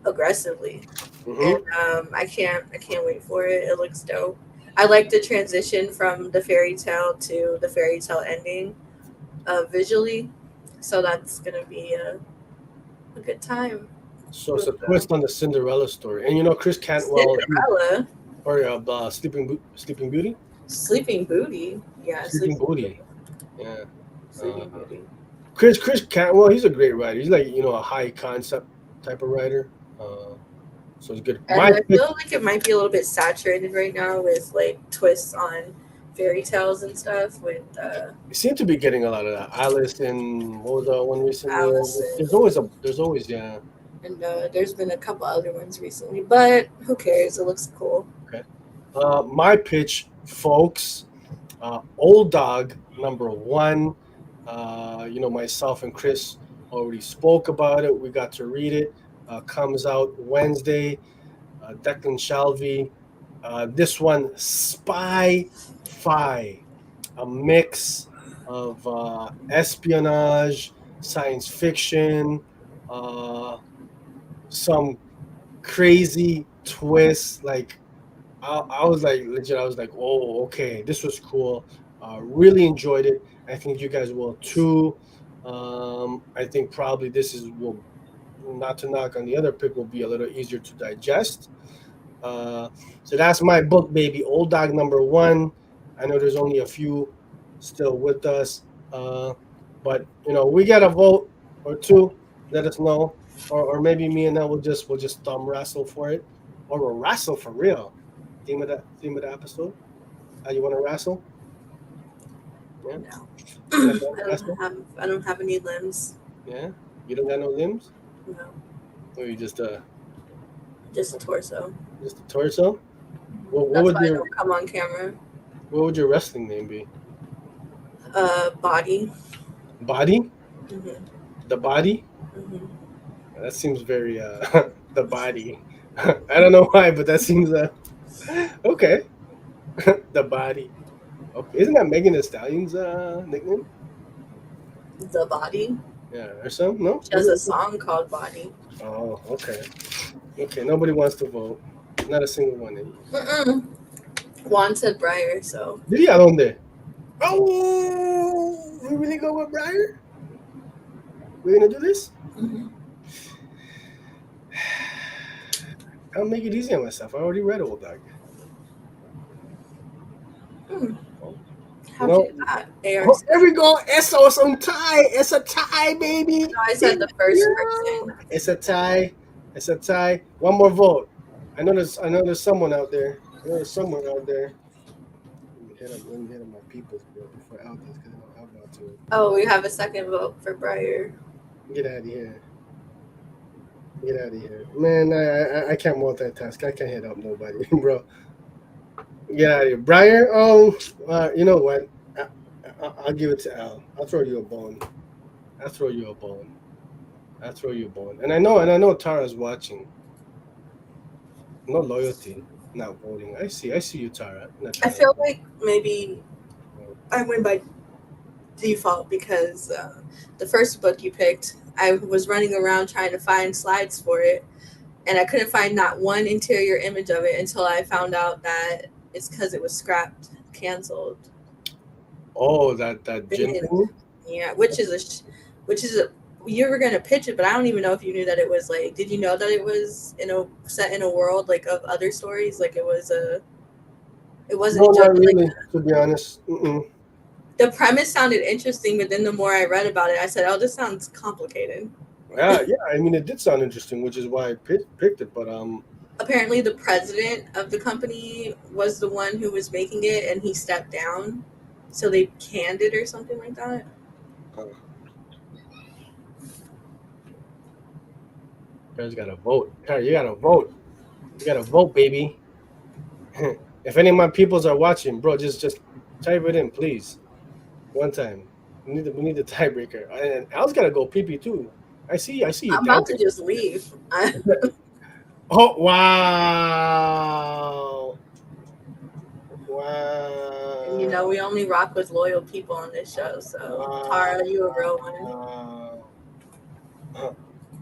aggressively. And I can't wait for it. It looks dope. I like the transition from the fairy tale to the fairy tale ending visually, so that's gonna be a good time. So it's a twist on the Cinderella story, and Chris Cantwell Cinderella or Sleeping Beauty. Sleeping Booty. Yeah, Sleeping Booty. Yeah. Sleeping Booty. Chris Cantwell, he's a great writer. He's like, a high concept type of writer. So it's good. And I feel like it might be a little bit saturated right now with like twists on fairy tales and stuff. With it seemed to be getting a lot of that. Alice and what was the one recently? Alice. There's always yeah. And there's been a couple other ones recently, but who cares? It looks cool. Okay. My pitch, folks. Old Dog #1. Myself and Chris already spoke about it. We got to read it. Comes out Wednesday. Declan Shalvey. This one, Spy-Fi, a mix of espionage, science fiction, some crazy twists. Like I was like legit. I was like, oh, okay, this was cool. Really enjoyed it. I think you guys will too. I think probably will not to knock on the other pick will be a little easier to digest. So that's my book, baby. Old Dog #1. I know there's only a few still with us, but we got a vote or two. Let us know, or maybe me and Elle will just thumb wrestle for it, or we'll wrestle for real. Theme of the episode. You want to wrestle? Yeah. No. I don't have any limbs. Yeah, you don't got no limbs. No. Or you just a torso. Just a torso. What That's would why I don't come on camera. What would your wrestling name be? Body. Body. Mm-hmm. The Body. Mm-hmm. That seems very the Body. I don't know why, but that seems okay. The Body. Okay, isn't that Megan Thee Stallion's nickname? The Body. Yeah, or some no. She has a song called Body. Oh, okay. Okay, nobody wants to vote. Not a single one. Juan said Briar, so. Did I don't there? Oh, we really go with Briar? We're gonna do this? Mm-hmm. I'll make it easy on myself. I already read Old Dog. How'd you do that? Oh, there we go. It's a tie. It's a tie, baby. No, I said the first person. It's a tie. It's a tie. One more vote. I know there's someone out there. There's someone out there. Let me hit up my people before out this because I'm about to. Oh, we have a second vote for Briar. Get out of here. Get out of here. Man, I can't multitask. I can't hit up nobody, bro. Get out of here. Briar, you know what? I'll give it to Al. I'll throw you a bone. And I know Tara's watching. No loyalty, not voting. I see you, Tara. I feel like maybe I win by default because the first book you picked, I was running around trying to find slides for it, and I couldn't find not one interior image of it until I found out that it's because it was scrapped, canceled. Oh, that gym thing? Yeah, which is you were gonna pitch it, but I don't even know if you knew that it was like. Did you know that it was set in a world like of other stories? Like it wasn't. No, not really. To be honest, the premise sounded interesting, but then the more I read about it, I said, "Oh, this sounds complicated." Yeah. I mean, it did sound interesting, which is why I picked it. But apparently, the president of the company was the one who was making it, and he stepped down, so they canned it or something like that. You guys gotta vote. You gotta vote. You gotta vote, baby. If any of my peoples are watching, bro, just type it in, please. One time. We need the tiebreaker. And Al's gotta go pee too. I see you. I'm about to just leave. Oh wow. Wow. And we only rock with loyal people on this show, so Tara, you a real one.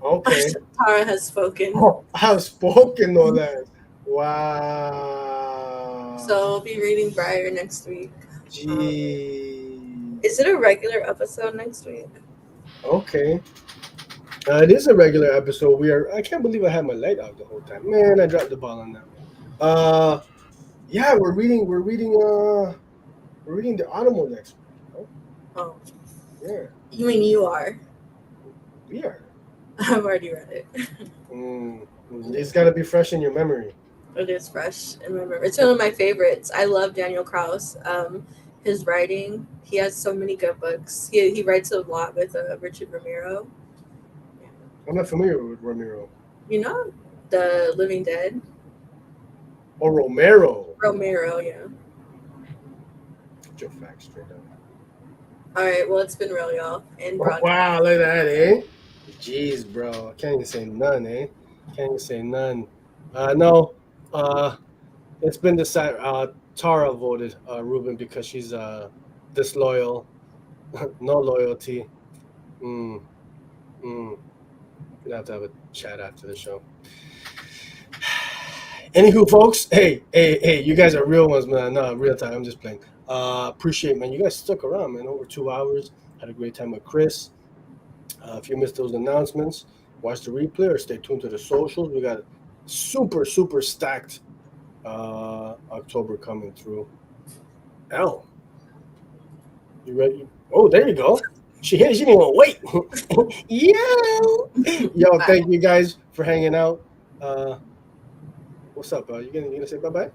Okay. Tara has spoken. Oh, I've spoken on that. Wow. So we'll be reading Briar next week. Gee. Is it a regular episode next week? Okay. It is a regular episode. I can't believe I had my light out the whole time. Man, I dropped the ball on that. Yeah, we're reading the Automobile next week. Oh, Yeah, you mean you are? we are. I've already read it. It's got to be fresh in your memory. It is fresh in my memory. It's one of my favorites. I love Daniel Krauss. His writing. He has so many good books. He writes a lot with Richard Ramiro. I'm not familiar with Ramiro. You know, The Living Dead. Or Romero. Romero, yeah. Get your facts straight up. All right. Well, it's been real, y'all. And Wow, look at that, eh? Jeez, bro. Can't even say none, eh? Can't even say none. No. It's been decided. Tara voted Ruben because she's disloyal, no loyalty. Gonna have to have a chat after the show. Anywho, folks, hey, you guys are real ones, man. No, real time. I'm just playing. Appreciate, man. You guys stuck around, man. Over 2 hours. Had a great time with Chris. If you missed those announcements, watch the replay or stay tuned to the socials. We got super stacked October coming through. L, you ready? Oh, there you go. She hit it. She didn't even wait. Yo, thank you guys for hanging out. What's up, you gonna say bye-bye?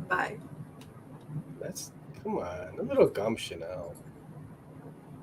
Bye. Come on, a little gumption, Al.